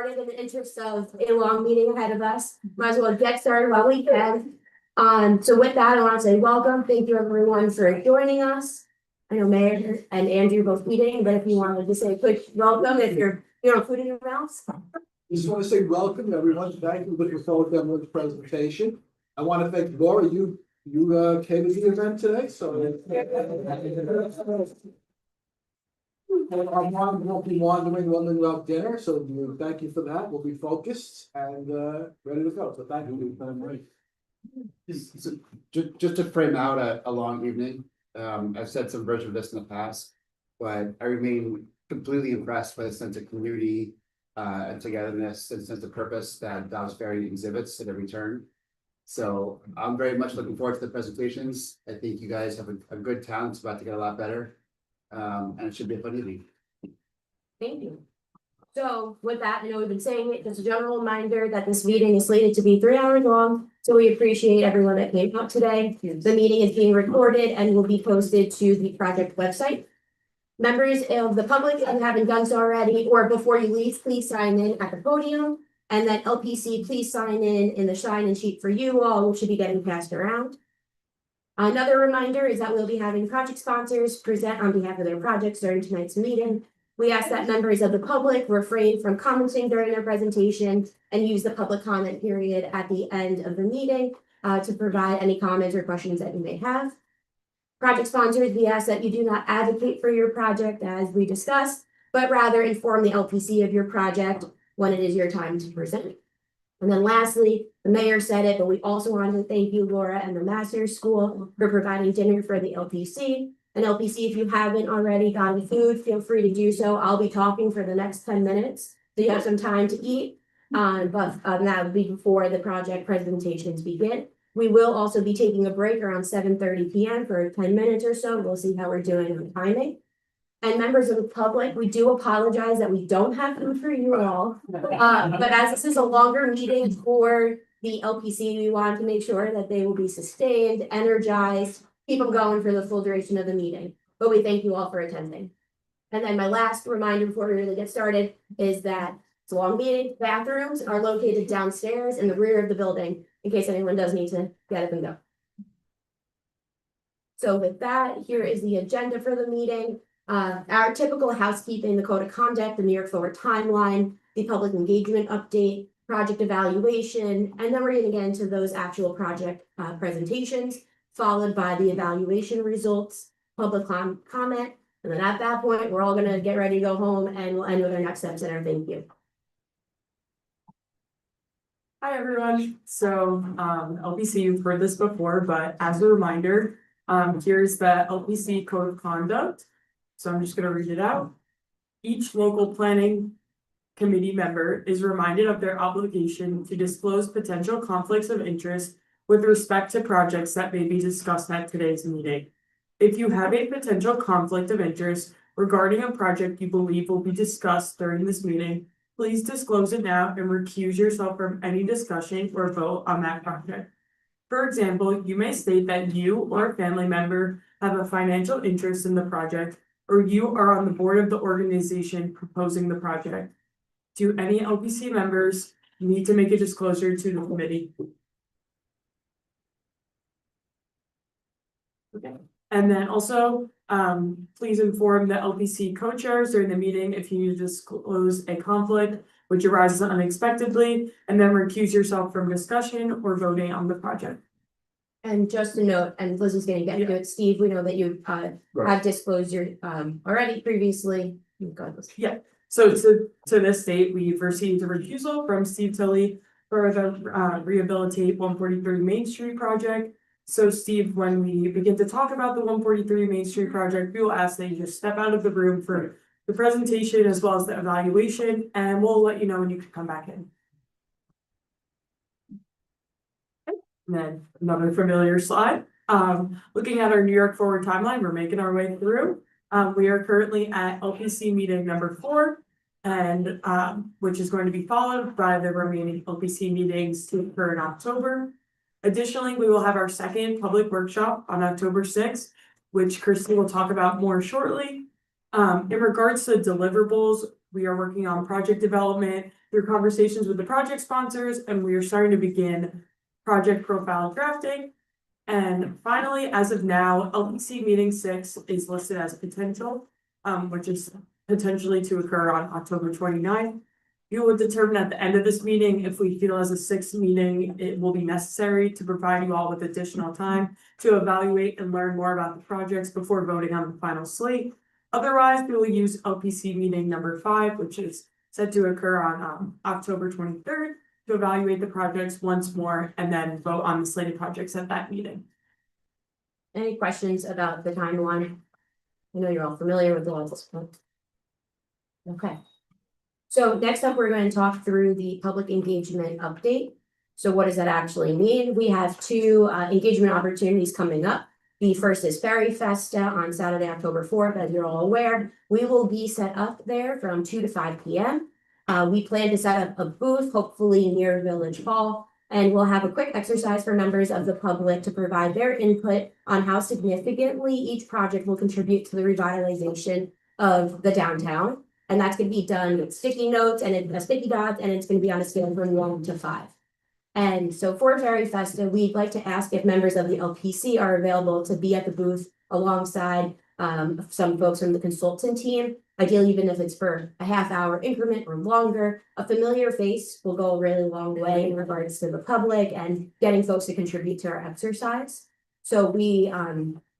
started in the interest of a long meeting ahead of us. Might as well get started while we can. So with that, I want to say welcome. Thank you everyone for joining us. I know Mayor and Andrew both meeting, but if you wanted to say a quick welcome, if you're including your mouths. Just want to say welcome, everyone. Thank you. Looking forward to everyone's presentation. I want to thank Laura. You came to the event today, so. Our mom won't be wandering when we have dinner, so thank you for that. We'll be focused and ready to go. So thank you. Just to frame out a long evening, I've said some version of this in the past, but I remain completely impressed by the sense of community and togetherness and sense of purpose that Dobbs Ferry exhibits at every turn. So I'm very much looking forward to the presentations. I think you guys have a good town. It's about to get a lot better. And it should be a fun evening. Thank you. So with that, I know we've been saying it, just a general reminder that this meeting is slated to be 3 hours long. So we appreciate everyone that came out today. The meeting is being recorded and will be posted to the project website. Members of the public, if you haven't done so already, or before you leave, please sign in at the podium. And then LPC, please sign in the sign-in sheet for you all, which should be getting passed around. Another reminder is that we'll be having project sponsors present on behalf of their projects during tonight's meeting. We ask that members of the public refrain from commenting during their presentation and use the public comment period at the end of the meeting to provide any comments or questions that you may have. Project sponsors, we ask that you do not advocate for your project as we discussed, but rather inform the LPC of your project when it is your time to present. And then lastly, the mayor said it, but we also wanted to thank you, Laura, and the Masters School for providing dinner for the LPC. And LPC, if you haven't already gotten food, feel free to do so. I'll be talking for the next 10 minutes, so you have some time to eat. But that will be before the project presentations begin. We will also be taking a break around 7:30 p.m. for 10 minutes or so. We'll see how we're doing on timing. And members of the public, we do apologize that we don't have food for you all. But as this is a longer meeting for the LPC, we want to make sure that they will be sustained, energized, keep them going for the full duration of the meeting. But we thank you all for attending. And then my last reminder before we really get started is that it's a long meeting. Bathrooms are located downstairs in the rear of the building in case anyone does need to get up and go. So with that, here is the agenda for the meeting. Our typical housekeeping, the code of conduct, the New York Forward timeline, the public engagement update, project evaluation, and then we're going to get into those actual project presentations, followed by the evaluation results, public comment, and then at that point, we're all going to get ready to go home and we'll end with our next steps and our thank you. Hi, everyone. So LPC, you've heard this before, but as a reminder, here's the LPC code of conduct. So I'm just going to read it out. Each local planning committee member is reminded of their obligation to disclose potential conflicts of interest with respect to projects that may be discussed at today's meeting. If you have a potential conflict of interest regarding a project you believe will be discussed during this meeting, please disclose it now and recuse yourself from any discussion or vote on that project. For example, you may state that you or a family member have a financial interest in the project, or you are on the board of the organization proposing the project. Do any LPC members need to make a disclosure to the committee? Okay. And then also, please inform the LPC co-chairs during the meeting if you need to disclose a conflict which arises unexpectedly, and then recuse yourself from discussion or voting on the project. And just a note, and Liz is going to get into it, Steve, we know that you have disclosed your already previously. Yeah, so to this date, we've received a recusal from Steve Tilley for the Rehabilitate 143 Main Street project. So Steve, when we begin to talk about the 143 Main Street project, we will ask that you just step out of the room for the presentation as well as the evaluation, and we'll let you know when you can come back in. And then another familiar slide. Looking at our New York Forward timeline, we're making our way through. We are currently at LPC meeting number 4, and which is going to be followed by the remaining LPC meetings to occur in October. Additionally, we will have our second public workshop on October 6th, which Kirsty will talk about more shortly. In regards to deliverables, we are working on project development through conversations with the project sponsors, and we are starting to begin project profile drafting. And finally, as of now, LPC meeting 6 is listed as potential, which is potentially to occur on October 29th. You will determine at the end of this meeting if we feel as a 6th meeting, it will be necessary to provide you all with additional time to evaluate and learn more about the projects before voting on the final slate. Otherwise, we will use LPC meeting number 5, which is set to occur on October 23rd, to evaluate the projects once more and then vote on the slated projects at that meeting. Any questions about the timeline? I know you're all familiar with all this, but. Okay. So next up, we're going to talk through the public engagement update. So what does that actually mean? We have 2 engagement opportunities coming up. The first is Fairy Festa on Saturday, October 4th, as you're all aware. We will be set up there from 2 to 5 p.m. We plan to set up a booth, hopefully near Village Hall, and we'll have a quick exercise for members of the public to provide their input on how significantly each project will contribute to the revitalization of the downtown. And that's going to be done with sticky notes and sticky dots, and it's going to be on a scale from 1 to 5. And so for Fairy Festa, we'd like to ask if members of the LPC are available to be at the booth alongside some folks from the consultant team. Ideally, even if it's for a half-hour increment or longer, a familiar face will go a really long way in regards to the public and getting folks to contribute to our exercise. So we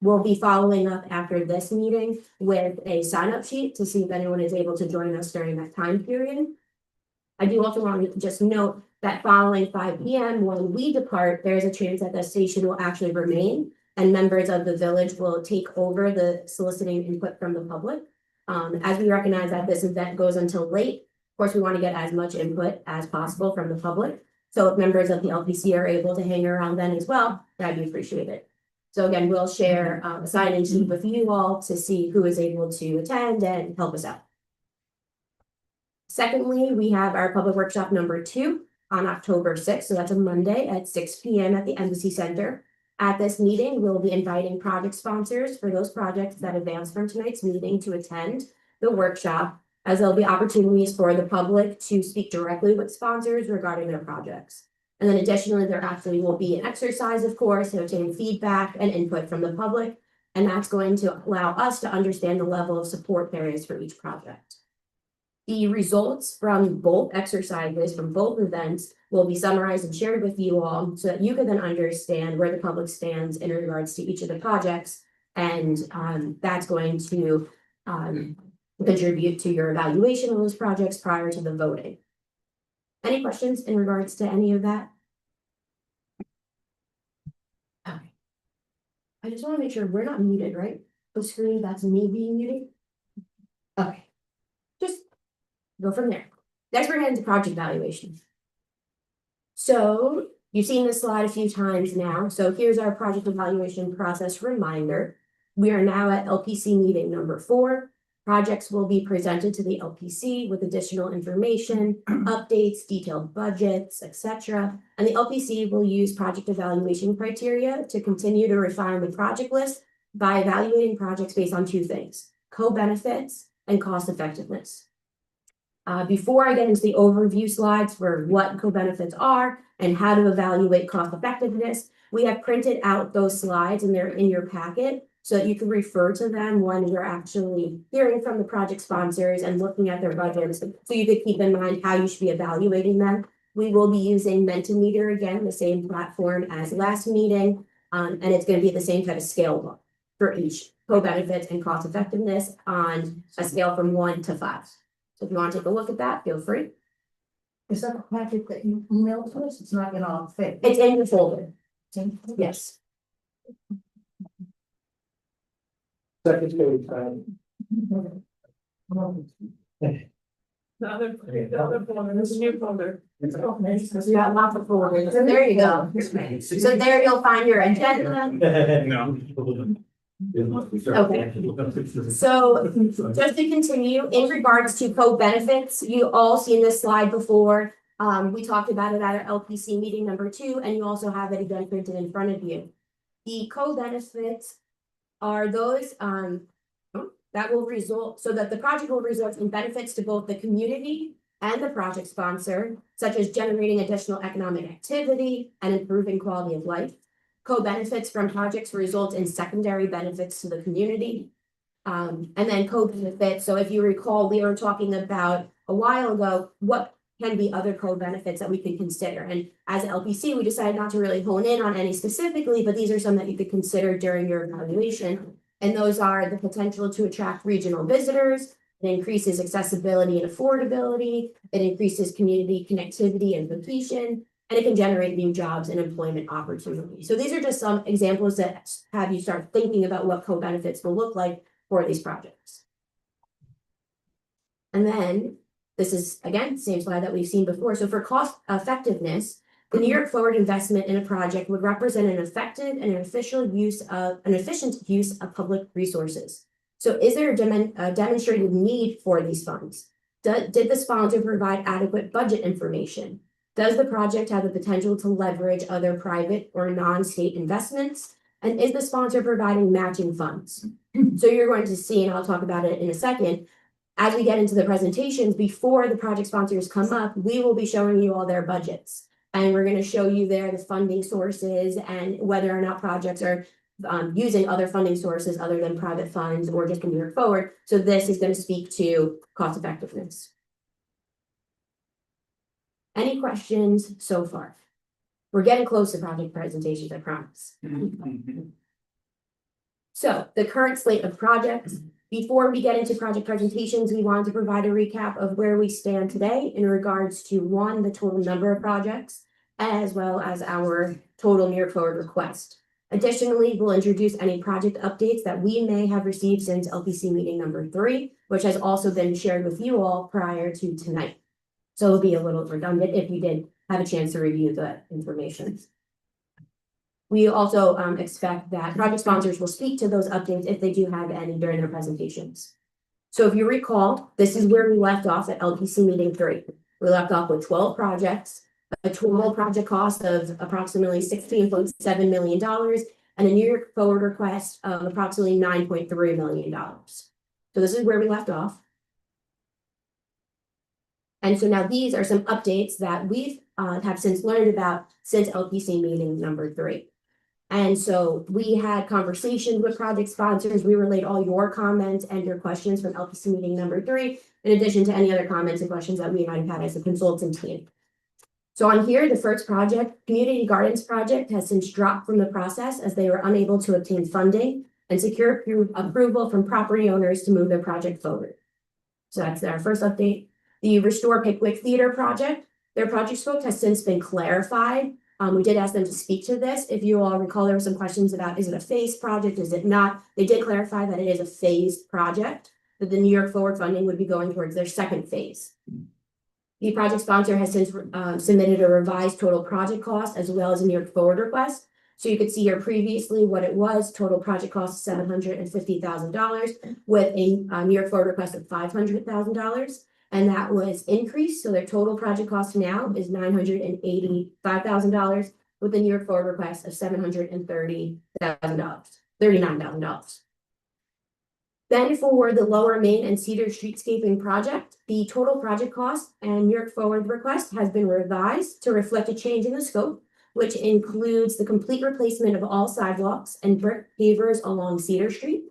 will be following up after this meeting with a sign-up sheet to see if anyone is able to join us during that time period. I do also want to just note that following 5 p.m. when we depart, there is a chance that the station will actually remain and members of the village will take over the soliciting input from the public. As we recognize that this event goes until late, of course, we want to get as much input as possible from the public. So if members of the LPC are able to hang around then as well, that'd be appreciated. So again, we'll share a sign-in sheet with you all to see who is able to attend and help us out. Secondly, we have our public workshop number 2 on October 6th. So that's a Monday at 6 p.m. at the Embassy Center. At this meeting, we'll be inviting project sponsors for those projects that advance from tonight's meeting to attend the workshop, as there'll be opportunities for the public to speak directly with sponsors regarding their projects. And then additionally, there actually will be an exercise, of course, to obtain feedback and input from the public. And that's going to allow us to understand the level of support there is for each project. The results from both exercises, from both events, will be summarized and shared with you all so that you can then understand where the public stands in regards to each of the projects. And that's going to contribute to your evaluation of those projects prior to the voting. Any questions in regards to any of that? Okay. I just want to make sure we're not muted, right? The screen, that's me being muted. Okay. Just go from there. Next, we're getting into project evaluation. So you've seen this slide a few times now. So here's our project evaluation process reminder. We are now at LPC meeting number 4. Projects will be presented to the LPC with additional information, updates, detailed budgets, etc. And the LPC will use project evaluation criteria to continue to refine the project list by evaluating projects based on 2 things: co-benefits and cost effectiveness. Before I get into the overview slides for what co-benefits are and how to evaluate cost effectiveness, we have printed out those slides and they're in your packet so that you can refer to them when you're actually hearing from the project sponsors and looking at their budgets. So you could keep in mind how you should be evaluating them. We will be using Mentimeter again, the same platform as last meeting, and it's going to be the same type of scale for each co-benefits and cost effectiveness on a scale from 1 to 5. So if you want to take a look at that, feel free. Is that the packet that you emailed to us? It's not in our fit. It's in your folder. Yes. Second page. The other folder, this new folder. So you got lots of folders. So there you go. So there you'll find your agenda. Okay. So just to continue, in regards to co-benefits, you all seen this slide before. We talked about it at our LPC meeting number 2, and you also have it again printed in front of you. The co-benefits are those that will result, so that the project will result in benefits to both the community and the project sponsor, such as generating additional economic activity and improving quality of life. Co-benefits from projects result in secondary benefits to the community. And then co-benefits, so if you recall, we were talking about a while ago, what can be other co-benefits that we could consider? And as LPC, we decided not to really hone in on any specifically, but these are some that you could consider during your evaluation. And those are the potential to attract regional visitors. It increases accessibility and affordability. It increases community connectivity and cohesion, and it can generate new jobs and employment opportunities. So these are just some examples that have you start thinking about what co-benefits will look like for these projects. And then this is, again, same slide that we've seen before. So for cost effectiveness, the New York Forward investment in a project would represent an effective and an efficient use of public resources. So is there a demonstrated need for these funds? Did the sponsor provide adequate budget information? Does the project have the potential to leverage other private or non-state investments? And is the sponsor providing matching funds? So you're going to see, and I'll talk about it in a second, as we get into the presentations, before the project sponsors come up, we will be showing you all their budgets. And we're going to show you there the funding sources and whether or not projects are using other funding sources other than private funds or just New York Forward. So this is going to speak to cost effectiveness. Any questions so far? We're getting close to project presentations, I promise. So the current slate of projects. Before we get into project presentations, we wanted to provide a recap of where we stand today in regards to one, the total number of projects, as well as our total New York Forward request. Additionally, we'll introduce any project updates that we may have received since LPC meeting number 3, which has also been shared with you all prior to tonight. So it'll be a little redundant if you did have a chance to review the information. We also expect that project sponsors will speak to those updates if they do have any during their presentations. So if you recall, this is where we left off at LPC meeting 3. We left off with 12 projects, a total project cost of approximately $16.7 million, and a New York Forward request of approximately $9.3 million. So this is where we left off. And so now these are some updates that we've have since learned about since LPC meeting number 3. And so we had conversations with project sponsors. We relayed all your comments and your questions from LPC meeting number 3, in addition to any other comments and questions that we might have had as a consultant team. So on here, the first project, Community Gardens project, has since dropped from the process as they were unable to obtain funding and secure approval from property owners to move their project forward. So that's our first update. The Restore Pickwick Theater project, their project scope has since been clarified. We did ask them to speak to this. If you all recall, there were some questions about, is it a phased project? Is it not? They did clarify that it is a phased project, that the New York Forward funding would be going towards their second phase. The project sponsor has since submitted a revised total project cost as well as a New York Forward request. So you could see here previously what it was, total project cost $750,000 with a New York Forward request of $500,000. And that was increased. So their total project cost now is $985,000 with a New York Forward request of $39,000. Then for the Lower Main and Cedar Streetscaping project, the total project cost and New York Forward request has been revised to reflect a change in the scope, which includes the complete replacement of all sidewalks and brick pavers along Cedar Street.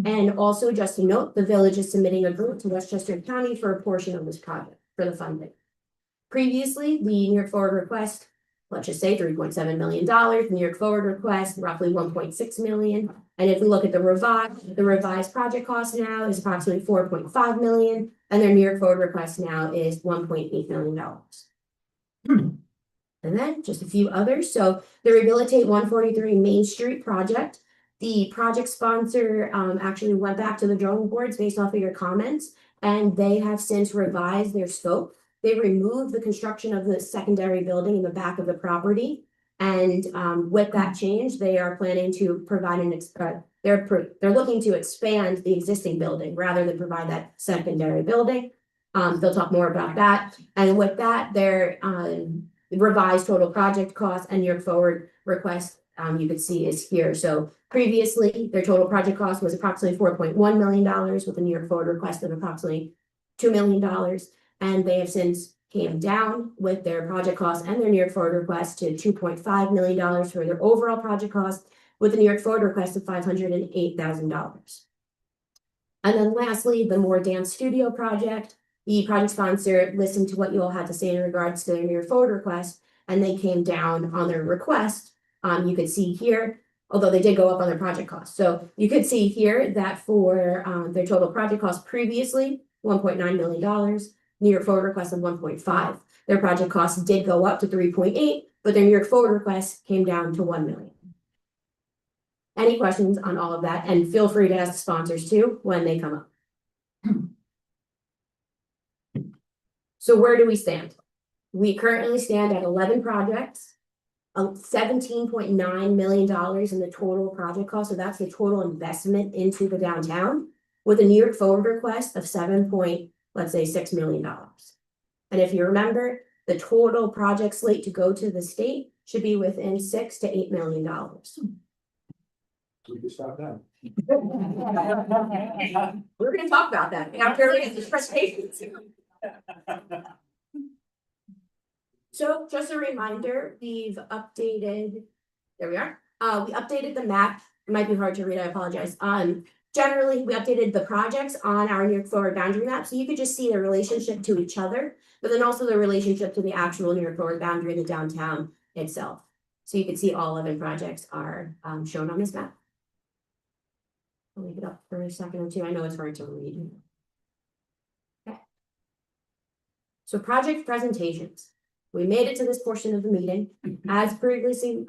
And also just to note, the village is submitting a grant to Westchester County for a portion of this project for the funding. Previously, the New York Forward request, let's just say $3.7 million, New York Forward request, roughly $1.6 million. And if we look at the revised project cost now is approximately $4.5 million, and their New York Forward request now is $1.8 million. And then just a few others. So the Rehabilitate 143 Main Street project. The project sponsor actually went back to the drawing boards based off of your comments, and they have since revised their scope. They removed the construction of the secondary building in the back of the property. And with that change, they are planning to provide they're looking to expand the existing building rather than provide that secondary building. They'll talk more about that. And with that, their revised total project cost and New York Forward request you could see is here. So previously, their total project cost was approximately $4.1 million with a New York Forward request of approximately $2 million. And they have since came down with their project costs and their New York Forward request to $2.5 million for their overall project cost, with a New York Forward request of $508,000. And then lastly, the More Dance Studio project, the project sponsor listened to what you all had to say in regards to their New York Forward request, and they came down on their request. You could see here, although they did go up on their project cost. So you could see here that for their total project cost previously, $1.9 million, New York Forward request of 1.5. Their project costs did go up to 3.8, but their New York Forward request came down to 1 million. Any questions on all of that? And feel free to ask the sponsors too when they come up. So where do we stand? We currently stand at 11 projects, $17.9 million in the total project cost. So that's the total investment into the downtown, with a New York Forward request of $6 million. And if you remember, the total project slate to go to the state should be within $6 to $8 million. We can stop now. We're gonna talk about that after we get this presentation. So just a reminder, we've updated, there we are. We updated the map. It might be hard to read, I apologize. Generally, we updated the projects on our New York Forward boundary map, so you could just see the relationship to each other, but then also the relationship to the actual New York Forward boundary, the downtown itself. So you can see all 11 projects are shown on this map. I'll leave it up for a second or two. I know it's hard to read. Okay. So project presentations. We made it to this portion of the meeting. As previously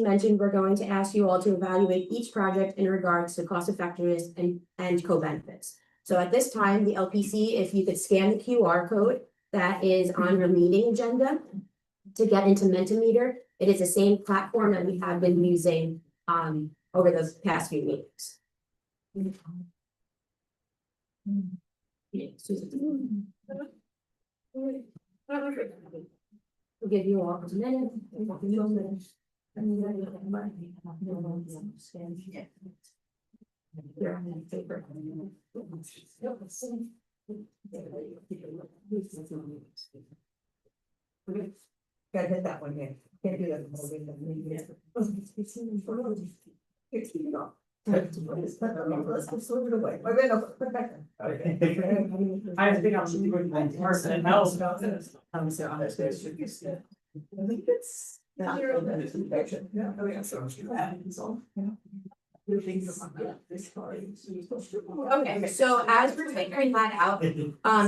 mentioned, we're going to ask you all to evaluate each project in regards to cost effectiveness and co-benefits. So at this time, the LPC, if you could scan the QR code that is on your meeting agenda to get into Mentimeter, it is the same platform that we have been using over the past few meetings. We'll give you all a minute. Gotta hit that one here. Can't do that. Let's just slip it away. Wait, no, put it back there. I think I should be going to person else about this. I think it's. Yeah. Oh, yeah, so. Okay, so as we're figuring that out,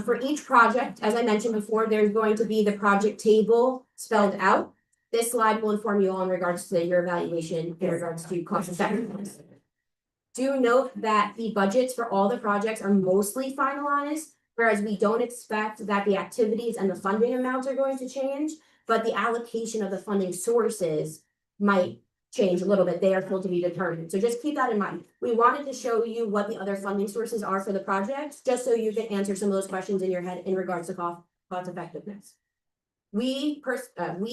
for each project, as I mentioned before, there's going to be the project table spelled out. This slide will inform you all in regards to your evaluation in regards to cost effectiveness. Do note that the budgets for all the projects are mostly finalized, whereas we don't expect that the activities and the funding amounts are going to change, but the allocation of the funding sources might change a little bit. They are still to be determined. So just keep that in mind. We wanted to show you what the other funding sources are for the projects, just so you can answer some of those questions in your head in regards to cost effectiveness. We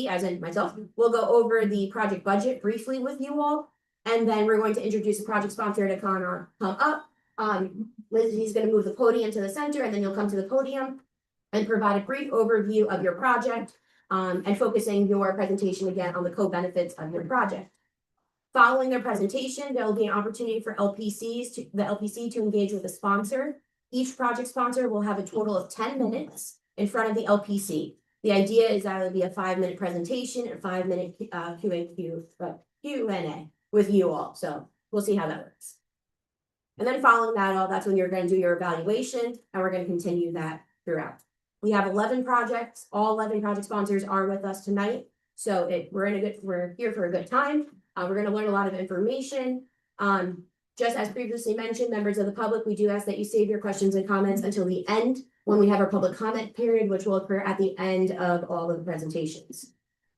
as in myself, will go over the project budget briefly with you all. And then we're going to introduce a project sponsor to come up. Lizzie's going to move the podium to the center, and then you'll come to the podium and provide a brief overview of your project, and focusing your presentation again on the co-benefits of your project. Following their presentation, there will be an opportunity for the LPC to engage with a sponsor. Each project sponsor will have a total of 10 minutes in front of the LPC. The idea is that it will be a 5-minute presentation and 5-minute Q&A with you all. So we'll see how that works. And then following that that's when you're going to do your evaluation, and we're going to continue that throughout. We have 11 projects. All 11 project sponsors are with us tonight. So we're here for a good time. We're going to learn a lot of information. Just as previously mentioned, members of the public, we do ask that you save your questions and comments until the end, when we have our public comment period, which will occur at the end of all of the presentations.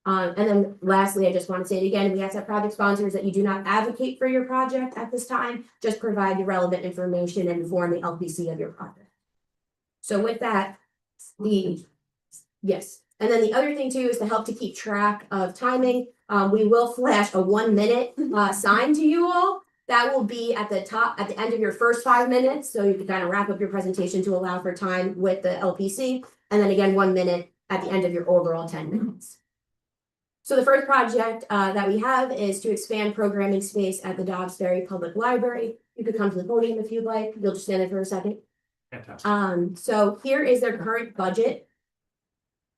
And then lastly, I just want to say it again, we ask that project sponsors that you do not advocate for your project at this time, just provide the relevant information and inform the LPC of your project. So with that, yes. And then the other thing too is to help to keep track of timing. We will flash a 1-minute sign to you all. That will be at the end of your first 5 minutes. So you can kind of wrap up your presentation to allow for time with the LPC. and then again 1 minute at the end of your overall 10 minutes. So the first project that we have is to expand programming space at the Dobbs Ferry Public Library. You could come to the podium if you'd like. You'll just stand there for a second. Fantastic. So here is their current budget.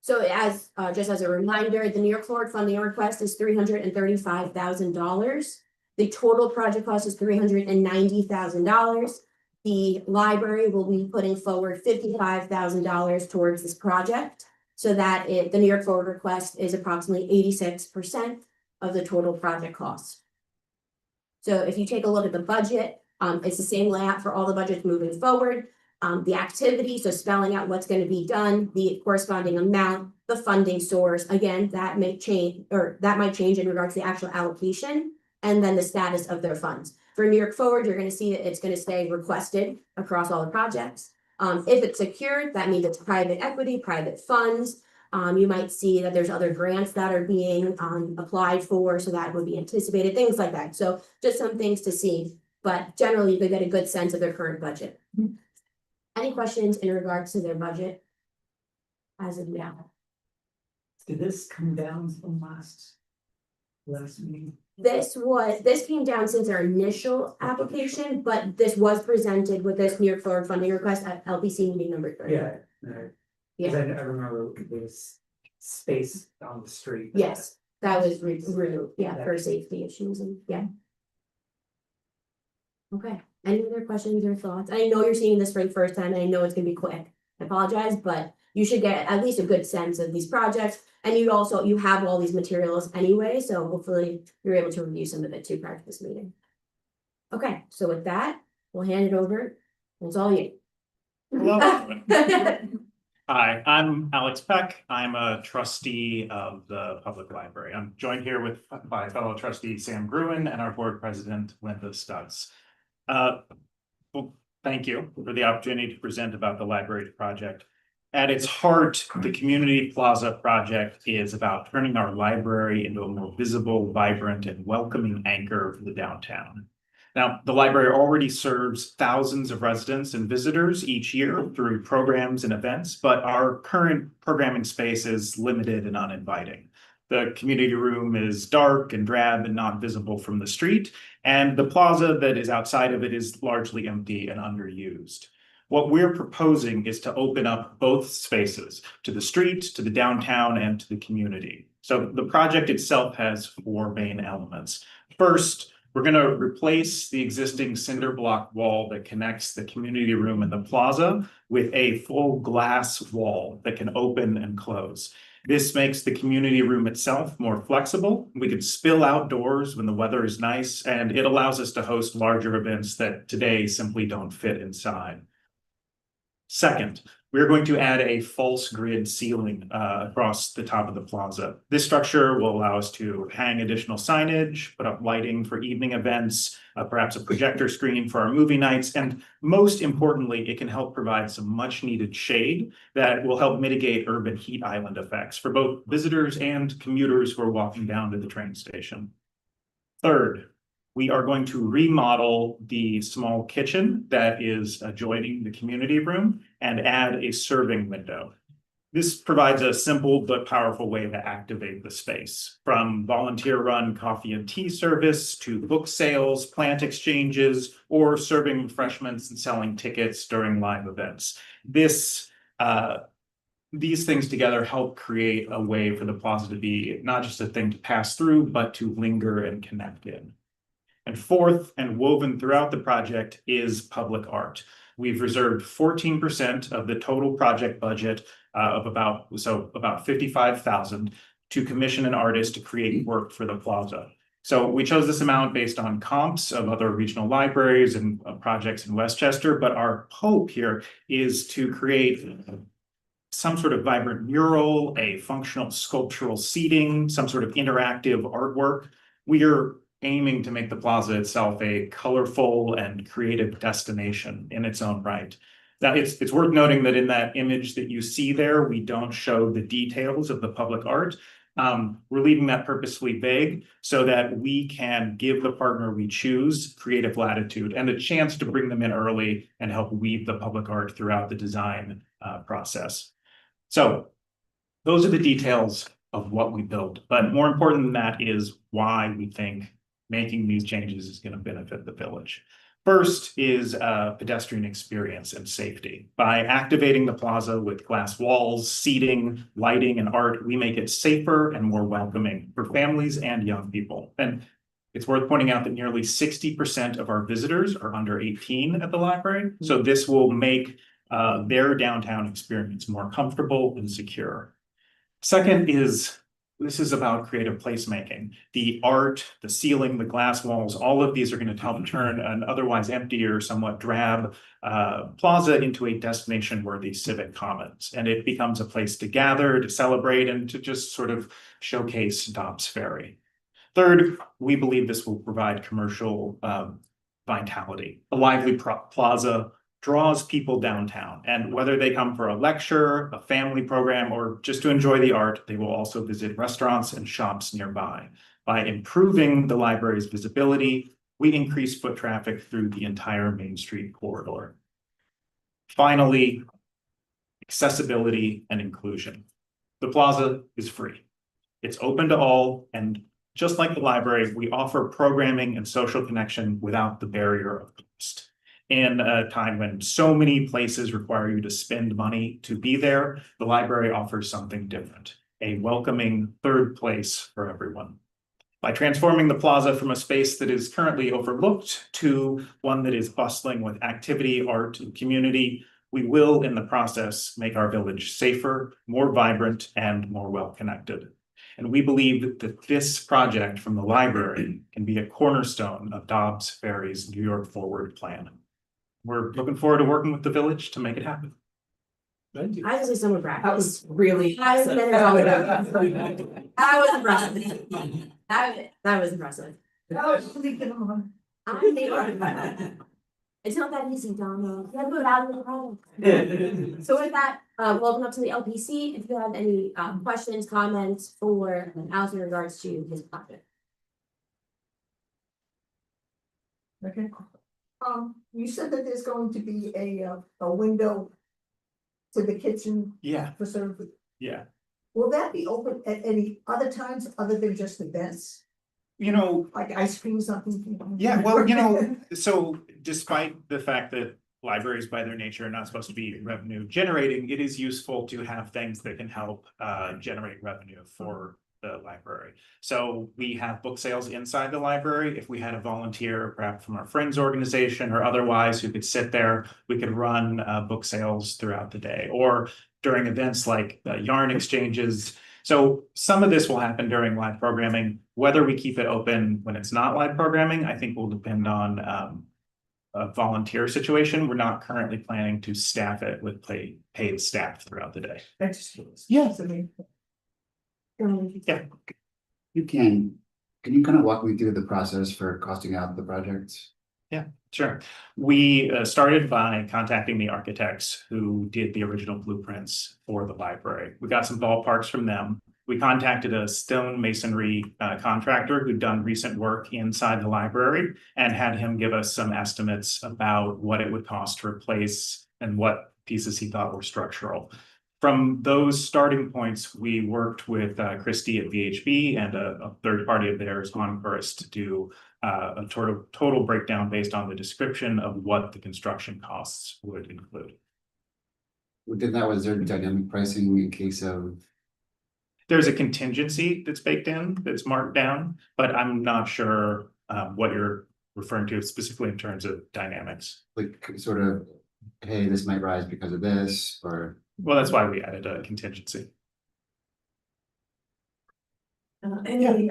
So as, just as a reminder, the New York Forward funding request is $335,000. The total project cost is $390,000. The library will be putting forward $55,000 towards this project. So that the New York Forward request is approximately 86% of the total project cost. So if you take a look at the budget, it's the same layout for all the budgets moving forward. The activity, so spelling out what's going to be done, the corresponding amount, the funding source, again, that may change, or that might change in regards to the actual allocation, and then the status of their funds. For New York Forward, you're going to see it's going to stay requested across all the projects. If it's secured, that means it's private equity, private funds. You might see that there's other grants that are being applied for, so that would be anticipated, things like that. So just some things to see, but generally you could get a good sense of their current budget. Any questions in regards to their budget? As of now, Did this come down from last meeting? this came down since our initial application, but this was presented with this New York Forward funding request at LPC meeting number 3. Yeah, right. Yeah. 'Cause I remember there was space on the street. Yes, that was removed, yeah, for safety issues and, yeah. Okay, any other questions or thoughts? I know you're seeing this for the first time, and I know it's gonna be quick. I apologize, but you should get at least a good sense of these projects. And you have all these materials anyway, so hopefully you're able to review some of it too prior to this meeting. Okay, so with that, we'll hand it over. It's all you. Hello. Hi, I'm Alex Peck. I'm a trustee of the public library. I'm joined here by fellow trustee Sam Gruen and our board president Linda Stutz. Well, thank you for the opportunity to present about the library project. At its heart, the Community Plaza project is about turning our library into a more visible, vibrant, and welcoming anchor for the downtown. Now, the library already serves thousands of residents and visitors each year through programs and events, but our current programming space is limited and uninviting. The community room is dark and drab and not visible from the street, and the plaza that is outside of it is largely empty and underused. What we're proposing is to open up both spaces to the street, to the downtown, and to the community. So the project itself has 4 main elements. First, we're going to replace the existing cinder block wall that connects the community room and the plaza with a full glass wall that can open and close. This makes the community room itself more flexible. We can spill outdoors when the weather is nice, and it allows us to host larger events that today simply don't fit inside. Second, we're going to add a false grid ceiling across the top of the plaza. This structure will allow us to hang additional signage, put up lighting for evening events, perhaps a projector screen for our movie nights, and most importantly, it can help provide some much needed shade that will help mitigate urban heat island effects for both visitors and commuters who are walking down to the train station. Third, we are going to remodel the small kitchen that is adjoining the community room and add a serving window. This provides a simple but powerful way to activate the space, from volunteer-run coffee and tea service to book sales, plant exchanges, or serving refreshments and selling tickets during live events. These things together help create a way for the plaza to be not just a thing to pass through, but to linger and connect in. And fourth, and woven throughout the project, is public art. We've reserved 14% of the total project budget of about $55,000 to commission an artist to create work for the plaza. So we chose this amount based on comps of other regional libraries and projects in Westchester, but our hope here is to create some sort of vibrant mural, a functional sculptural seating, some sort of interactive artwork. We are aiming to make the plaza itself a colorful and creative destination in its own right. Now, it's worth noting that in that image that you see there, we don't show the details of the public art. We're leaving that purposefully vague so that we can give the partner we choose creative latitude and a chance to bring them in early and help weave the public art throughout the design process. So those are the details of what we built, but more important than that is why we think making these changes is going to benefit the village. First is pedestrian experience and safety. By activating the plaza with glass walls, seating, lighting, and art, we make it safer and more welcoming for families and young people. And it's worth pointing out that nearly 60% of our visitors are under 18 at the library. So this will make their downtown experience more comfortable and secure. Second is, this is about creative placemaking. The art, the ceiling, the glass walls, all of these are going to help turn an otherwise empty or somewhat drab plaza into a destination-worthy civic commons. And it becomes a place to gather, to celebrate, and to just sort of showcase Dobbs Ferry. Third, we believe this will provide commercial vitality. A lively plaza draws people downtown, and whether they come for a lecture, a family program, or just to enjoy the art, they will also visit restaurants and shops nearby. By improving the library's visibility, we increase foot traffic through the entire Main Street corridor. Finally, accessibility and inclusion. The plaza is free. It's open to all, and just like the library, we offer programming and social connection without the barrier of cost. In a time when so many places require you to spend money to be there, the library offers something different, a welcoming third place for everyone. By transforming the plaza from a space that is currently overlooked to one that is bustling with activity, art, and community, we will, in the process, make our village safer, more vibrant, and more well-connected. And we believe that this project from the library can be a cornerstone of Dobbs Ferry's New York Forward plan. We're looking forward to working with the village to make it happen. Thank you. I was in summer practice. That was really. I was impressive. That was impressive. That was impressive. It's not that easy, Donna. You have to go out in the problem. So with that, welcome up to the LPC. If you have any questions, comments, or else in regards to his project. Okay. You said that there's going to be a window to the kitchen Yeah, for service. yeah. Will that be open at any other times other than just events, You know, like ice cream or something? yeah, well, you know, so despite the fact that libraries by their nature are not supposed to be revenue generating, it is useful to have things that can help generate revenue for the library. So we have book sales inside the library. If we had a volunteer, perhaps from our friends organization or otherwise, who could sit there, we could run book sales throughout the day, or during events like yarn exchanges. So some of this will happen during live programming. Whether we keep it open when it's not live programming, I think will depend on a volunteer situation. We're not currently planning to staff it with paid staff throughout the day. Yeah. Yeah. Can you kind of walk me through the process for costing out the project? Sure. We started by contacting the architects who did the original blueprints for the library. We got some ballparks from them. We contacted a stone masonry contractor who'd done recent work inside the library and had him give us some estimates about what it would cost to replace and what pieces he thought were structural. From those starting points, we worked with Christie at VHB and a third party of theirs, Oncourse, to do a total breakdown based on the description of what the construction costs would include. Within that, was there dynamic pricing in case of? There's a contingency that's baked in, that's marked down, but I'm not sure what you're referring to specifically in terms of dynamics. Like sort of, hey, this might rise because of this, or? Well, that's why we added a contingency. Any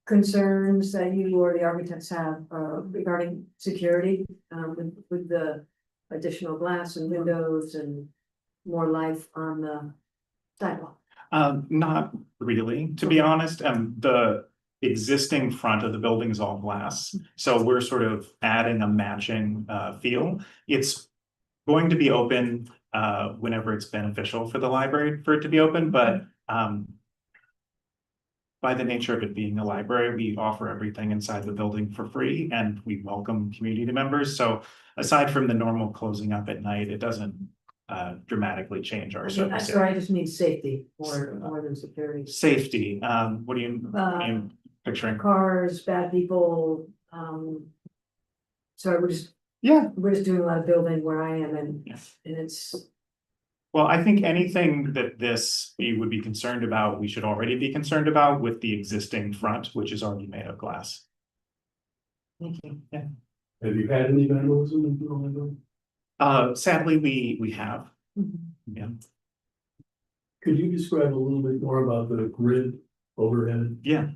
concerns that you or the architects have regarding security with the additional glass and windows and more life on the sidewalk? Not really, to be honest. The existing front of the building is all glass, so we're sort of adding a matching feel. It's going to be open whenever it's beneficial for the library for it to be open, but by the nature of it being a library, we offer everything inside the building for free, and we welcome community members. So aside from the normal closing up at night, it doesn't dramatically change our I'm surface sorry, I area. just mean safety more than security. Safety, what are you picturing? Cars, bad people, sorry, Yeah. we're just doing a lot of building where I am and Yes. it's, Well, I think anything that we would be concerned about, we should already be concerned about with the existing front, which is already made of glass. thank you. Have you had any vandalism in Orlando? Sadly, we have. Yeah. Could you describe a little bit more about the grid overhead? Yeah.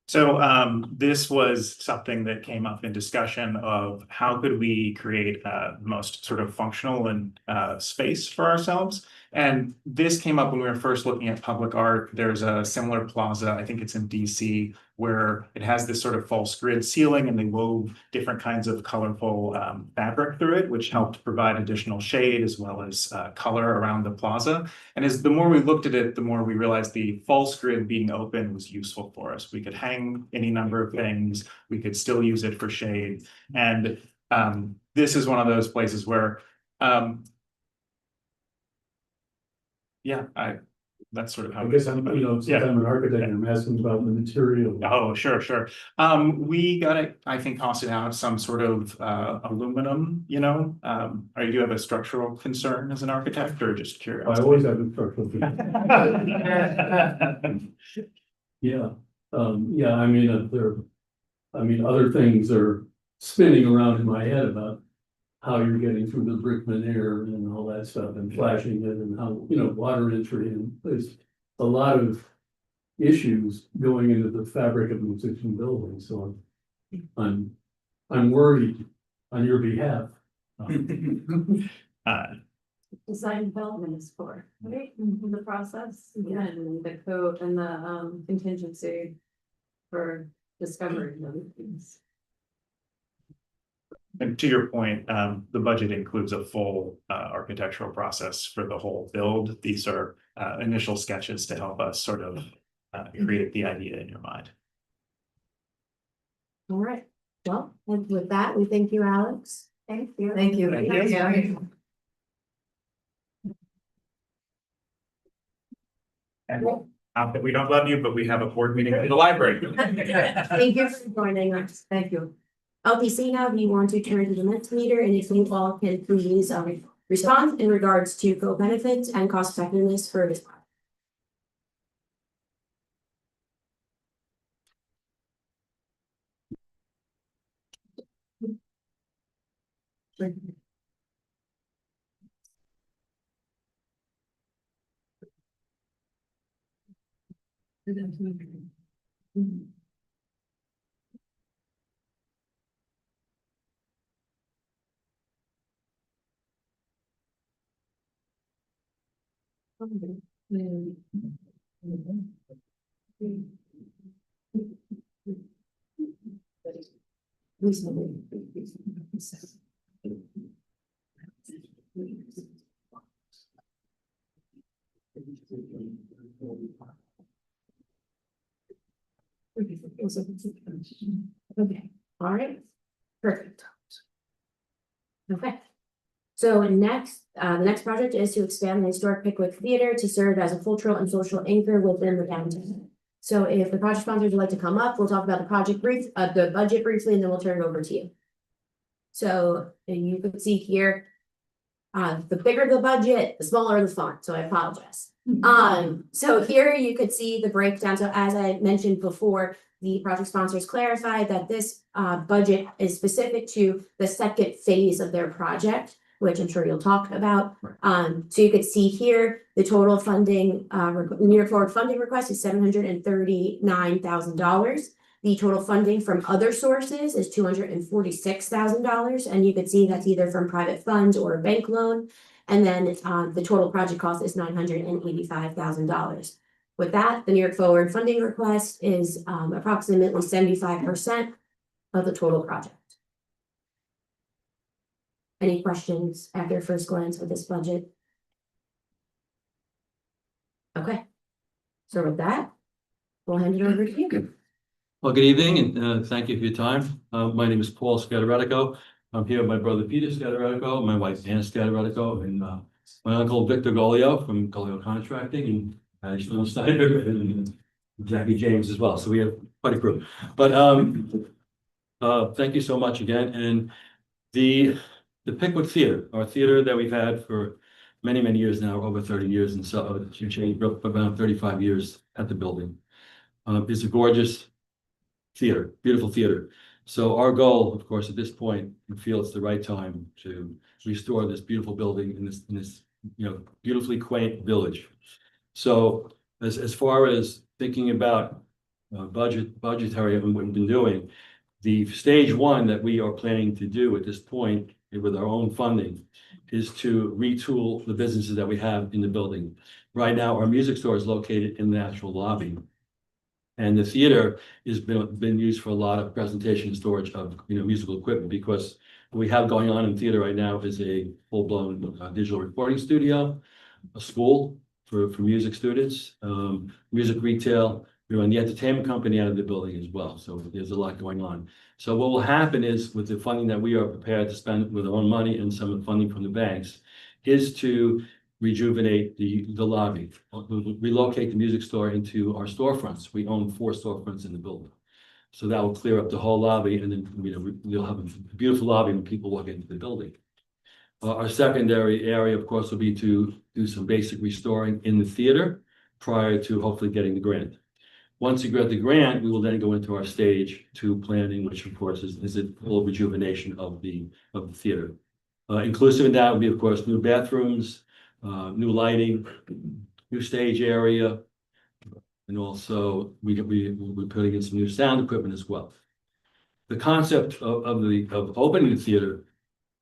So this was something that came up in discussion of how could we create the most sort of functional and space for ourselves. And this came up when we were first looking at public art. There's a similar plaza, I think it's in DC, where it has this sort of false grid ceiling and they wove different kinds of colorful fabric through it, which helped provide additional shade as well as color around the plaza. And as the more we looked at it, the more we realized the false grid being open was useful for us. We could hang any number of things, we could still use it for shade. And this is one of those places where that's sort of how. I guess I'm, since Yeah. I'm an architect, I'm asking about the material. Oh, sure. We got it, I think, costed out some sort of aluminum, or you have a structural concern as an architect or just I curious? always have a structural. Yeah, other things are spinning around in my head about how you're getting through the brick veneer and all that stuff and flashing it and how, water entry, and there's a lot of issues going into the fabric of an existing building, so I'm worried on your behalf. Design development is for, right, in the process, and the code and the contingency for discovering those things. And to your point, the budget includes a full architectural process for the whole build. These are initial sketches to help us sort of create the idea in your mind. All right, well, and with that, we thank you, Alex. Thank you. Thank you. Thank you. Yeah. And not that we don't love you, but we have a board meeting in the library. Thank you for joining us. Thank you. LPC now, we want to turn to the next meter, and if you all can please respond in regards to co-benefits and cost effectiveness for this project. Okay, all right, perfect. Okay. So next, the next project is to expand the historic Pickwick Theater to serve as a cultural and social anchor within the downtown. So if the project sponsors would like to come up, we'll talk about the budget briefly, and then we'll turn it over to you. So you can see here, the bigger the budget, the smaller the font, so I apologize. So here you could see the breakdown. So as I mentioned before, the project sponsors clarified that this budget is specific to the second phase of their project, which I'm sure you'll talk about. So you could see here, the total funding, near forward funding request is $739,000. The total funding from other sources is $246,000, and you could see that's either from private funds or a bank loan. And then the total project cost is $985,000. With that, the New York Forward funding request is approximately 75% of the total project. Any questions after first glance with this budget? Okay. So with that, we'll hand it over to you. Well, good evening, and thank you for your time. My name is Paul Scataratico. I'm here with my brother Peter Scataratico, my wife Anna Scataratico, and my uncle Victor Golio from Golio Contracting and Sean Snyder and Jackie James as well. So we have quite a crew. But thank you so much again. And the Pickwick Theater, our theater that we've had for many, many years now, over 30 years, and so you changed about 35 years at the building. It's a gorgeous theater, beautiful theater. So our goal, of course, at this point, we feel it's the right time to restore this beautiful building in this beautifully quaint village. So as far as thinking about budgetary and what we've been doing, the stage one that we are planning to do at this point with our own funding is to retool the businesses that we have in the building. Right now, our music store is located in the actual lobby. And the theater has been used for a lot of presentation and storage of musical equipment, because what we have going on in theater right now is a full-blown digital recording studio, a school for music students, music retail. We run the entertainment company out of the building as well. So there's a lot going on. So what will happen is, with the funding that we are prepared to spend with our own money and some of the funding from the banks, is to rejuvenate the lobby, relocate the music store into our storefronts. We own 4 storefronts in the building. So that will clear up the whole lobby, and then we'll have a beautiful lobby when people walk into the building. Our secondary area, of course, will be to do some basic restoring in the theater prior to hopefully getting the grant. Once we get the grant, we will then go into our stage 2 planning, which of course is a full rejuvenation of the theater. Inclusive in that will be, of course, new bathrooms, new lighting, new stage area, and also we're putting in some new sound equipment as well. The concept of opening the theater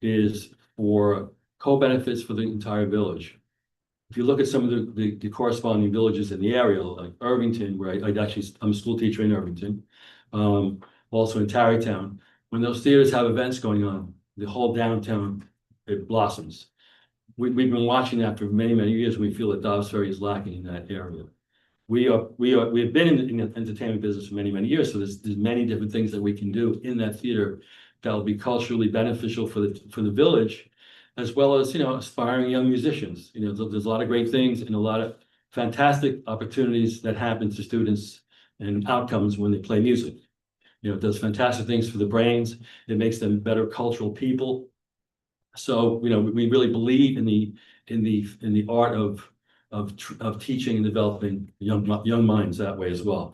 is for co-benefits for the entire village. If you look at some of the corresponding villages in the area, like Irvington, where I'm a school teacher in Irvington, also in Tarrytown, when those theaters have events going on, the whole downtown, it blossoms. We've been watching that for many, many years, and we feel that Dobbs Ferry is lacking in that area. We have been in the entertainment business for many, many years, so there's many different things that we can do in that theater that will be culturally beneficial for the village, as well as aspiring young musicians. There's a lot of great things and a lot of fantastic opportunities that happen to students and outcomes when they play music. It does fantastic things for the brains. It makes them better cultural people. So we really believe in the art of teaching and developing young minds that way as well.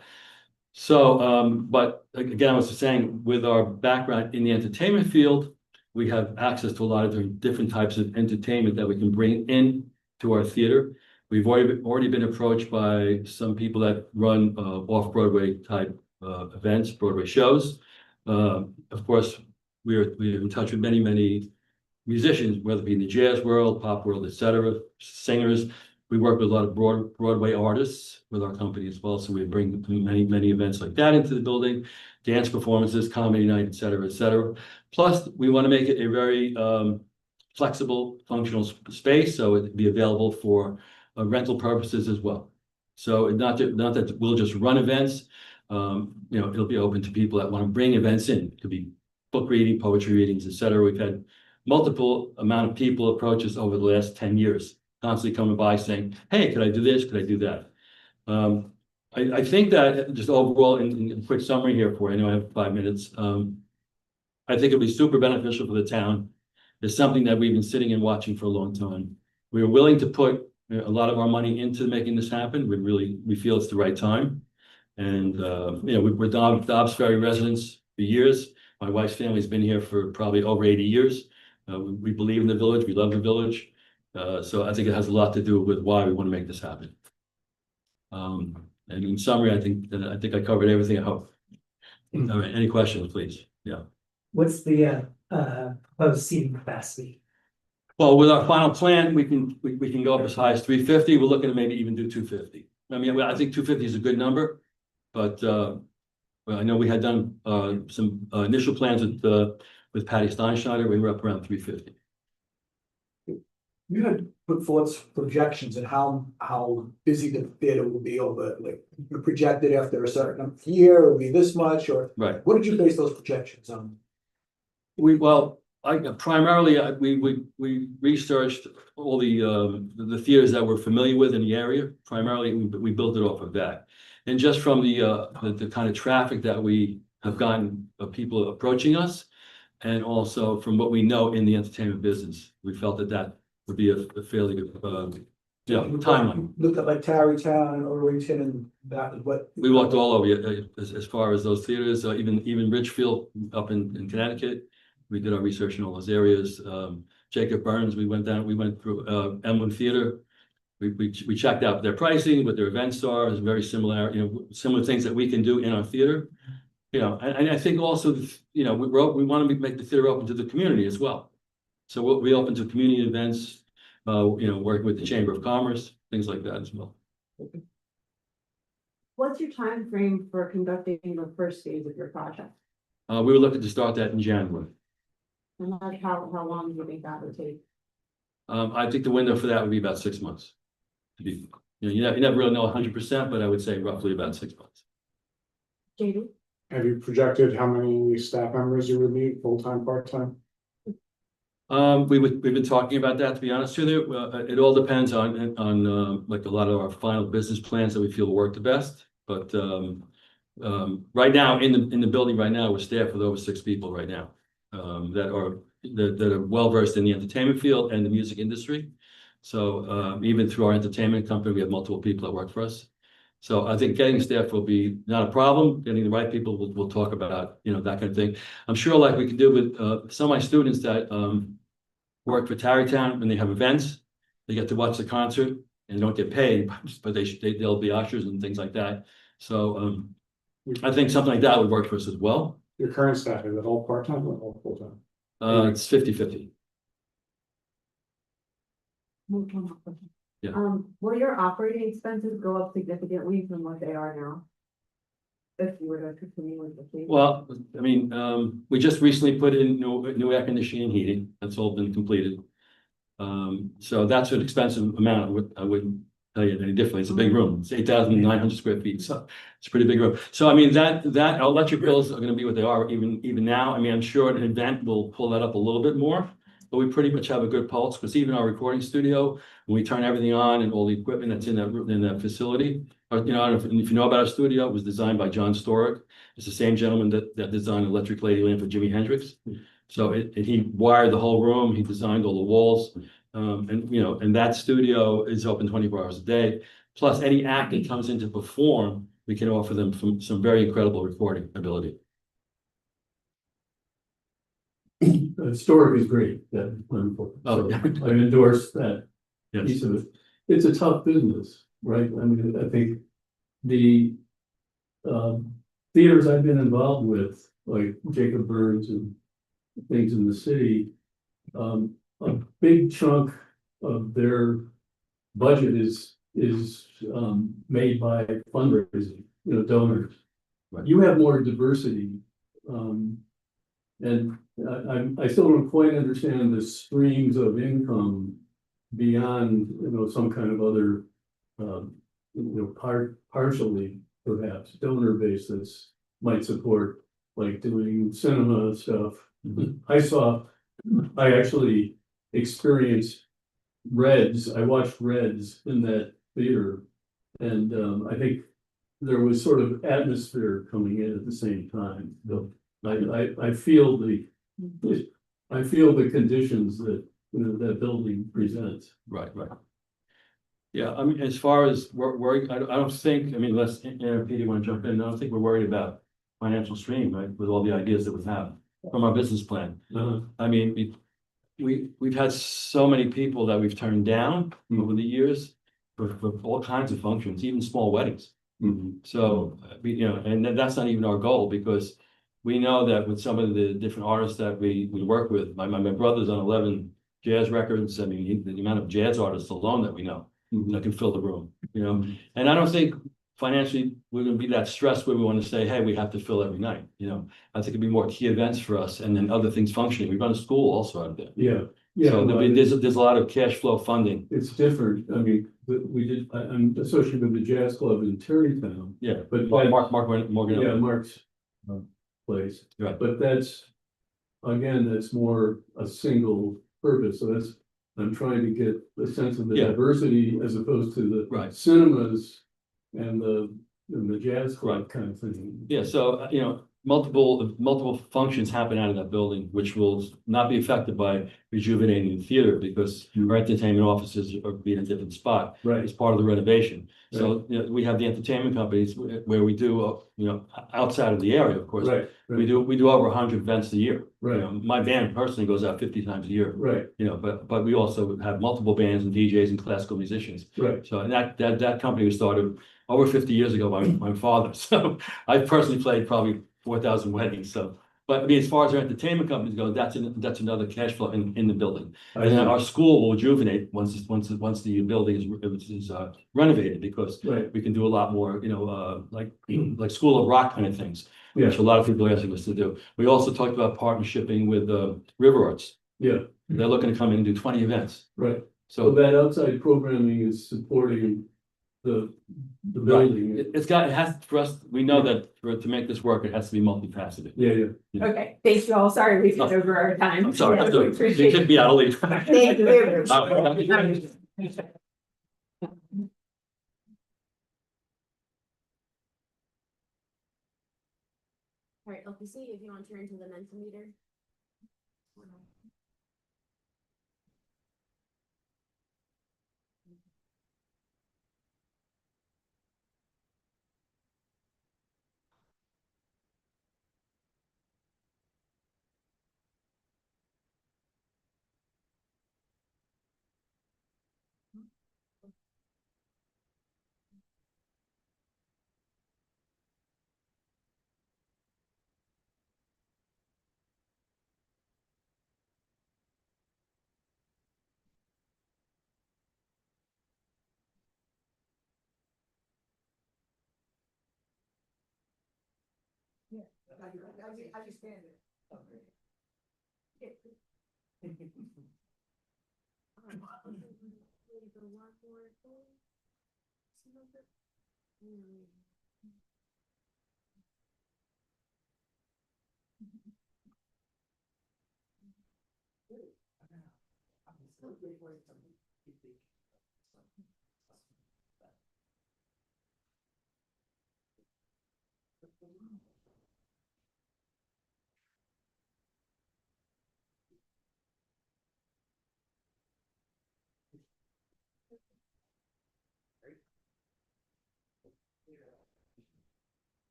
So, but again, I was just saying, with our background in the entertainment field, we have access to a lot of different types of entertainment that we can bring in to our theater. We've already been approached by some people that run off-Broadway type events, Broadway shows. Of course, we're in touch with many musicians, whether it be in the jazz world, pop world, etc., singers. We work with a lot of Broadway artists with our company as well. So we bring many events like that into the building, dance performances, comedy night, etc. Plus, we want to make it a very flexible, functional space, so it be available for rental purposes as well. So not that we'll just run events. It'll be open to people that want to bring events in. It could be book reading, poetry readings, etc. We've had multiple amount of people approach us over the last 10 years, constantly coming by saying, hey, could I do this? Could I do that? I think that just overall, in a quick summary here for you, I know I have 5 minutes. I think it'll be super beneficial for the town. It's something that we've been sitting and watching for a long time. We're willing to put a lot of our money into making this happen. We feel it's the right time. And, we're Dobbs Ferry residents for years. My wife's family's been here for probably over 80 years. We believe in the village. We love the village. So I think it has a lot to do with why we want to make this happen. And in summary, I think I covered everything, I hope. All right, any questions, please? Yeah. What's the proposed seating capacity? Well, with our final plan, we can go up as high as 350. We're looking to maybe even do 250. I mean, I think 250 is a good number, but I know we had done some initial plans with Patty Steinschneider. We were up around 350. You had put forth projections and how busy the theater will be over, like, you projected after a certain year, it will be this much, or Right. what did you base those projections on? Well, we researched all the theaters that we're familiar with in the area. Primarily, we built it off of that. And just from the kind of traffic that we have gotten of people approaching us, and also from what we know in the entertainment business, we felt that would be a fairly good, timeline. Looked at like Tarrytown and Irvington and that is what. We walked all over, as far as those theaters, even Richfield up in Connecticut. We did our research in all those areas. Jacob Burns, we went through Emblem Theater. We checked out their pricing, what their events are, is very similar, similar things that we can do in our theater. And I think also, we want to make the theater open to the community as well. So we'll be open to community events, working with the Chamber of Commerce, things like that as well. What's your time frame for conducting the first phase of your project? We were looking to start that in January. And like how long do you think that would take? I think the window for that would be about 6 months. To be, you never really know 100%, but I would say roughly about 6 months. JD? Have you projected how many staff members you would need, full-time, part-time? We've been talking about that, to be honest with you. It all depends on like a lot of our final business plans that we feel work the best. But right now, in the building right now, we're staffed with over 6 people right now. That are well versed in the entertainment field and the music industry. So even through our entertainment company, we have multiple people that work for us. So I think getting staff will be not a problem. Getting the right people, we'll talk about, that kind of thing. I'm sure like we can do with some of my students that work for Tarrytown when they have events, they get to watch the concert and don't get paid, but they'll be ushers and things like that. So I think something like that would work for us as well. Your current staff, is it all part-time or all full-time? It's 50-50. Yeah. Will your operating expenses go up significantly from what they are now? If you were to continue with the fleet? Well, I mean, we just recently put in new air conditioning and heating. That's all been completed. So that's an expensive amount. I wouldn't tell you any differently. It's a big room. It's 8,900 square feet. So it's a pretty big room. So I mean, that electric bills are going to be what they are even now. I mean, I'm sure an event will pull that up a little bit more, but we pretty much have a good pulse because even our recording studio, when we turn everything on and all the equipment that's in that facility, I don't know if you know about our studio, it was designed by John Storick. It's the same gentleman that designed Electric Ladyland for Jimi Hendrix. So he wired the whole room. He designed all the walls. And that studio is open 24 hours a day. Plus any act that comes in to perform, we can offer them some very incredible recording ability. Story is great. I've endorsed that piece Yes. of it. It's a tough business, right? I mean, I think the theaters I've been involved with, like Jacob Burns and things in the city, a big chunk of their budget is made by fundraising, donors. Right. You have more diversity, and I still don't quite understand the streams of income beyond, some kind of other, partially perhaps donor basis might support, like doing cinema stuff. I actually experienced Reds. I watched Reds in that theater, and I think there was sort of atmosphere coming in at the same time. I feel the conditions that that building presents. Right. Yeah, I mean, as far as worry, I don't think, I mean, unless, Peter, you want to jump in? I don't think we're worried about financial stream, right? With all the ideas that we have from our business plan. I mean, we've had so many people that we've turned down over the years for all kinds of functions, even small weddings. So, and that's not even our goal because we know that with some of the different artists that we work with, my brother's on 11 jazz records. I mean, the amount of jazz artists alone that we know that can fill the room, and I don't think financially we're going to be that stressed where we want to say, hey, we have to fill every night. I think it'd be more key events for us and then other things functioning. We run a school also out there. Yeah. So there's a lot of cash flow funding. It's different. I mean, I'm associated with the jazz club in Tarrytown. Yeah, but Mark Morgan. Yeah, Mark's place. Right. But that's again, that's more a single purpose, so that's, I'm trying to get the sense of the Yeah. diversity as opposed to the Right. cinemas and the jazz club kind of thing. Yeah, so, multiple functions happen out of that building, which will not be affected by rejuvenating the theater because our entertainment offices are being a different spot. Right. As part of the renovation. So, we have the entertainment companies where we do, outside of the area, of course. Right, We do over 100 events a year. Right. My band personally goes out 50 times a year. right, But we also have multiple bands and DJs and classical musicians. right, So and that company was started over 50 years ago by my father. So I personally played probably 4,000 weddings. So, but I mean, as far as our entertainment companies go, that's another cash flow in the building. I And then see. our school will rejuvenate once the building is renovated because right, we can do a lot more, like School of Rock kind of things, yeah, which a lot of people are asking us to do. We also talked about partnershiping with River Arts. yeah, They're looking to come in and do 20 events. right. So So that outside programming is supporting the building. it has, for us, we know that to make this work, it has to be multifaceted. Yeah, yeah. Okay, thank you all. Sorry, we took over our time. I'm sorry, Yeah, I'm we doing, you appreciate should be out of leave. Thank you very much. All right, LPC, if you want to turn to the Mentimeter. I just stand it.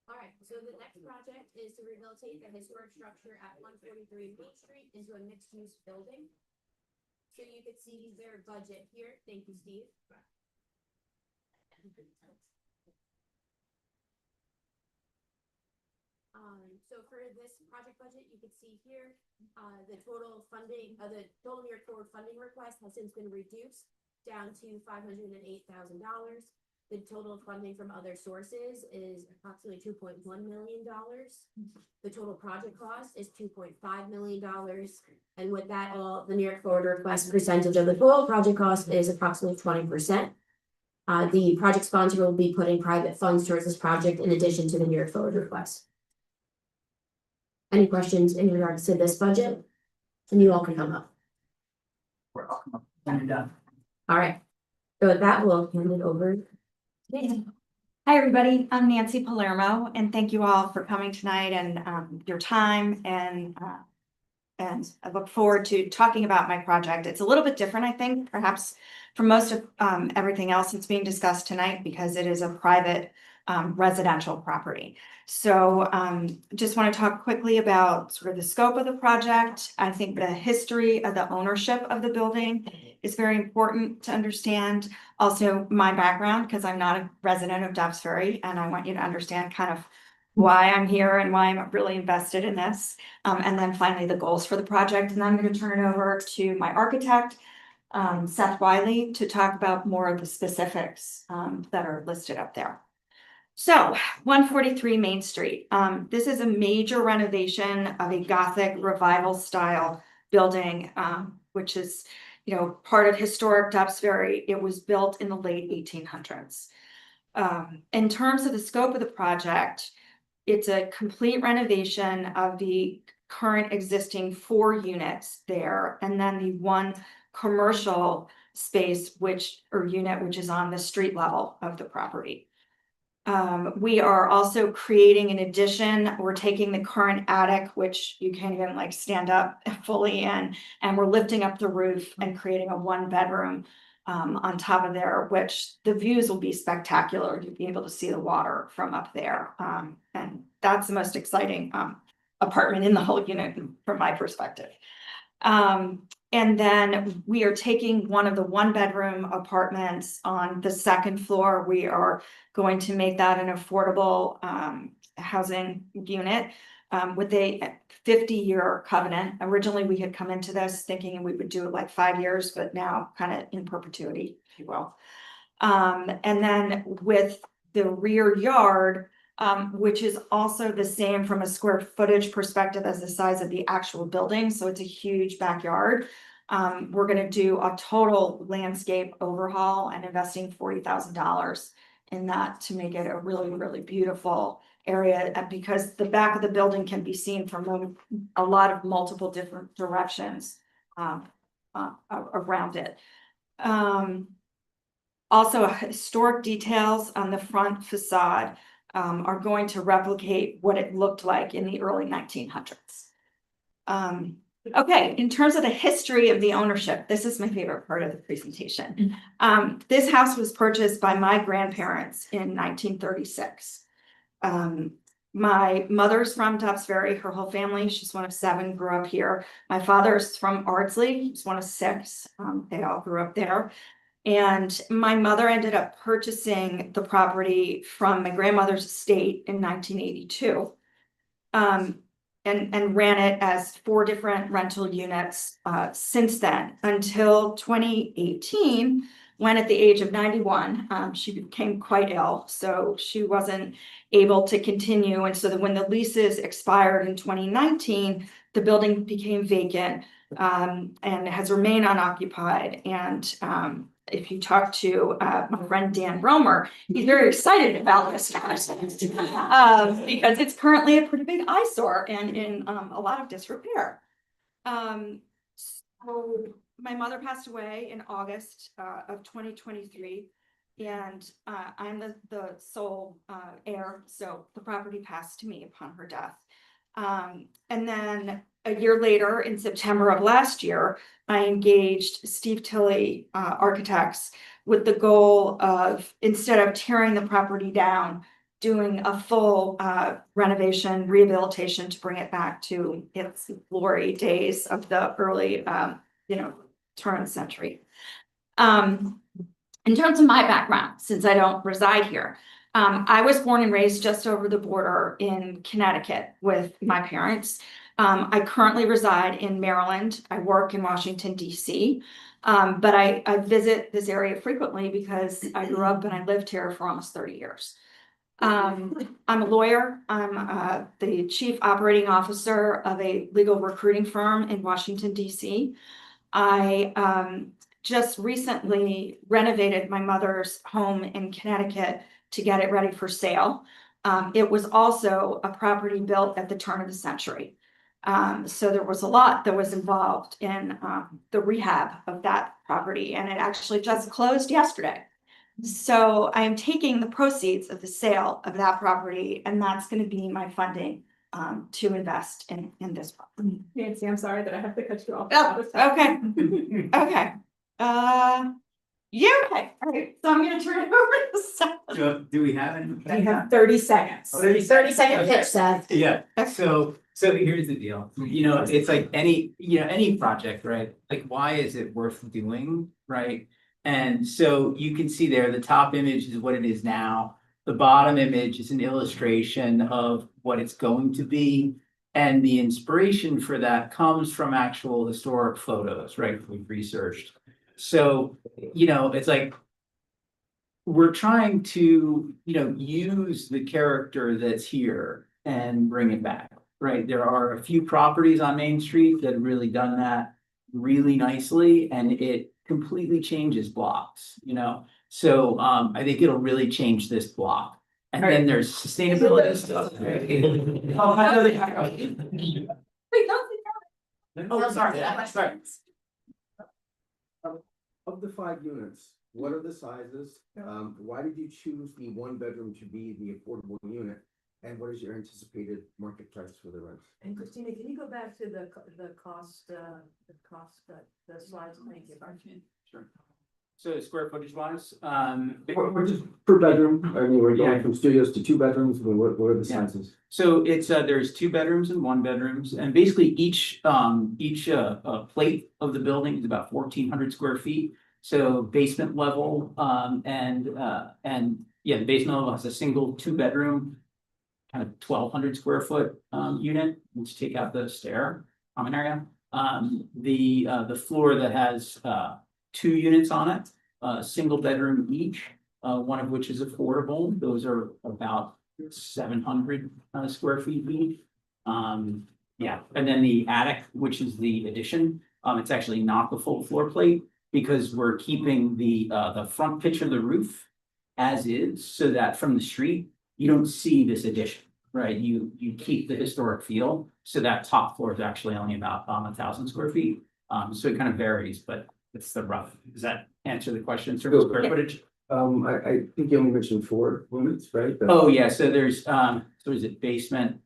All right, so the next project is to rehabilitate the historic structure at 143 Main Street into a mixed-use building. So you could see their budget here. Thank you, Steve. So for this project budget, you can see here, the total funding, the total year forward funding request has since been reduced down to $508,000. The total funding from other sources is approximately $2.1 million. The total project cost is $2.5 million. And with that, all the New York Forward request percentage of the total project cost is approximately 20%. The project sponsor will be putting private funds towards this project in addition to the New York Forward request. Any questions in regards to this budget? And you all can come up. All right. So with that, we'll hand it over. Hi, everybody. I'm Nancy Palermo, and thank you all for coming tonight and your time. And I look forward to talking about my project. It's a little bit different, I think, perhaps from most of everything else that's being discussed tonight because it is a private residential property. So just want to talk quickly about sort of the scope of the project. I think the history of the ownership of the building is very important to understand. Also my background, because I'm not a resident of Dobbs Ferry, and I want you to understand kind of why I'm here and why I'm really invested in this. And then finally the goals for the project. And then I'm going to turn it over to my architect, Seth Wiley, to talk about more of the specifics that are listed up there. So 143 Main Street. This is a major renovation of a Gothic revival style building, which is, part of historic Dobbs Ferry. It was built in the late 1800s. In terms of the scope of the project, it's a complete renovation of the current existing 4 units there, and then the 1 commercial space unit which is on the street level of the property. We are also creating an addition. We're taking the current attic, which you can't even like stand up fully in, and we're lifting up the roof and creating a 1-bedroom on top of there, which the views will be spectacular. You'll be able to see the water from up there. And that's the most exciting apartment in the whole unit from my perspective. And then we are taking one of the 1-bedroom apartments on the 2nd floor. We are going to make that an affordable housing unit with a 50-year covenant. Originally, we had come into this thinking we would do it like 5 years, but now kind of in perpetuity, if you will. And then with the rear yard, which is also the same from a square footage perspective as the size of the actual building. So it's a huge backyard. We're going to do a total landscape overhaul and investing $40,000 in that to make it a really, really beautiful area. And because the back of the building can be seen from a lot of multiple different directions around it. Also, historic details on the front facade are going to replicate what it looked like in the early 1900s. Okay, in terms of the history of the ownership, this is my favorite part of the presentation. This house was purchased by my grandparents in 1936. My mother's from Dobbs Ferry, her whole family, she's one of 7, grew up here. My father's from Ardsley, he's one of 6, they all grew up there. And my mother ended up purchasing the property from my grandmother's estate in 1982. And ran it as 4 different rental units since then until 2018, when at the age of 91, she became quite ill. So she wasn't able to continue. And so that when the leases expired in 2019, the building became vacant and has remained unoccupied. And if you talk to my friend Dan Romer, he's very excited about this because it's currently a pretty big eyesore and in a lot of disrepair. So my mother passed away in August of 2023, and I'm the sole heir, so the property passed to me upon her death. And then a year later, in September of last year, I engaged Steve Tilley Architects with the goal of, instead of tearing the property down, doing a full renovation, rehabilitation to bring it back to its glory days of the early, turn of the century. In terms of my background, since I don't reside here, I was born and raised just over the border in Connecticut with my parents. I currently reside in Maryland. I work in Washington, D.C., but I visit this area frequently because I grew up and I lived here for almost 30 years. I'm a lawyer. I'm the chief operating officer of a legal recruiting firm in Washington, D.C. I just recently renovated my mother's home in Connecticut to get it ready for sale. It was also a property built at the turn of the century. So there was a lot that was involved in the rehab of that property, and it actually just closed yesterday. So I am taking the proceeds of the sale of that property, and that's going to be my funding to invest in this property. Nancy, I'm sorry that I have to cut you off. Oh, okay. Okay. Yeah, okay. All right. So I'm going to turn it over to Seth. Do we have any? You have 30 seconds. 30-second pitch, Seth. Yeah, so here's the deal, it's like any project, right? Like, why is it worth doing, right? And so you can see there, the top image is what it is now. The bottom image is an illustration of what it's going to be. And the inspiration for that comes from actual historic photos, right? We've researched. So, it's like, we're trying to, use the character that's here and bring it back, right? There are a few properties on Main Street that have really done that really nicely, and it completely changes blocks, you know? So, I think it'll really change this block. And then there's sustainability stuff. Oh, I know they- Oh, sorry. Of the 5 units, what are the sizes? Why did you choose the 1 bedroom to be the affordable unit? And what is your anticipated market price for the rent? And Christina, can you go back to the cost, the slides, thank you. Sure. So square footage wise, We're just per bedroom, I mean, we're going from studios to 2 bedrooms, what are the Yeah. sizes? so it's, there's 2 bedrooms and 1 bedrooms, and basically each plate of the building is about 1,400 square feet. So basement level, and yeah, the basement level has a single 2 bedroom, kind of 1,200 square foot, unit, which take out the stair, common area. The floor that has, 2 units on it, single bedroom each, one of which is affordable. Those are about 700 square feet each. Yeah, and then the attic, which is the addition, it's actually not the full floor plate because we're keeping the front pitch of the roof as is, so that from the street, you don't see this addition, right? You keep the historic feel, so that top floor is actually only about 1,000 square feet. So it kind of varies, but it's the rough. Does that answer the question in terms of square footage? I think you only mentioned 4 units, right? Oh, yeah, so there's, so is it basement,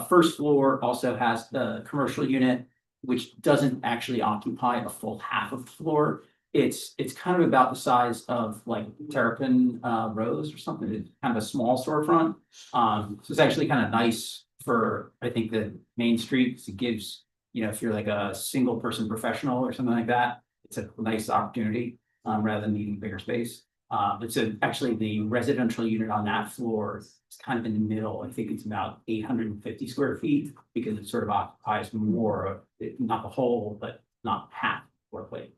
first floor also has the commercial unit, which doesn't actually occupy a full half of the floor. It's kind of about the size of like Terrapin, Rose or something, it's kind of a small storefront. So it's actually kind of nice for, I think, the Main Street, 'cause it gives, you know, if you're like a single person professional or something like that, it's a nice opportunity, rather than needing bigger space. But so actually the residential unit on that floor is kind of in the middle. I think it's about 850 square feet because it sort of occupies more of it, not the whole, but not half floor plate.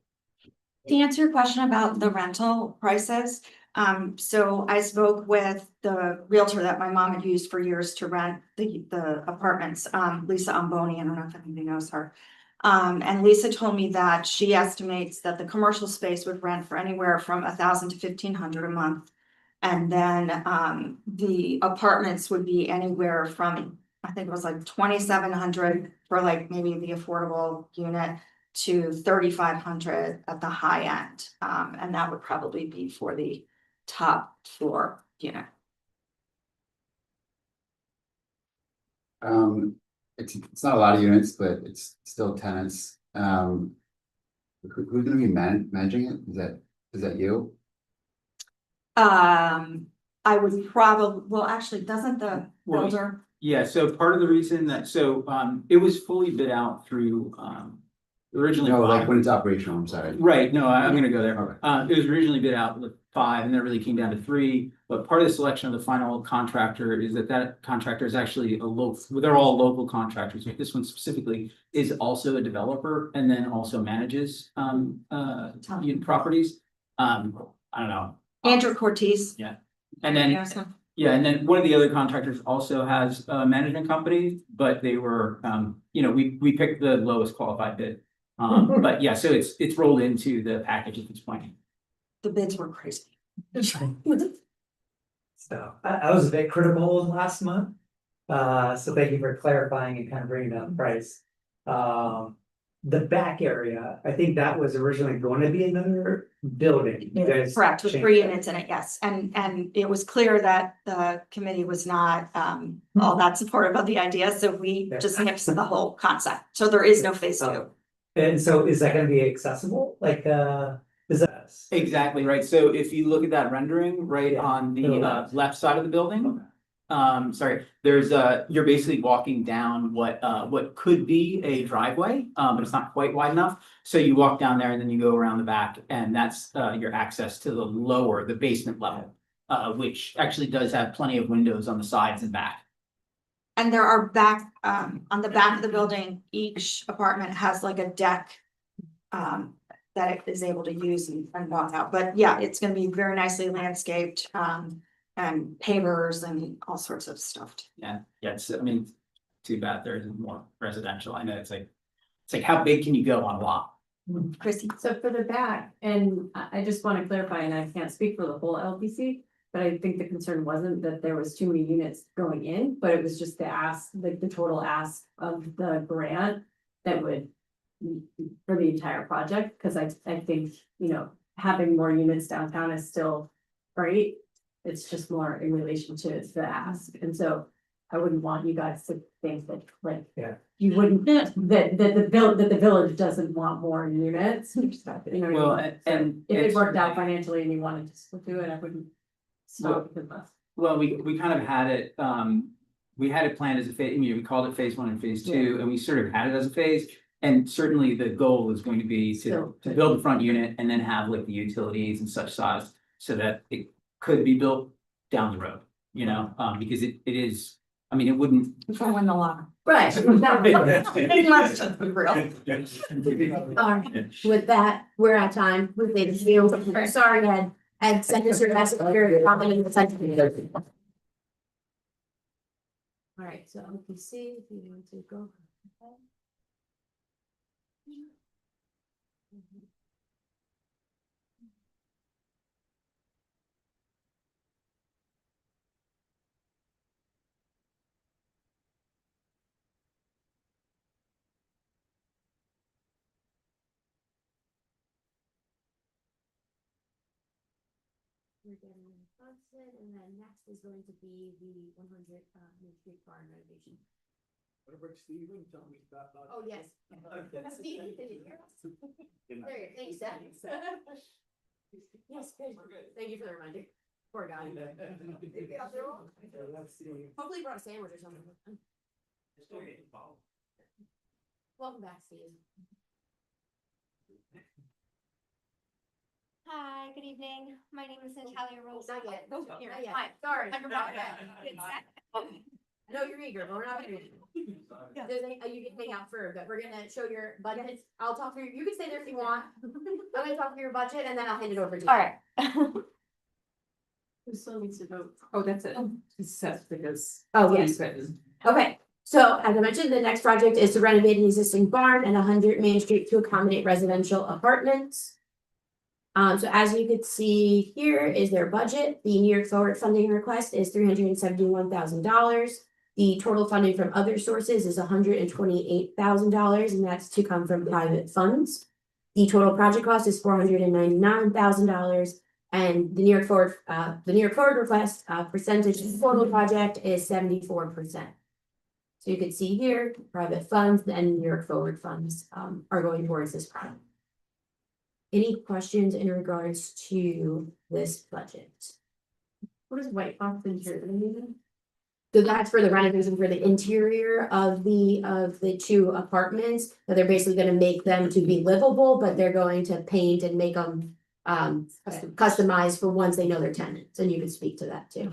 To answer your question about the rental prices, so I spoke with the realtor that my mom had used for years to rent the apartments, Lisa Amboni, I don't know if anybody knows her. And Lisa told me that she estimates that the commercial space would rent for anywhere from 1,000 to 1,500 a month. And then, the apartments would be anywhere from, I think it was like 2,700 for like maybe the affordable unit to 3,500 at the high end. And that would probably be for the top floor unit. It's not a lot of units, but it's still tenants. Who's gonna be managing it? Is that you? I would probably, well, actually, doesn't the Well, builder? Yeah, so part of the reason that, it was fully bid out through, originally. No, like when it's operational, I'm sorry. Right, no, I'm gonna go there. Okay. It was originally bid out with 5 and then it really came down to 3. But part of the selection of the final contractor is that contractor is actually they're all local contractors. But this one specifically is also a developer and then also manages, properties. I don't know. Andrew Cortez. Yeah. And then, yeah, and then one of the other contractors also has a management company, but they were, we picked the lowest qualified bid. But yeah, so it's rolled into the package at this point. The bids were crazy. So I was a bit critical last month. So thank you for clarifying and kind of bringing down the price. The back area, I think that was originally going to be another building. You guys Correct, with changed 3 that. units in it, yes, and it was clear that the committee was not all that supportive of the idea, so we Yeah. just nixed the whole concept, so there is no phase 2. And so is that gonna be accessible? Like, is that? Exactly, right. So if you look at that rendering right on the left side of the building. There's you're basically walking down what could be a driveway, but it's not quite wide enough. So you walk down there and then you go around the back and that's your access to the basement level. Which actually does have plenty of windows on the sides and back. And there are back, on the back of the building, each apartment has like a deck that it is able to use and walk out, but yeah, it's gonna be very nicely landscaped, and pavers and all sorts of stuff. Yeah, too bad there isn't more residential. I know it's like how big can you go on a lot? Chrissy. So for the back, and I just want to clarify, and I can't speak for the whole LPC, but I think the concern wasn't that there was too many units going in, but it was just the ask, like the total ask of the grant that would for the entire project, because I think, having more units downtown is still great. It's just more in relation to the ask, and so I wouldn't want you guys to think that, like, Yeah. you wouldn't, that the village doesn't want more units. You know Well, what I mean? So and if it it's- worked out financially and you wanted to do it, I wouldn't stop because of us. Well, we kind of had it, we had it planned as a phase, we called it phase 1 and phase 2, and we sort of had it as a phase. And certainly the goal is going to be to build the front unit and then have like the utilities and such size so that it could be built down the road, because it is, I mean, it wouldn't. If I win the lottery. Right. Let's just be real. With that, we're out of time. With ladies, sorry, Ed sent us your message, your comment in the sentence. All right, so we can see if you want to go. We're getting Wisconsin, and then next is going to be the 100 Main Street Farm renovation. Whatever, Steven, tell me about. Oh, yes. Steven, did you hear us? There, thanks, Dad. Yes, good. Thank you for the reminder. Poor guy. Hopefully he brought a sandwich or something. Welcome back, Steve. Hi, good evening. My name is Natalia Rose. Not yet. Oh, here. Not yet. Hi. Sorry. I forgot that. I know you're eager, but we're not ready. Yeah. You can hang out for, but we're gonna show your budget. I'll talk through, you can stay there if you want. I'm gonna talk through your budget and then I'll hand it over to you. All right. Who still needs to vote? Oh, that's it. It's set because. Oh, yes. Okay, so as I mentioned, the next project is to renovate an existing barn at 100 Main Street to accommodate residential apartments. So as you could see here is their budget. The New York Forward funding request is $371,000. The total funding from other sources is $128,000, and that's to come from private funds. The total project cost is $499,000, and the New York Forward request percentage of the total project is 74%. So you can see here, private funds and New York Forward funds are going towards this project. Any questions in regards to this budget? What is white box interior mean? So that's for the renovation for the interior of the two apartments, that they're basically gonna make them to be livable, but they're going to paint and make them customized for once they know their tenants, and you can speak to that too.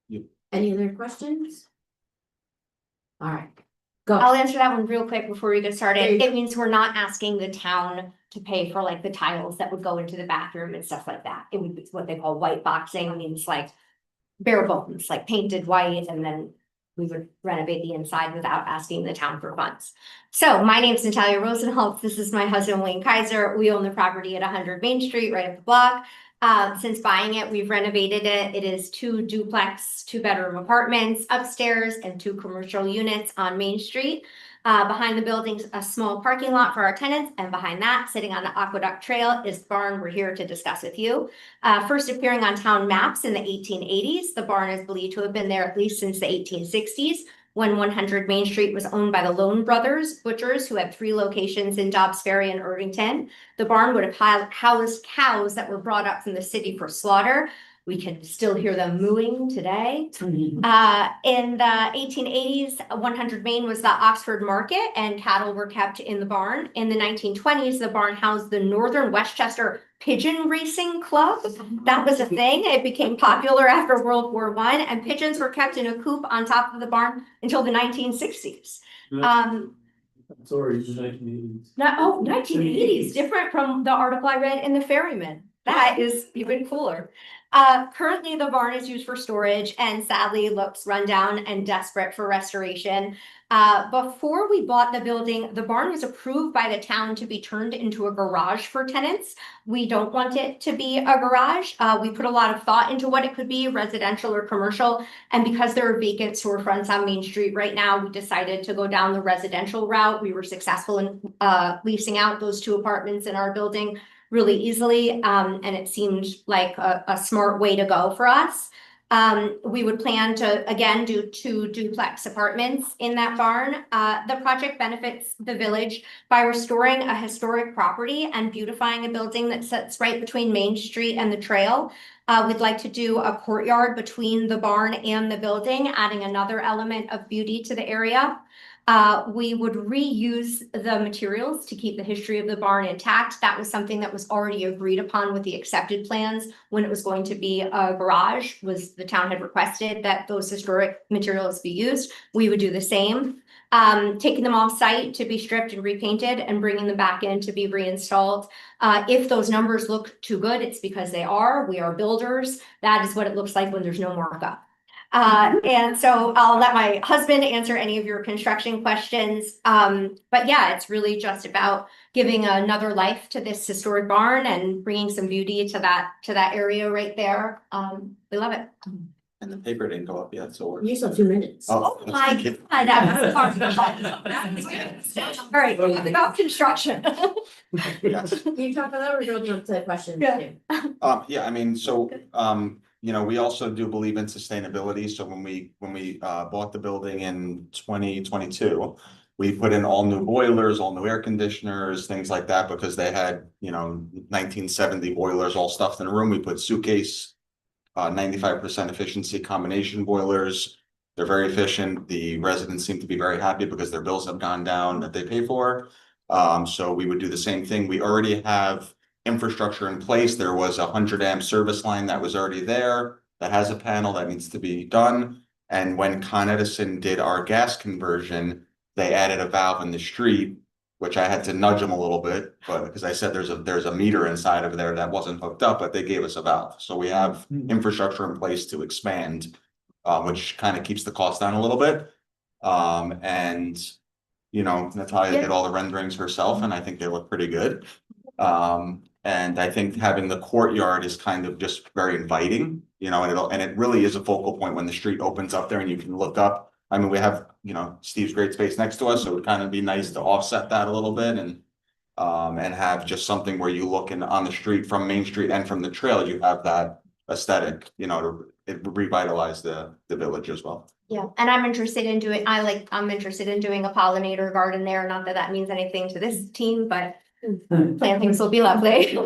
Yep. Any other questions? All right, go. I'll answer that one real quick before we get There started. you go. It means we're not asking the town to pay for like the tiles that would go into the bathroom and stuff like that. It would be what they call white boxing, means like bare bones, like painted white, and then we would renovate the inside without asking the town for funds. So my name's Natalia Rosenholtz. This is my husband, Wayne Kaiser. We own the property at 100 Main Street, right up the block. Since buying it, we've renovated it. It is 2 duplex, 2-bedroom apartments upstairs and 2 commercial units on Main Street. Behind the buildings, a small parking lot for our tenants, and behind that, sitting on the Aqueduct Trail, is the barn we're here to discuss with you. First appearing on town maps in the 1880s, the barn is believed to have been there at least since the 1860s, when 100 Main Street was owned by the Lone Brothers butchers, who had 3 locations in Dobbs Ferry and Irvington. The barn would have housed cows that were brought up from the city for slaughter. We can still hear them mooing today. In the 1880s, 100 Main was the Oxford Market, and cattle were kept in the barn. In the 1920s, the barn housed the Northern Westchester Pigeon Racing Club. That was a thing. It became popular after World War I, and pigeons were kept in a coop on top of the barn until the 1960s. Sorry, it's 1980s. 1980s, different from the article I read in the Ferryman. That is even cooler. Currently the barn is used for storage and sadly looks run down and desperate for restoration. Before we bought the building, the barn was approved by the town to be turned into a garage for tenants. We don't want it to be a garage. We put a lot of thought into what it could be, residential or commercial. And because there are vacant storefronts on Main Street right now, we decided to go down the residential route. We were successful in leasing out those 2 apartments in our building really easily, and it seemed like a smart way to go for us. We would plan to, again, do 2 duplex apartments in that barn. The project benefits the village by restoring a historic property and beautifying a building that sits right between Main Street and the trail. We'd like to do a courtyard between the barn and the building, adding another element of beauty to the area. We would reuse the materials to keep the history of the barn intact. That was something that was already agreed upon with the accepted plans when it was going to be a garage, was the town had requested that those historic materials be used. We would do the same. Taking them off site to be stripped and repainted and bringing them back in to be reinstalled. If those numbers look too good, it's because they are. We are builders. That is what it looks like when there's no markup. And so I'll let my husband answer any of your construction questions. But yeah, it's really just about giving another life to this historic barn and bringing some beauty to that area right there. We love it. And the paper didn't go up yet, so we're. You still have 2 minutes. Oh my God, that was all right, about construction. Yes. You talk about that, or we're going up to questions Yeah. too? Yeah, I mean, so, you know, we also do believe in sustainability. So when we bought the building in 2022, we put in all new boilers, all new air conditioners, things like that, because they had, you know, 1970 boilers all stuffed in a room. We put suitcase, 95% efficiency combination boilers. They're very efficient. The residents seem to be very happy because their bills have gone down that they pay for. So we would do the same thing. We already have infrastructure in place. There was a 100-amp service line that was already there that has a panel that needs to be done. And when Con Edison did our gas conversion, they added a valve in the street, which I had to nudge them a little bit, but because I said there's a meter inside of there that wasn't hooked up, but they gave us a valve. So we have infrastructure in place to expand, which kind of keeps the cost down a little bit. And you know, Natalia did all the renderings herself, and I think they look pretty good. And I think having the courtyard is kind of just very inviting, you know, and it really is a focal point when the street opens up there and you can look up. I mean, we have, you know, Steve's Great Space next to us, so it would kind of be nice to offset that a little bit and have just something where you look on the street from Main Street and from the trail, you have that aesthetic, you know, to revitalize the village as well. Yeah, and I'm interested in doing, I'm interested in doing a pollinator garden there. Not that that means anything to this team, but plantings will be lovely.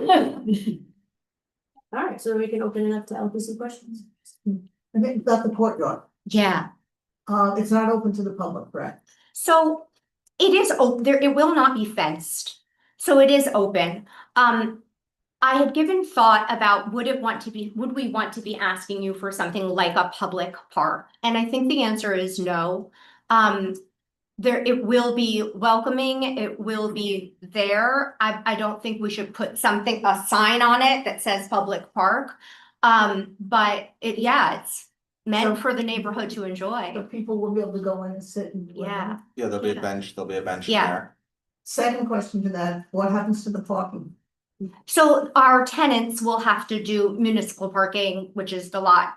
All right, so we can open it up to LPC questions. I think about the courtyard. Yeah. It's not open to the public, correct? So it is there, it will not be fenced. So it is open. I had given thought about would we want to be asking you for something like a public park? And I think the answer is no. It will be welcoming, it will be there. I don't think we should put a sign on it that says public park. But it's meant for the neighborhood to enjoy. So people will be able to go in and sit and. Yeah. Yeah, there'll be a bench, Yeah. there. Second question to that, what happens to the parking? So our tenants will have to do municipal parking, which is the lot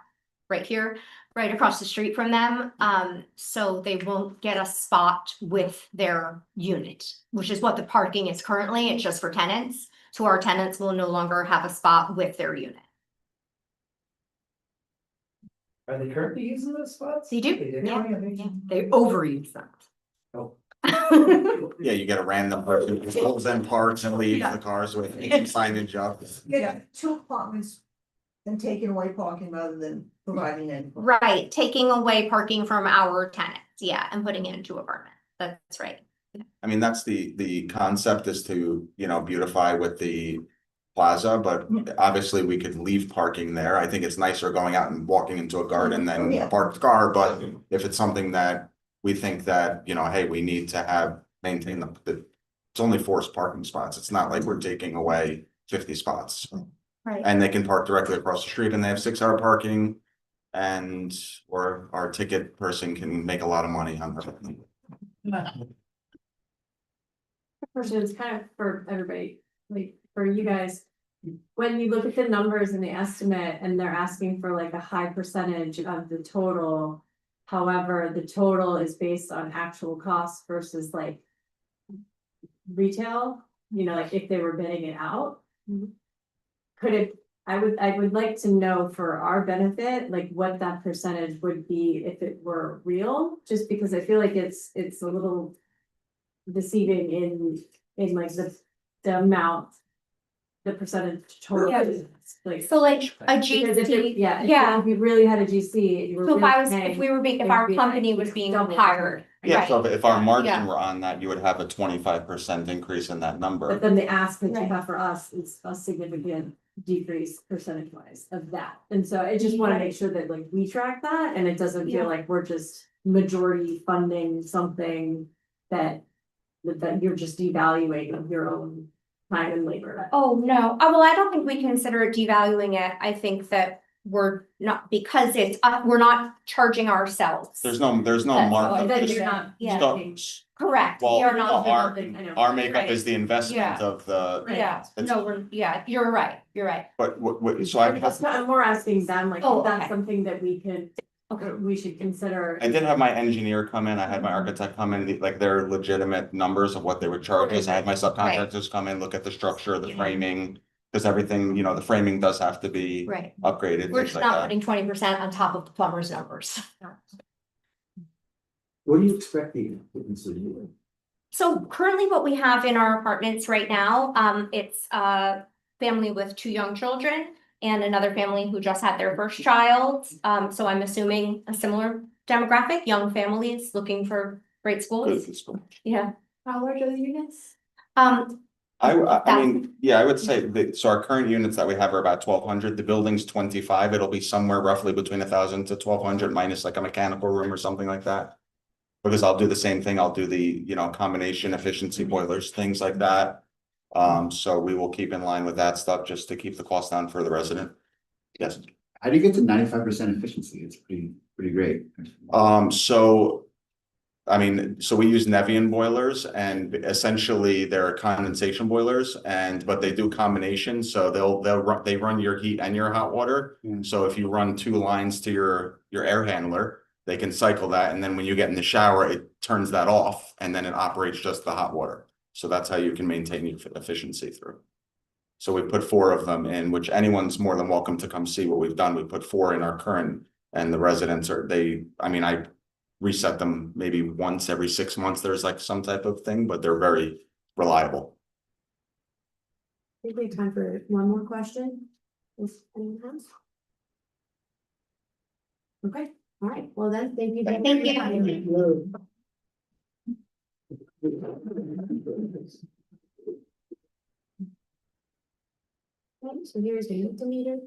right here, right across the street from them. So they won't get a spot with their unit, which is what the parking is currently. It's just for tenants. So our tenants will no longer have a spot with their unit. Are they currently using those spots? They do. They do? Yeah. Oh, yeah. They overuse them. Oh. Yeah, you get a random person who pulls in parks and leaves the cars with signage up. Yeah, 2 apartments and taking away parking rather than providing any. Right, taking away parking from our tenants, yeah, and putting it into apartment. That's right. I mean, that's the concept is to, you know, beautify with the plaza, but obviously we could leave parking there. I think it's nicer going out and walking into a garden than a parked car, but if it's something that we think that, you know, hey, we need to maintain it's only 4 parking spots. It's not like we're taking away 50 spots. Right. And they can park directly across the street and they have 6-hour parking. And, or our ticket person can make a lot of money on that. Question is kind of for everybody, like for you guys. When you look at the numbers and the estimate and they're asking for like a high percentage of the total. However, the total is based on actual costs versus like. Retail, you know, like if they were bidding it out. Could it, I would like to know for our benefit, like what that percentage would be if it were real, just because I feel like it's a little. Deceiving in like the amount. The percentage total. Yeah. Like. So like a Because if GC, it- yeah, yeah. if you really had a GC, you were. So if really I was, paying, if we were being, if it our would be company like was being double. hired. Yeah, so if our Yeah. margin were on that, you would have a 25% increase in that But number. then the ask that you Right. have for us is a significant decrease percentage wise of that. And so I just wanna make sure that like we track that and it doesn't Yeah. feel like we're just majority funding something that. That you're just devaluing your own time and labor. Oh, no, well, I don't think we consider it devaluing it, I think that we're not, because it's, we're not charging ourselves. There's no That's markup. Then just- you're not. Yeah. So- making- Correct, Well, we are no, not, our makeup Right. is the investment Yeah. of the, yeah, It's- no, you're right, but what, so I I'm more asking them, like, Oh, if that's okay. something that we could, we should consider. I did have my engineer come in, I had my architect come in, like their legitimate numbers of what they would charge us. I had my subcontractors come in, look at the structure, the framing. Cause everything, the framing does have to be right. upgraded, We're things just like not that. putting 20% on top of the plumber's numbers. What do you expect the occupancy to be? So currently what we have in our apartments right now, it's a family with 2 young children and another family who just had their first child. So I'm assuming a similar demographic, young families looking for great schools. Good school. Yeah. How large are the units? I mean, yeah, I would say that, so our current units that we have are about 1,200, the building's 25, it'll be somewhere roughly between 1,000 to 1,200 minus like a mechanical room or something like that. Because I'll do the same thing, I'll do the, combination efficiency boilers, things like that. So we will keep in line with that stuff just to keep the cost down for the resident. Yes. How do you get to 95% efficiency? It's pretty great. So. I mean, so we use Nevian boilers and essentially they're condensation boilers but they do combination, so they run your heat and your hot water. So if you run 2 lines to your air handler, they can cycle that, and then when you get in the shower, it turns that off and then it operates just the hot water. So that's how you can maintain your efficiency through. So we put 4 of them in, which anyone's more than welcome to come see what we've done. We put 4 in our current, and the residents I reset them maybe once every 6 months. There's like some type of thing, but they're very reliable. I think we have time for one more question. If anyone has. Okay, all right, well then, thank you. Thank you. Okay, so here's the meter.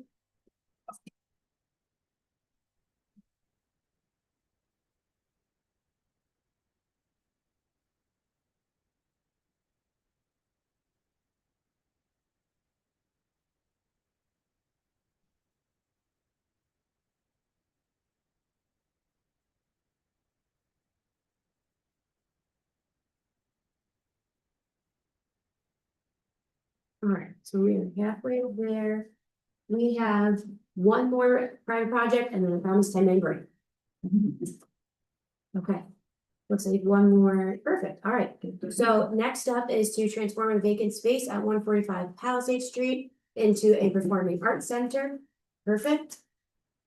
All right, so we're halfway there. We have one more private project and then I promise 10-minute break. Okay, looks like one more, perfect, all right. So next up is to transform a vacant space at 145 Palisade Street into a performing arts center. Perfect.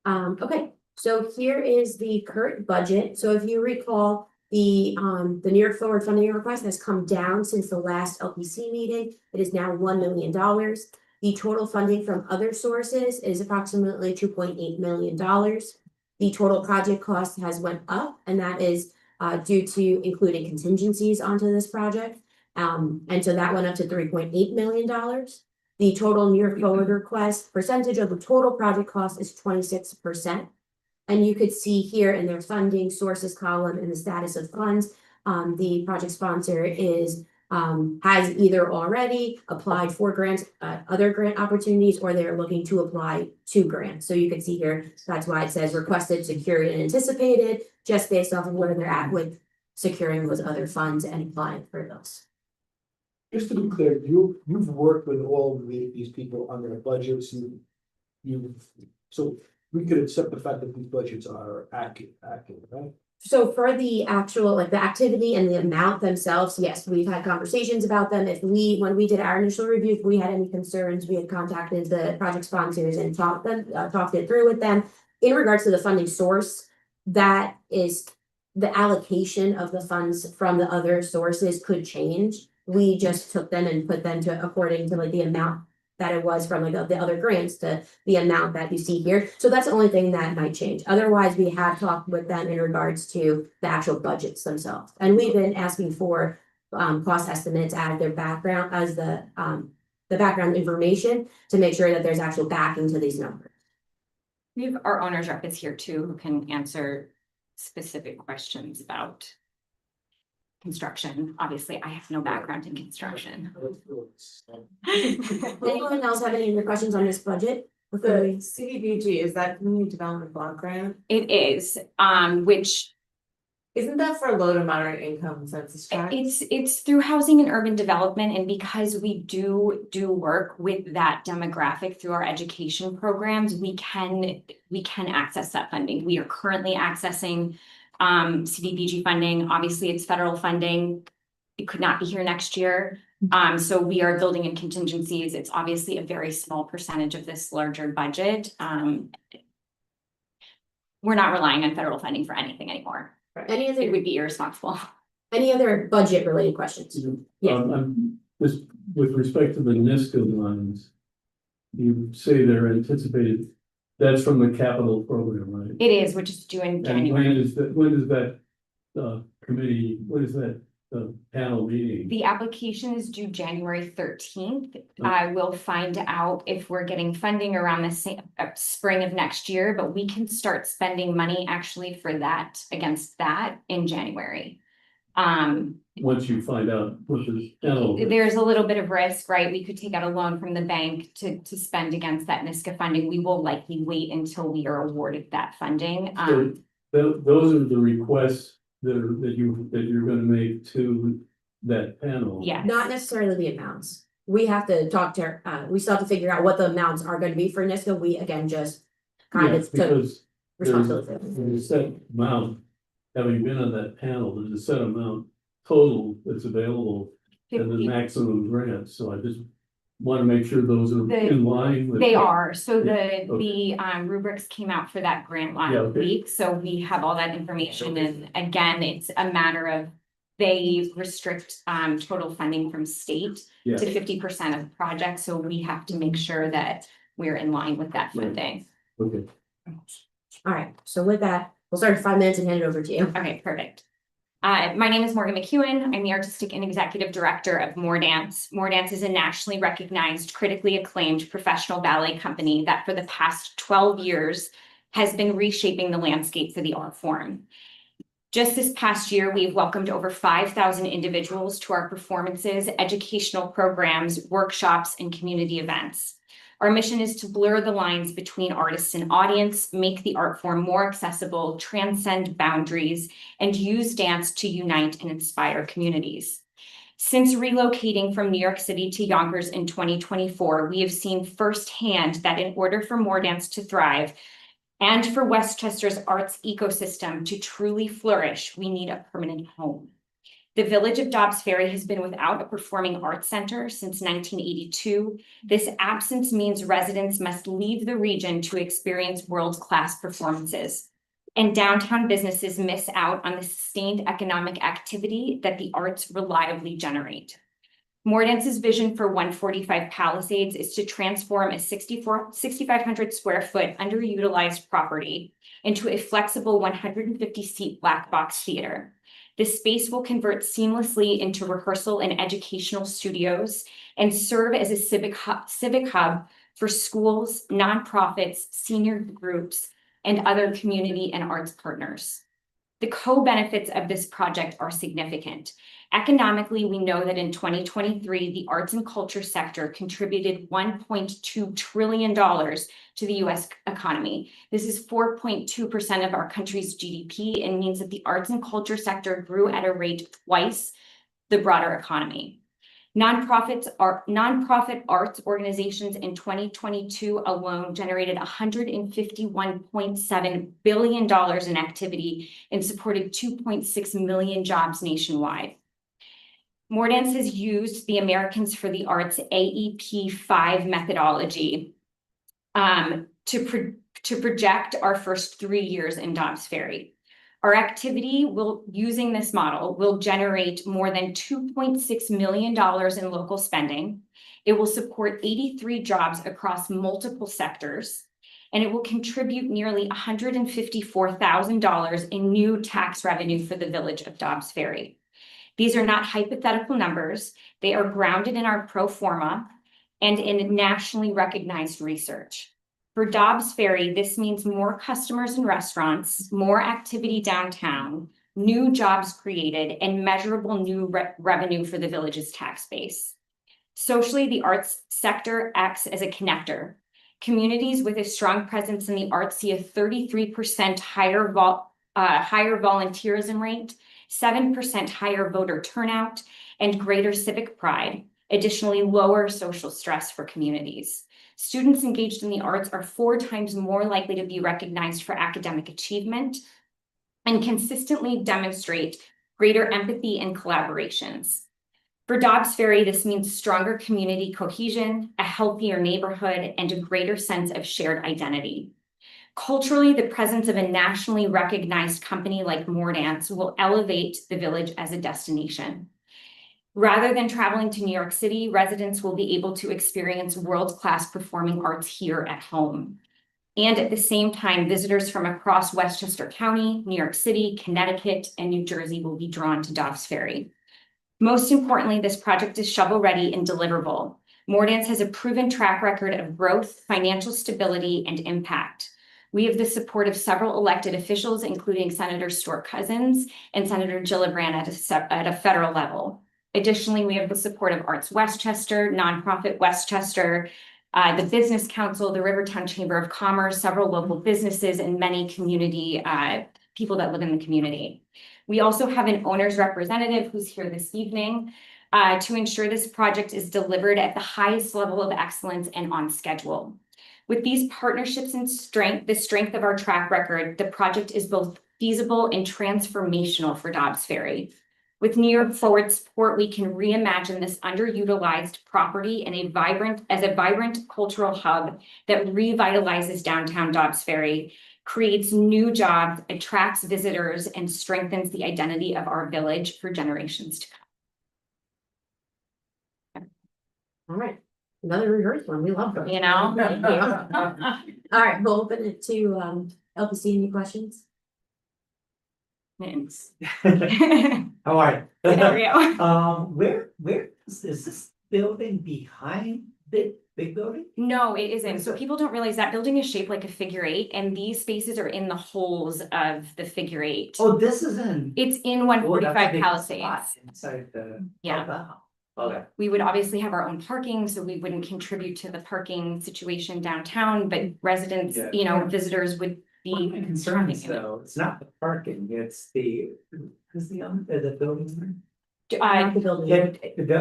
Okay, so here is the current budget. So if you recall, the New York Forward funding request has come down since the last LPC meeting. It is now $1 million. The total funding from other sources is approximately $2.8 million. The total project cost has went up, and that is due to including contingencies onto this project. And so that went up to $3.8 million. The total New York Forward request percentage of the total project cost is 26%. And you could see here in their funding sources column and the status of funds, the project sponsor is has either already applied for grants, other grant opportunities, or they're looking to apply to grants. So you can see here, that's why it says requested, secured, and anticipated, just based off of where they're at with securing those other funds and applying for those. Just to be clear, you've worked with all of these people on their budgets, so we could accept the fact that these budgets are accurate, right? So for the actual, like the activity and the amount themselves, yes, we've had conversations about them. When we did our initial review, if we had any concerns, we had contacted the project sponsors and talked it through with them. In regards to the funding source, that is the allocation of the funds from the other sources could change. We just took them and put them to according to like the amount that it was from like the other grants to the amount that you see here. So that's the only thing that might change. Otherwise, we have talked with them in regards to the actual budgets themselves. And we've been asking for cost estimates as their background, as the background information to make sure that there's actual backing to these numbers. We have our owner's rep is here too, who can answer specific questions about construction. Obviously, I have no background in construction. Anyone else have any other questions on this budget? The CDBG, is that community development block grant? It is, which Isn't that for low to moderate income census tract? it's through housing and urban development, and because we do work with that demographic through our education programs, we can access that funding. We are currently accessing CDBG funding. Obviously, it's federal funding. It could not be here next year. So we are building in contingencies. It's obviously a very small percentage of this larger budget. We're not relying on federal funding for anything anymore. It would be irresponsible. Any other budget related questions? Yeah. I'm just with respect to the NISCA lines. You say they're anticipated, that's from the capital program, right? It is, which is due in And January. when is that committee, what is that panel meeting? The application is due January 13th. Okay. I will find out if we're getting funding around the same spring of next year, but we can start spending money actually for that, against that in January. Once you find out what the panel. There's a little bit of risk, right? We could take out a loan from the bank to spend against that NISCA funding. We will likely wait until we are awarded that funding. So those are the requests that you're gonna make to that panel. Yes. Not necessarily the amounts. We have to talk to, we still have to figure out what the amounts are going to be for NISCA. We again just kind Yeah, of took because responsibility. there's a set amount, having been on that panel, there's a set amount total that's available and the 50. maximum grant, so I just want to make sure those are in line with. They are, so Yeah, the rubrics came out for that grant last Yeah, okay. week, so we have all that information, and again, it's a matter of. They restrict total funding from state Yeah. to 50% of the project, so we have to make sure that we're in line with that Right. funding. Okay. All right, so with that, we'll start in 5 minutes and hand it over to you. Okay, perfect. My name is Morgan McEwen. I'm the Artistic and Executive Director of More Dance. More Dance is a nationally recognized, critically acclaimed professional ballet company that for the past 12 years has been reshaping the landscape for the art form. Just this past year, we've welcomed over 5,000 individuals to our performances, educational programs, workshops, and community events. Our mission is to blur the lines between artists and audience, make the art form more accessible, transcend boundaries, and use dance to unite and inspire communities. Since relocating from New York City to Yonkers in 2024, we have seen firsthand that in order for More Dance to thrive and for Westchester's arts ecosystem to truly flourish, we need a permanent home. The village of Dobbs Ferry has been without a performing arts center since 1982. This absence means residents must leave the region to experience world-class performances. And downtown businesses miss out on the sustained economic activity that the arts reliably generate. More Dance's vision for 145 Palisades is to transform a 6,500 square foot underutilized property into a flexible 150-seat black box theater. This space will convert seamlessly into rehearsal and educational studios and serve as a civic hub for schools, nonprofits, senior groups, and other community and arts partners. The co-benefits of this project are significant. Economically, we know that in 2023, the arts and culture sector contributed $1.2 trillion to the US economy. This is 4.2% of our country's GDP and means that the arts and culture sector grew at a rate twice the broader economy. Nonprofit arts organizations in 2022 alone generated $151.7 billion in activity and supported 2.6 million jobs nationwide. Moredance has used the Americans for the Arts AEP 5 methodology to project our first 3 years in Dobbs Ferry. Our activity using this model will generate more than $2.6 million in local spending. It will support 83 jobs across multiple sectors, and it will contribute nearly $154,000 in new tax revenue for the village of Dobbs Ferry. These are not hypothetical numbers. They are grounded in our pro forma and in nationally recognized research. For Dobbs Ferry, this means more customers and restaurants, more activity downtown, new jobs created, and measurable new revenue for the village's tax base. Socially, the arts sector acts as a connector. Communities with a strong presence in the arts see a 33% higher volunteerism rate, 7% higher voter turnout, and greater civic pride, additionally lower social stress for communities. Students engaged in the arts are 4 times more likely to be recognized for academic achievement and consistently demonstrate greater empathy and collaborations. For Dobbs Ferry, this means stronger community cohesion, a healthier neighborhood, and a greater sense of shared identity. Culturally, the presence of a nationally recognized company like Moredance will elevate the village as a destination. Rather than traveling to New York City, residents will be able to experience world-class performing arts here at home. And at the same time, visitors from across Westchester County, New York City, Connecticut, and New Jersey will be drawn to Dobbs Ferry. Most importantly, this project is shovel-ready and deliverable. Moredance has a proven track record of growth, financial stability, and impact. We have the support of several elected officials, including Senator Stuart Cousins and Senator Gillibrand at a federal level. Additionally, we have the support of Arts Westchester, Nonprofit Westchester, the Business Council, the Rivertown Chamber of Commerce, several local businesses, and many community people that live in the community. We also have an owner's representative who's here this evening to ensure this project is delivered at the highest level of excellence and on schedule. With these partnerships and the strength of our track record, the project is both feasible and transformational for Dobbs Ferry. With New York Forward support, we can reimagine this underutilized property as a vibrant cultural hub that revitalizes downtown Dobbs Ferry, creates new jobs, attracts visitors, and strengthens the identity of our village for generations to come. All right, another rehearsed one. We love them. You know? Thank you. All right, we'll open it to LPC. Any questions? Thanks. How are you? There we go. Where is this building behind the big building? No, it isn't. So people don't realize that building is shaped like a figure 8, and these spaces are in the holes of the figure 8. Oh, this is in. It's in Oh, that's a 145 big Palisades. spot inside the. Yeah. Oh, wow. Okay. We would obviously have our own parking, so we wouldn't contribute to the parking situation downtown, but residents, Yeah. you know, visitors would One of be. my concerns though, it's not the parking, it's who's the building? Not the building.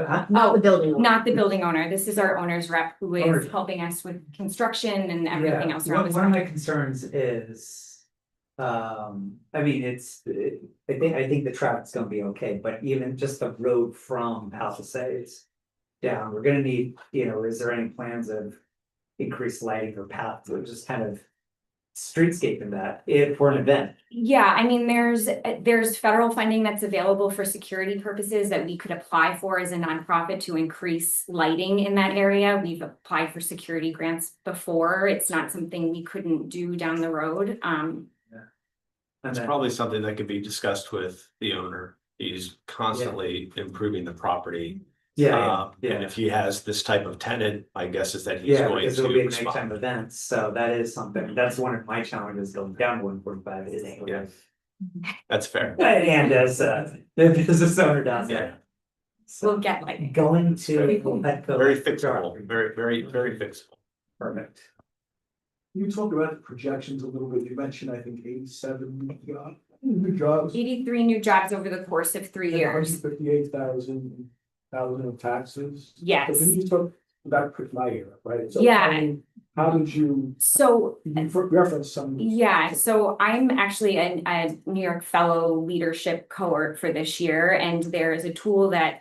Huh? Not the building. Not the building owner. This is our owner's rep who is Owner's- helping us with construction and everything Yeah, else around this. one of my concerns is, I mean, I think the traffic's gonna be okay, but even just the road from Palisades down, we're gonna need, you know, is there any plans of increased lighting or path to just kind of streetscape in that for an event? Yeah, I mean, there's federal funding that's available for security purposes that we could apply for as a nonprofit to increase lighting in that area. We've applied for security grants before. It's not something we couldn't do down the road. It's probably something that could be discussed with the owner. He's constantly improving the property. And if he has this type of tenant, my guess is that he's going because to it'll be a respond. nighttime event, so that is something, that's one of my challenges going down 145 is. That's fair. And as the business owner down there. We'll get lighting. Going to Petco. Very fixable, very fixable. Perfect. You talked about the projections a little bit. You mentioned, I think, 87 new jobs. 83 new jobs over the course of 3 years. 58,000 of taxes. Yes. But then you talk about my area, right? So, Yeah. I mean, how did you? So You reference some. yeah, so I'm actually a New York Fellow Leadership Cohort for this year, and there is a tool that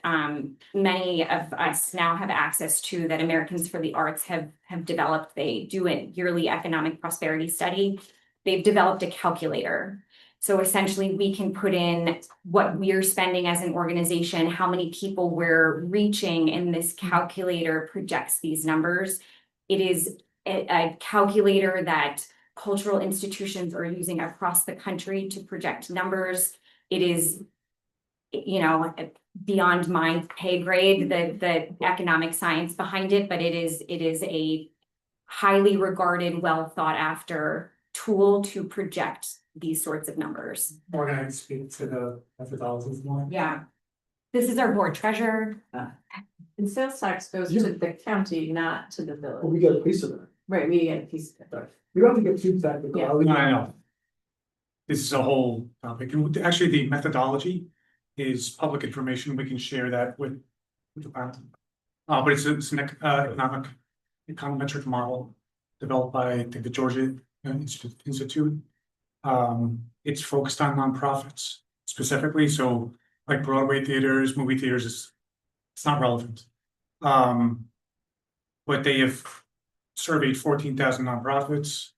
many of us now have access to that Americans for the Arts have developed. They do a yearly economic prosperity study. They've developed a calculator. So essentially, we can put in what we're spending as an organization, how many people we're reaching, and this calculator projects these numbers. It is a calculator that cultural institutions are using across the country to project numbers. It is, you know, beyond my pay grade, the economic science behind it, but it is a highly regarded, well thought after tool to project these sorts of numbers. Or can I speak to the methodologies more? Yeah. This is our board treasurer. And sales tax goes to the county, not to the village. Well, we get a piece of it. Right, we get a piece of it. Right. We don't have to get too technical. Yeah. I know. This is a whole topic, and actually the methodology is public information, we can share that with the panel. But it's an econometric model developed by, I think, the Georgia Institute. It's focused on nonprofits specifically, so like Broadway theaters, movie theaters, it's not relevant. But they have surveyed 14,000 nonprofits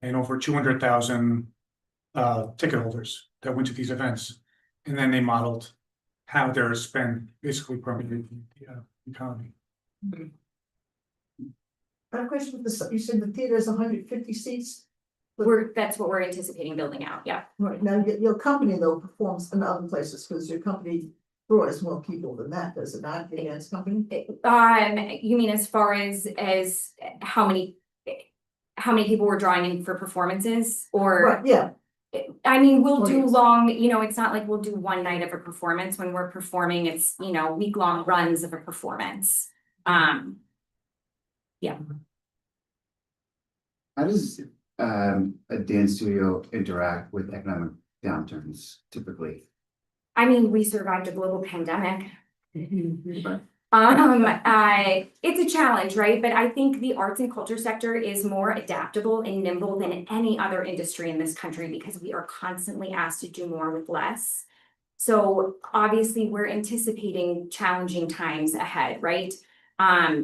and over 200,000 ticket holders that went to these events. And then they modeled how they're spent, basically permeating the economy. I have a question with you said the theater is 150 seats? That's what we're anticipating building out, yeah. Right, now your company though performs in other places, because your company draws more people than that, does it not, the dance company? You mean as far as how many people we're drawing in for performances or? Right, yeah. I mean, we'll do Audience. long, you know, it's not like we'll do one night of a performance. When we're performing, it's, you know, week-long runs of a performance. Yeah. How does a dance studio interact with economic downturns typically? I mean, we survived a global pandemic. It's a challenge, right? But I think the arts and culture sector is more adaptable and nimble than any other industry in this country because we are constantly asked to do more with less. So obviously we're anticipating challenging times ahead, right?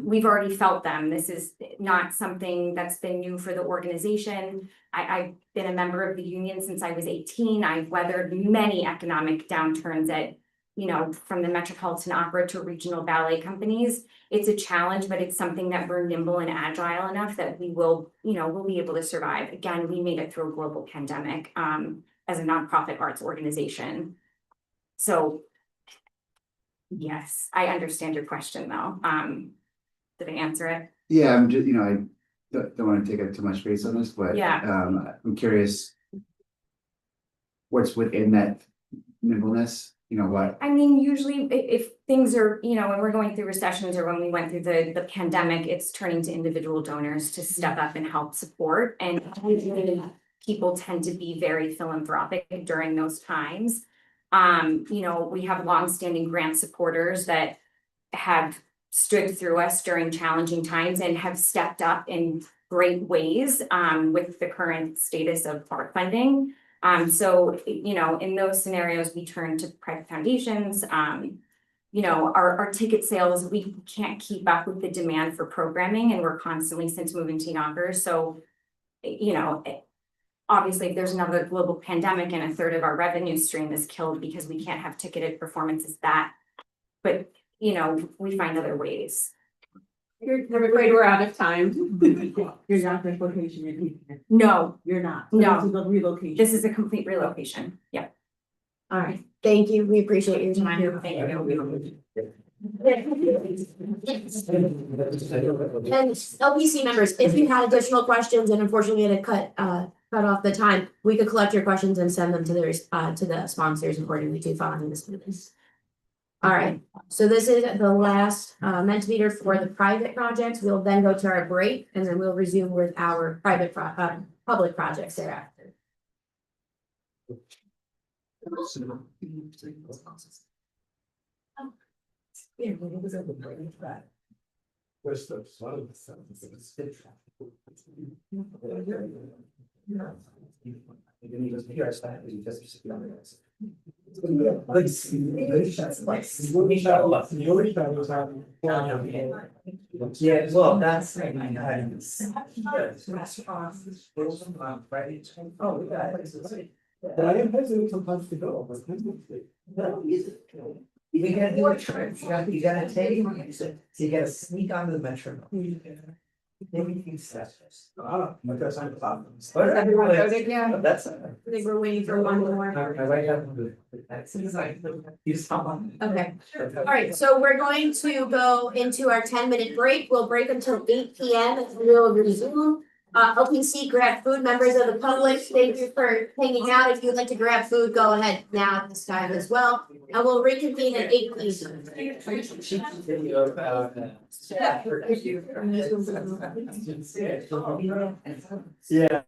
We've already felt them. This is not something that's been new for the organization. I've been a member of the union since I was 18. I've weathered many economic downturns at, you know, from the Metropolitan Opera to regional ballet companies. It's a challenge, but it's something that we're nimble and agile enough that we will, you know, we'll be able to survive. Again, we made it through a global pandemic as a nonprofit arts organization. So yes, I understand your question though. Did I answer it? Yeah, I'm just, you know, I don't want to take up too much space on this, but Yeah. I'm curious. What's within that nimbleness, you know, what? I mean, usually if things are, you know, when we're going through recessions or when we went through the pandemic, it's turning to individual donors to step up and help support. And people tend to be very philanthropic during those times. You know, we have longstanding grant supporters that have stood through us during challenging times and have stepped up in great ways with the current status of art funding. So, you know, in those scenarios, we turn to private foundations. You know, our ticket sales, we can't keep up with the demand for programming, and we're constantly, since moving to Yonkers. So, you know, obviously, if there's another global pandemic and a third of our revenue stream is killed because we can't have ticketed performances, but you know, we find other ways. I'm afraid we're out of time. You're not the location. No, You're not. No. This is a relocation. this is a complete relocation. Yeah. All right. Thank you. We appreciate your time. Thank you. And LPC members, if you had additional questions, and unfortunately we had to cut cut off the time, we could collect your questions and send them to the sponsors accordingly to following this notice. All right, so this is the last Mentimeter for the private projects. We'll then go to our break and then we'll resume with our public projects thereafter. Where's the? Yeah, well, that's. Oh, we got it. But I am hesitant sometimes to go, but. You gotta do a trip, you gotta take, so you gotta sneak onto the metro. Maybe you can set this. I don't know, because I'm about. But everyone, Yeah. that's. I think we're waiting for one more. I might have. You just hop on. Okay, all right, so we're going to go into our 10-minute break. We'll break until 8 p.m. and we'll resume. OPC grab food, members of the public, thank you for hanging out. If you'd like to grab food, go ahead now at this time as well. And we'll reconvene at 8 p.m. Yeah.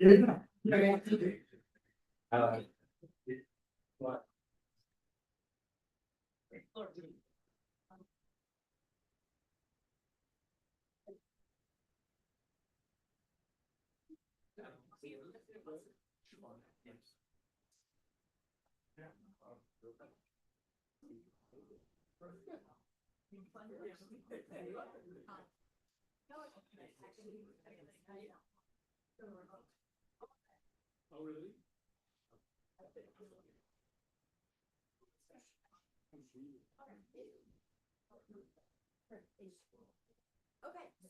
Okay,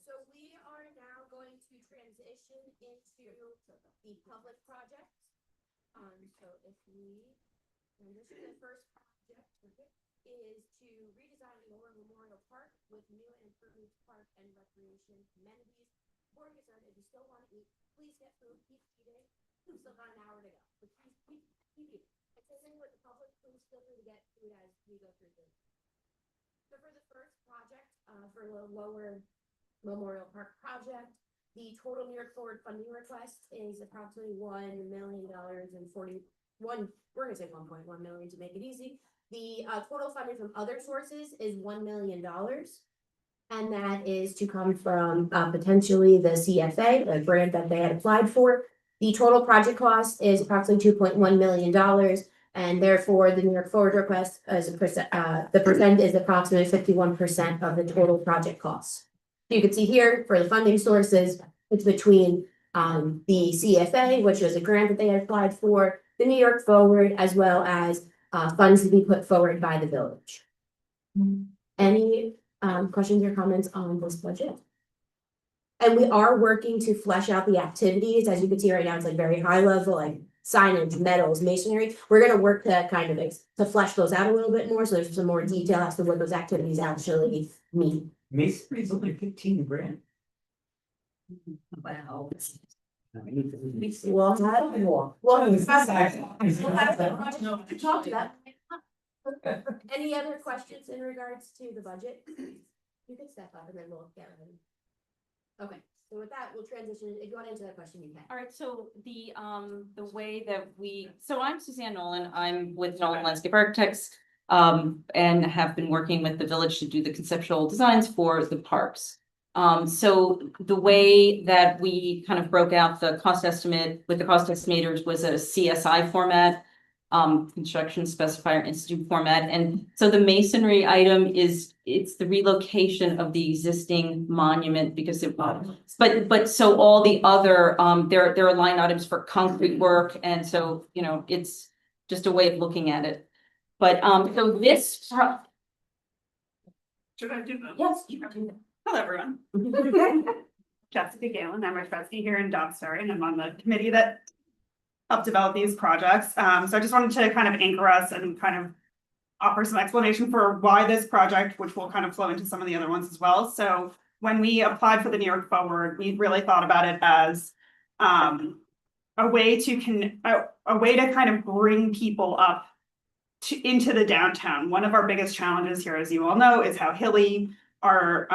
so we are now going to transition into the public project. So if we, and this is the first project, is to redesign Lower Memorial Park with new and improved park and recreation amenities. Before we get started, if you still want to eat, please get food, keep eating. We've still got an hour to go, but please keep eating. And same with the public, please feel free to get food as we go through this. So for the first project, for the Lower Memorial Park project, the total New York Forward funding request is approximately $1,000,041. We're gonna say 1.1 million to make it easy. The total funding from other sources is $1 million. And that is to come from potentially the CFA, the grant that they had applied for. The total project cost is approximately $2.1 million. And therefore, the New York Forward request as a percent, the percent is approximately 51% of the total project costs. You can see here for the funding sources, it's between the CFA, which is a grant that they had applied for, the New York Forward, as well as funds to be put forward by the village. Any questions or comments on this budget? And we are working to flesh out the activities. As you can see right now, it's like very high level, like signage, metals, masonry. We're gonna work to kind of to flesh those out a little bit more, so there's some more detail as to what those activities actually mean. Masonry's only 15 grand. Wow. Well, Talk to that. Any other questions in regards to the budget? You can step up and then we'll get ready. Okay, so with that, we'll transition. If you want to answer that question, you can. All right, so the way that so I'm Suzanne Nolan, I'm with Nolan Landscape Architects. And have been working with the village to do the conceptual designs for the parks. So the way that we kind of broke out the cost estimate with the cost estimators was a CSI format. Construction Specifier Institute format. And so the masonry item it's the relocation of the existing monument because it but so all the other there are line items for concrete work, and so it's just a way of looking at it. But so this Should I do that? yes, you can do that. Hello, everyone. Jessica Galen, I'm a trustee here in Dobbsbury, and I'm on the committee that helped develop these projects. So I just wanted to kind of anchor us and kind of offer some explanation for why this project, which will kind of flow into some of the other ones as well. So when we applied for the New York Forward, we really thought about it as a way to kind of bring people up into the downtown. One of our biggest challenges here, as you all know, is how hilly our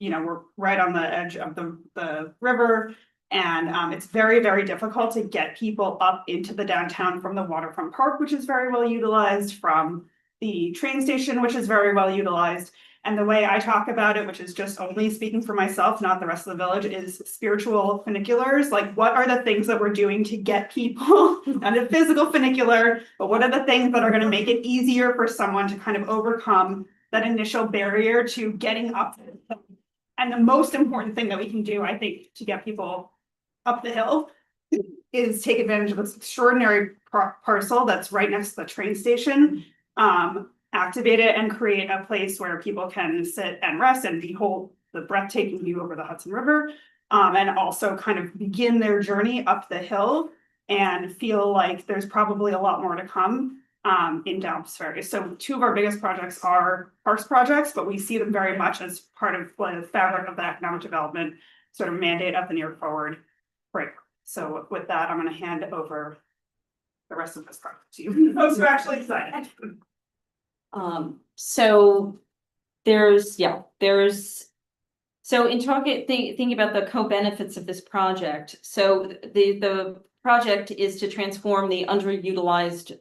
we're right on the edge of the river. And it's very, very difficult to get people up into the downtown from the waterfront park, which is very well utilized, from the train station, which is very well utilized. And the way I talk about it, which is just only speaking for myself, not the rest of the village, is spiritual funiculars. Like, what are the things that we're doing to get people, not a physical funicular, but what are the things that are going to make it easier for someone to kind of overcome that initial barrier to getting up? And the most important thing that we can do, I think, to get people up the hill is take advantage of this extraordinary parcel that's right next to the train station, activate it and create a place where people can sit and rest and behold the breathtaking view over the Hudson River, and also kind of begin their journey up the hill and feel like there's probably a lot more to come in Dobbsbury. So two of our biggest projects are parks projects, but we see them very much as part of the fabric of the economic development sort of mandate of the New York Forward. Right. So with that, I'm going to hand over the rest of this project to you. Those who are actually excited. So there's So in thinking about the co-benefits of this project, so the project is to transform the underutilized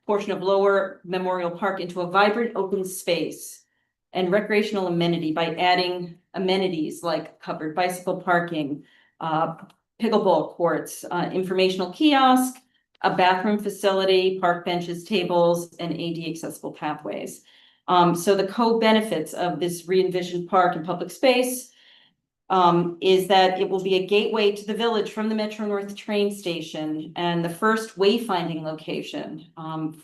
portion of Lower Memorial Park into a vibrant open space and recreational amenity by adding amenities like covered bicycle parking, pickleball courts, informational kiosk, a bathroom facility, park benches, tables, and AD accessible pathways. So the co-benefits of this re-envisioned park and public space is that it will be a gateway to the village from the Metro North train station and the first wayfinding location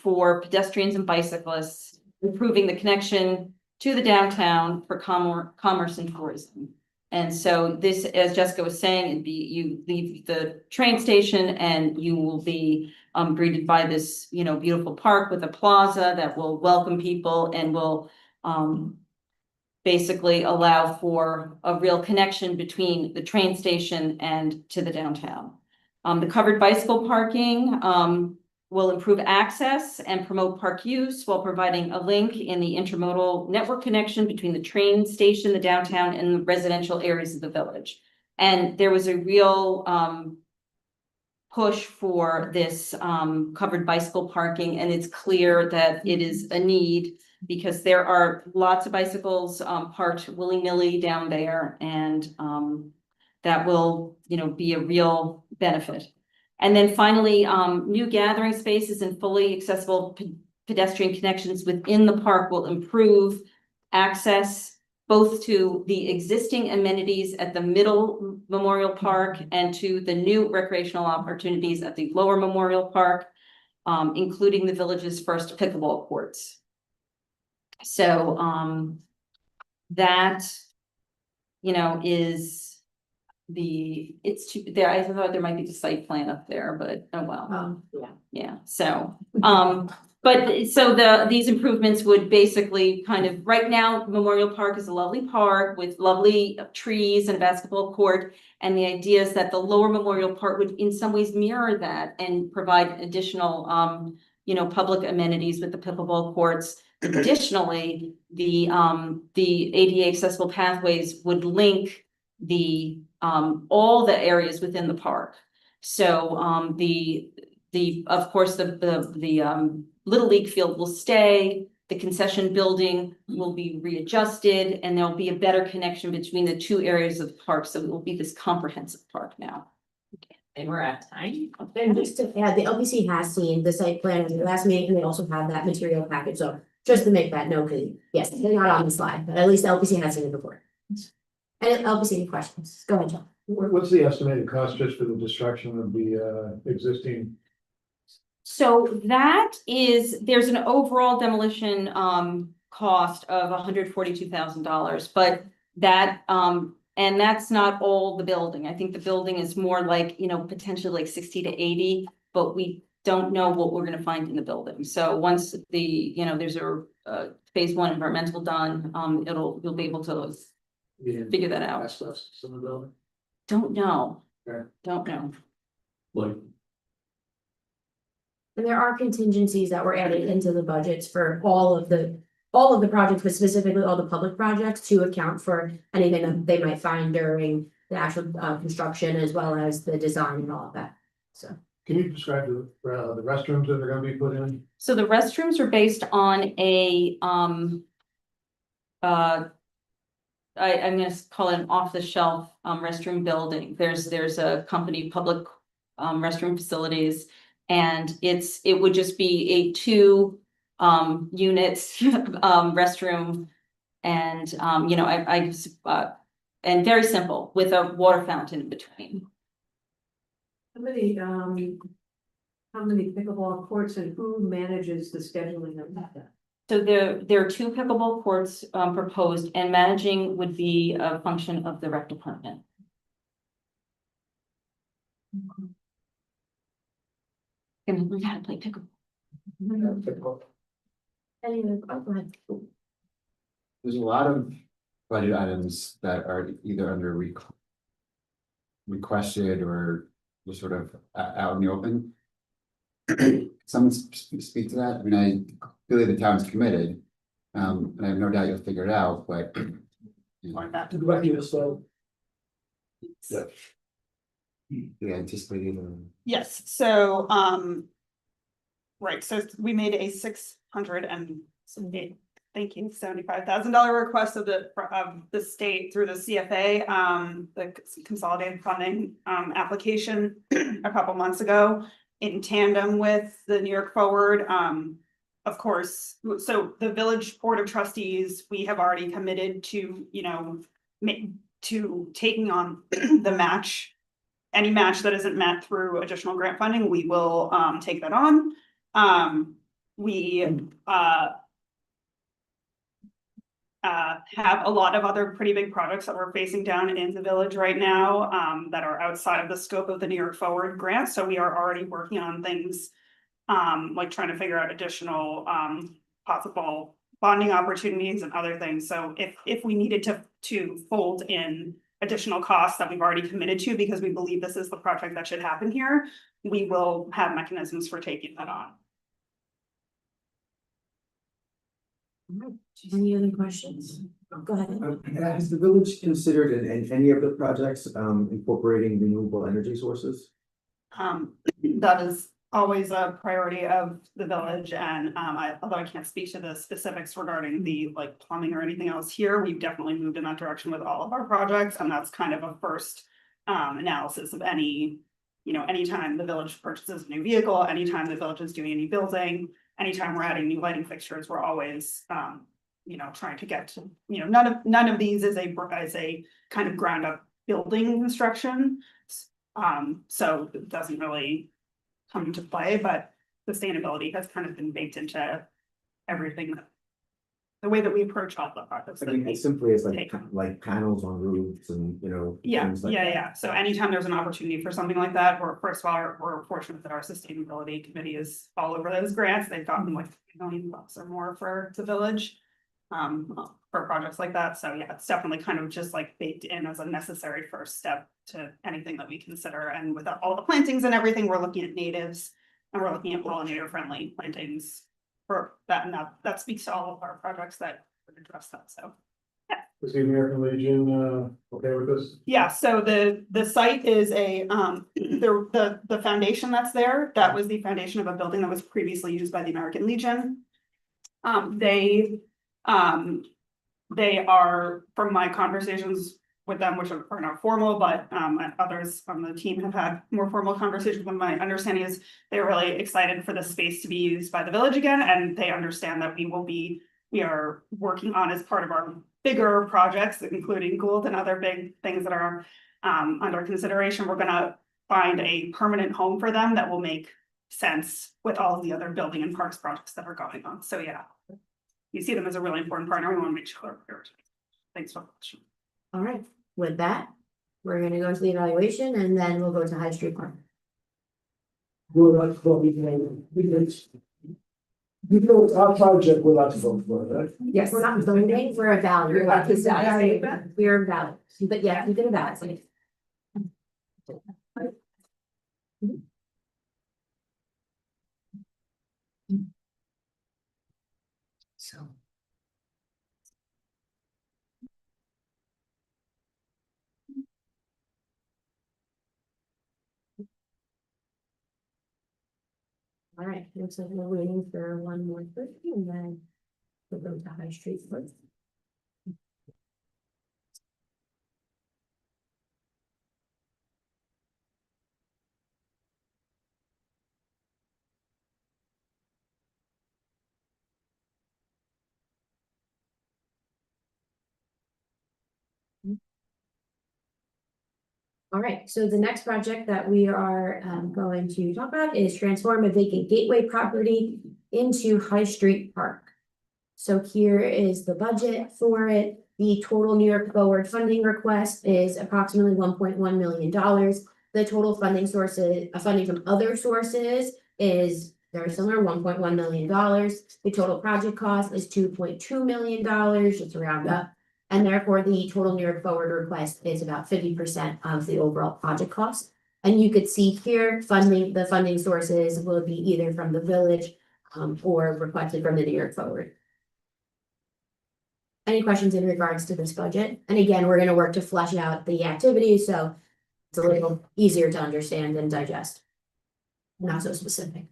for pedestrians and bicyclists, improving the connection to the downtown for commerce and tourism. And so this, as Jessica was saying, it'd be, you leave the train station and you will be greeted by this, you know, beautiful park with a plaza that will welcome people and will basically allow for a real connection between the train station and to the downtown. The covered bicycle parking will improve access and promote park use while providing a link in the intermodal network connection between the train station, the downtown, and the residential areas of the village. And there was a real push for this covered bicycle parking, and it's clear that it is a need because there are lots of bicycles parked willy-nilly down there, and that will, you know, be a real benefit. And then finally, new gathering spaces and fully accessible pedestrian connections within the park will improve access both to the existing amenities at the Middle Memorial Park and to the new recreational opportunities at the Lower Memorial Park, including the village's first pickleball courts. So that, you know, is it's too there. I thought there might be the site plan up there, but oh well. Yeah. So but so these improvements would basically kind of, right now, Memorial Park is a lovely park with lovely trees and a basketball court. And the idea is that the Lower Memorial Park would in some ways mirror that and provide additional you know, public amenities with the pickleball courts. Additionally, the ADA accessible pathways would link the all the areas within the park. So of course the Little League field will stay, the concession building will be readjusted, and there'll be a better connection between the two areas of the park. So it will be this comprehensive park now. And we're at time. And just to add, the LPC has seen the site plan in the last meeting, and they also have that material package, so just to make that note, because yes, they're not on the slide, but at least the LPC has seen it before. And LPC, any questions? Go ahead, John. What's the estimated cost just for the destruction of the existing? So that is, there's an overall demolition cost of $142,000, but that and that's not all the building. I think the building is more like, you know, potentially like 60 to 80, but we don't know what we're going to find in the building. So once the, you know, there's a phase one environmental done, you'll be able to figure that out. Don't know. Don't know. Like, And there are contingencies that were added into the budgets for all of the projects, but specifically all the public projects to account for anything that they might find during the actual construction as well as the design and all of that. So. Can you describe the restrooms that are gonna be put in? So the restrooms are based on a I'm gonna call it an off-the-shelf restroom building. There's a company, Public Restroom Facilities, and it would just be a 2 units restroom, and you know, and very simple with a water fountain in between. How many pickleball courts and who manages the scheduling of that? So there are 2 pickleball courts proposed, and managing would be a function of the rec department. And we gotta play pickleball. Go ahead. There's a lot of budget items that are either under requested or just sort of out in the open. Someone speak to that. I mean, I feel like the town's committed, and I have no doubt you'll figure it out, but for that. To go back to the slow. Yeah. Yeah, anticipating. Yes, so, right, so we made a thank you, $75,000 request of the state through the CFA, the consolidated funding, application a couple months ago in tandem with the New York Forward. Of course, so the Village Board of Trustees, we have already committed to, to taking on the match. Any match that isn't met through additional grant funding, we will take that on. We have a lot of other pretty big projects that we're facing down in the village right now that are outside of the scope of the New York Forward grant. So we are already working on things like trying to figure out additional possible bonding opportunities and other things. So if we needed to fold in additional costs that we've already committed to because we believe this is the project that should happen here, we will have mechanisms for taking that on. Any other questions? Go ahead. Has the village considered in any of the projects incorporating renewable energy sources? That is always a priority of the village, and although I can't speak to the specifics regarding the plumbing or anything else here, we've definitely moved in that direction with all of our projects, and that's kind of a first analysis of any, anytime the village purchases a new vehicle, anytime the village is doing any building, anytime we're adding new lighting fixtures, we're always trying to get to, none of these is a kind of ground up building construction. So it doesn't really come into play, but sustainability has kind of been baked into everything, the way that we approach all the projects. I mean, as simply as like panels on roofs and, Yeah, things like yeah. So anytime there's an opportunity for something like that, first of all, we're fortunate that our sustainability committee is all over those grants. They've gotten like $1 million or more for the village for projects like that. So yeah, it's definitely kind of just like baked in as a necessary first step to anything that we consider. And with all the plantings and everything, we're looking at natives and we're looking at pollinator friendly plantings for that. And that speaks to all of our projects that would address that. So yeah. Is the American Legion okay with this? Yeah, so the site is the foundation that's there, that was the foundation of a building that was previously used by the American Legion. They are, from my conversations with them, which are not formal, but others from the team have had more formal conversations. When my understanding is they're really excited for the space to be used by the village again, and they understand that we are working on as part of our bigger projects, including Gould and other big things that are under consideration. We're gonna find a permanent home for them that will make sense with all of the other building and parks projects that are going on. So yeah, you see them as a really important partner. We want to make sure they're prioritized. Thanks for the question. All right, with that, we're gonna go into the evaluation and then we'll go to High Street Park. It's our project, we're allowed to vote for it, right? Yes, we're not voting, we're evaluating. We're evaluating, but yeah, we did evaluate. So. All right, looks like we're waiting for one more person and then we'll go to High Street first. All right, so the next project that we are going to talk about is transform a vacant gateway property into High Street Park. So here is the budget for it. The total New York Forward funding request is approximately $1.1 million. The total funding sources, funding from other sources is very similar, $1.1 million. The total project cost is $2.2 million, just round up. And therefore, the total New York Forward request is about 50% of the overall project cost. And you could see here, the funding sources will be either from the village or requested from the New York Forward. any questions in regards to this budget? And again, we're gonna work to flesh out the activities, so it's a little easier to understand and digest. Not so specific.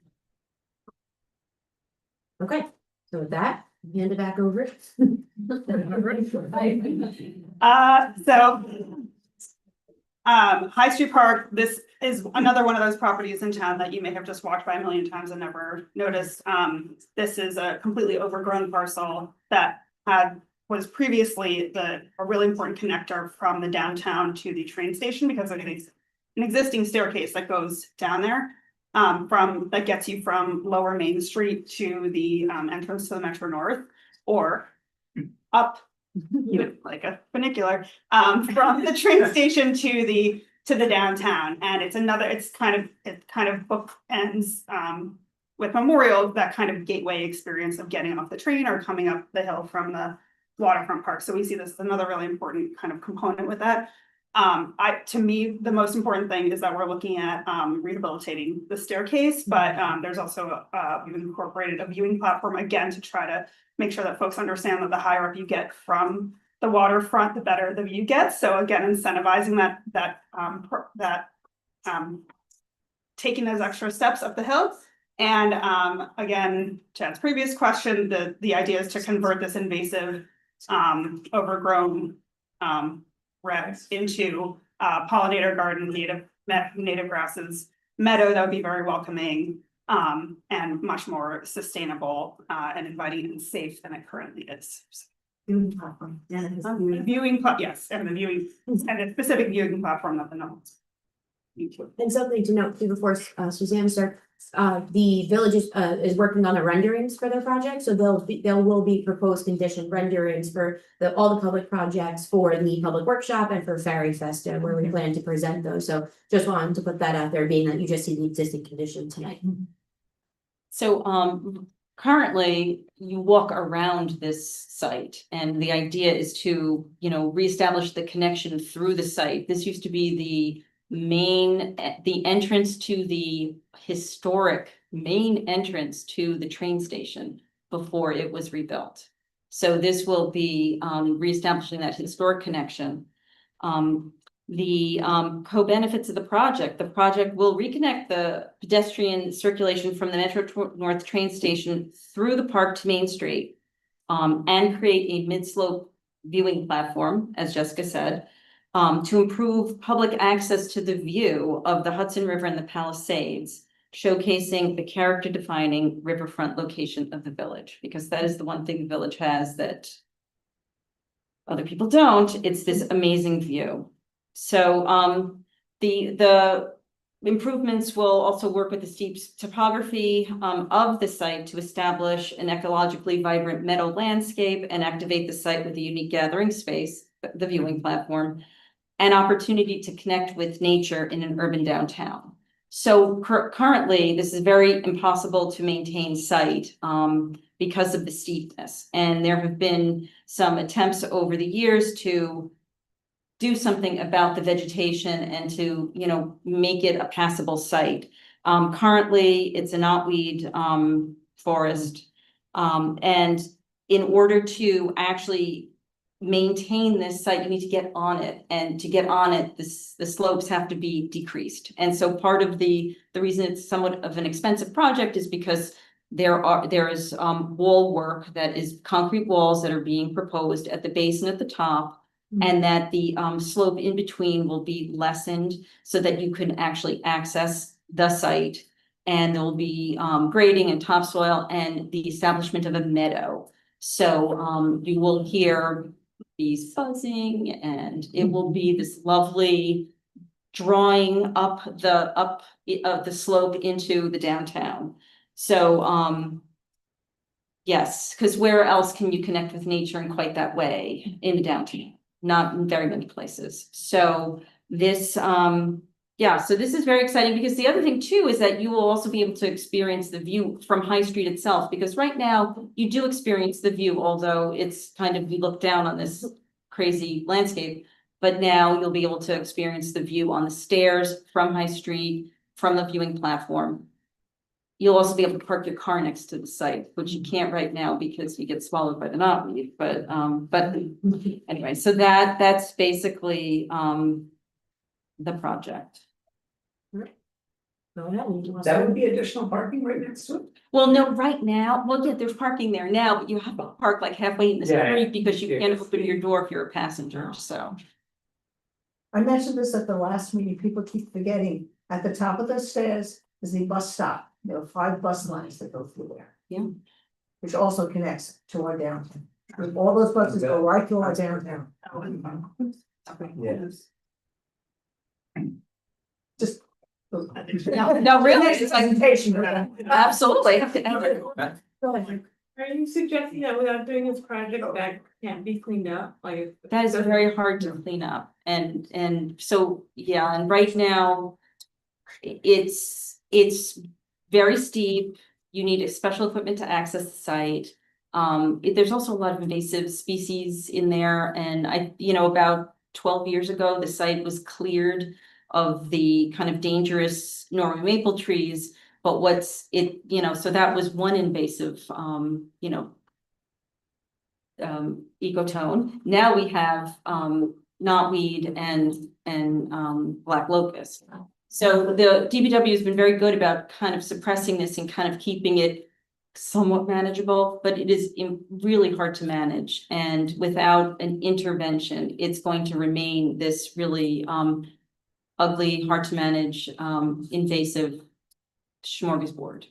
Okay, so with that, hand it back over. High Street Park, this is another one of those properties in town that you may have just walked by a million times and never noticed. This is a completely overgrown parcel that was previously a really important connector from the downtown to the train station because of an existing staircase that goes down there. That gets you from Lower Main Street to the entrance to the Metro North or up like a funicular from the train station to the downtown. And it kind of bookends with Memorial, that kind of gateway experience of getting off the train or coming up the hill from the waterfront park. So we see this as another really important kind of component with that. To me, the most important thing is that we're looking at rehabilitating the staircase, but there's also we've incorporated a viewing platform again to try to make sure that folks understand that the higher up you get from the waterfront, the better the view gets. So again, incentivizing that taking those extra steps up the hill. And again, Chad's previous question, the idea is to convert this invasive overgrown rex into pollinator garden, native grasses meadow that would be very welcoming and much more sustainable and inviting and safe than it currently is. Viewing platform. Yeah, Yes, and the viewing and a specific viewing platform that the notes. And something to note too before Suzanne starts, the village is working on the renderings for their project, so there will be proposed condition renderings for all the public projects for the public workshop and for Fairy Festa, where we plan to present those. So just wanted to put that out there, being that you just see the existing condition tonight. So currently you walk around this site and the idea is to, reestablish the connection through the site. This used to be the entrance to the historic main entrance to the train station before it was rebuilt. So this will be reestablishing that historic connection. The co-benefits of the project will reconnect the pedestrian circulation from the Metro North train station through the park to Main Street and create a mid-slope viewing platform, as Jessica said, to improve public access to the view of the Hudson River and the Palisades, showcasing the character-defining riverfront location of the village, because that is the one thing the village has that other people don't. It's this amazing view. So the improvements will also work with the steep topography of the site to establish an ecologically vibrant meadow landscape and activate the site with a unique gathering space, the viewing platform, and opportunity to connect with nature in an urban downtown. So currently, this is very impossible to maintain site because of the steepness. And there have been some attempts over the years to do something about the vegetation and to, make it a passable site. Currently, it's a knotweed forest. And in order to actually maintain this site, you need to get on it. And to get on it, the slopes have to be decreased. And so part of the reason it's somewhat of an expensive project is because there is wall work that is concrete walls that are being proposed at the base and at the top. And that the slope in between will be lessened so that you can actually access the site. And there'll be grading and topsoil and the establishment of a meadow. So you will hear bees buzzing and it will be this lovely drawing up the slope into the downtown. So yes, because where else can you connect with nature in quite that way in the downtown? Not in very many places. So this, so this is very exciting because the other thing too is that you will also be able to experience the view from High Street itself, because right now you do experience the view, although it's kind of, you look down on this crazy landscape, but now you'll be able to experience the view on the stairs from High Street, from the viewing platform. You'll also be able to park your car next to the site, which you can't right now because you get swallowed by the knotweed, but anyway, so that's basically, the project. That would be additional parking right next to it? Well, no, right now, well, yeah, there's parking there now, but you have to park like halfway in the Yeah, street because you yeah. can't open your door if you're a passenger, so. I mentioned this at the last meeting, people keep forgetting, at the top of the stairs is the bus stop, there are 5 bus lines that go through there. Yeah. Which also connects to our downtown, all those buses go right to our downtown. Yes. Just. No, really, Presentation. absolutely. Are you suggesting that without doing this project, that can't be cleaned up, like? That is very hard to clean up, and so, yeah, and right now. It's very steep, you need special equipment to access the site. There's also a lot of invasive species in there, and about 12 years ago, the site was cleared of the kind of dangerous Norway maple trees. But so that was one invasive, ecotone. Now we have knotweed and black locust. So the DPW has been very good about kind of suppressing this and kind of keeping it somewhat manageable, but it is really hard to manage. And without an intervention, it's going to remain this really ugly, hard to manage, invasive smorgasbord.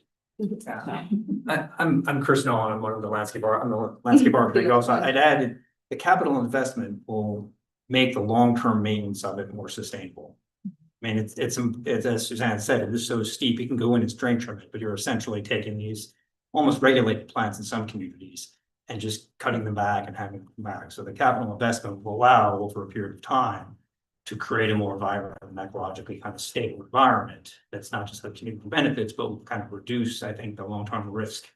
I'm Chris Nolan, I'm one of the landscape architect also. I'd add, the capital investment will make the long-term maintenance of it more sustainable. I mean, it's as Suzanne said, it is so steep, you can go in and string trim it, but you're essentially taking these almost regulated plants in some communities and just cutting them back and having them come back. So the capital investment will allow over a period of time to create a more vibrant and ecologically kind of stable environment that's not just the community benefits, but will kind of reduce, I think, the long-term risk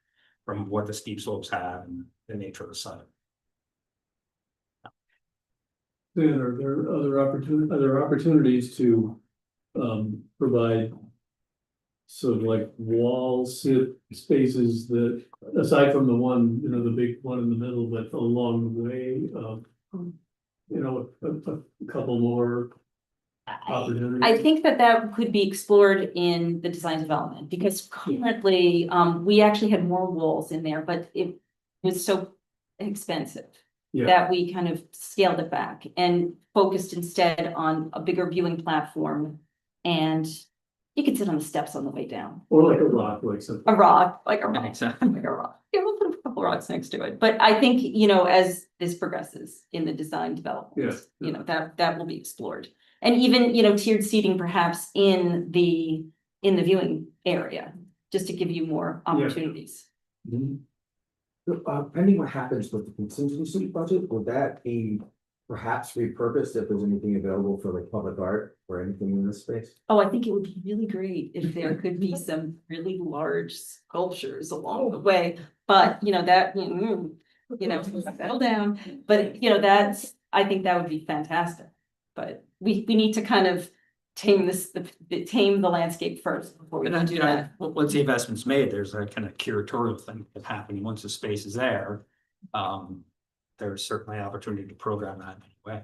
from what the steep slopes have and the nature of the site. Then are there other opportunities to provide sort of like wall sit spaces that, aside from the one, the big one in the middle, but along the way, a couple more opportunities? I think that could be explored in the design development, because currently, we actually had more walls in there, but it was so expensive. Yeah. That we kind of scaled it back and focused instead on a bigger viewing platform. And you could sit on the steps on the way down. Or like a rock, like something. A rock, like a rock. Yeah, we'll put a couple rocks next to it. But I think, as this progresses in the design development, that will be explored. And even, tiered seating perhaps in the viewing area, just to give you more opportunities. Depending what happens with the contingency budget, would that be perhaps repurposed if there's anything available for like public art or anything in this space? Oh, I think it would be really great if there could be some really large sculptures along the way, but settle down, but I think that would be fantastic. But we need to kind of tame the landscape first before we do that. Once the investment's made, there's a kind of curatorial thing that happens once the space is there. There's certainly opportunity to program that in any way.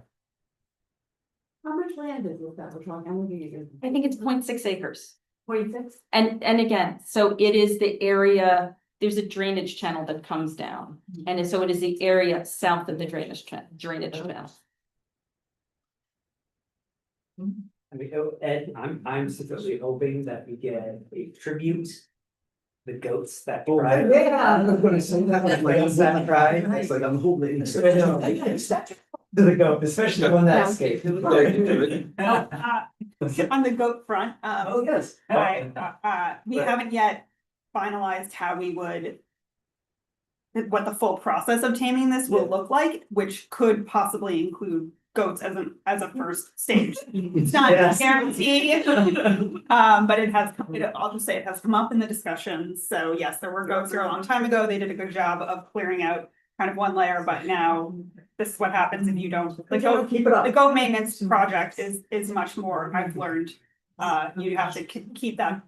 How much land is it that we're talking? I'm looking at you. I think it's 0.6 acres. 0.6? And again, so it is the area, there's a drainage channel that comes down. And so it is the area south of the drainage channel. I mean, Ed, I'm secretly hoping that we get a tribute. The goats that tried. Yeah, I'm gonna say that. That tried. It's like I'm holding it. The goat, especially the one that escaped. On the goat front, Oh, yes. we haven't yet finalized how we would. What the full process of taming this will look like, which could possibly include goats as a first stage. It's not guaranteed. But I'll just say it has come up in the discussions. So yes, there were goats here a long time ago. They did a good job of clearing out kind of one layer, but now this is what happens if you don't. The goat maintenance project is much more, I've learned, you have to keep that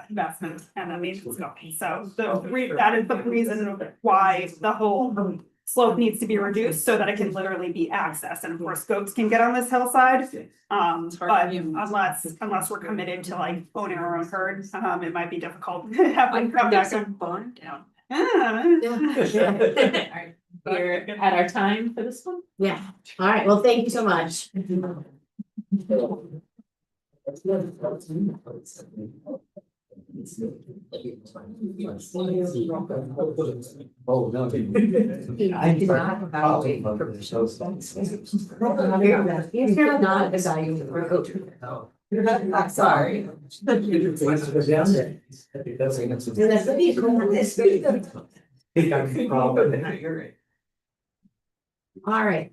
investment and that maintenance going. So that is the reason why the whole slope needs to be reduced so that it can literally be accessed. And of course, goats can get on this hillside. But unless we're committed to like owning our own herd, it might be difficult. to have them come back and barn down. We're at our time for this one. Yeah, all right, well, thank you so much. Oh, no. I did not evaluate for shows. You're not evaluating the road. I'm sorry. All right.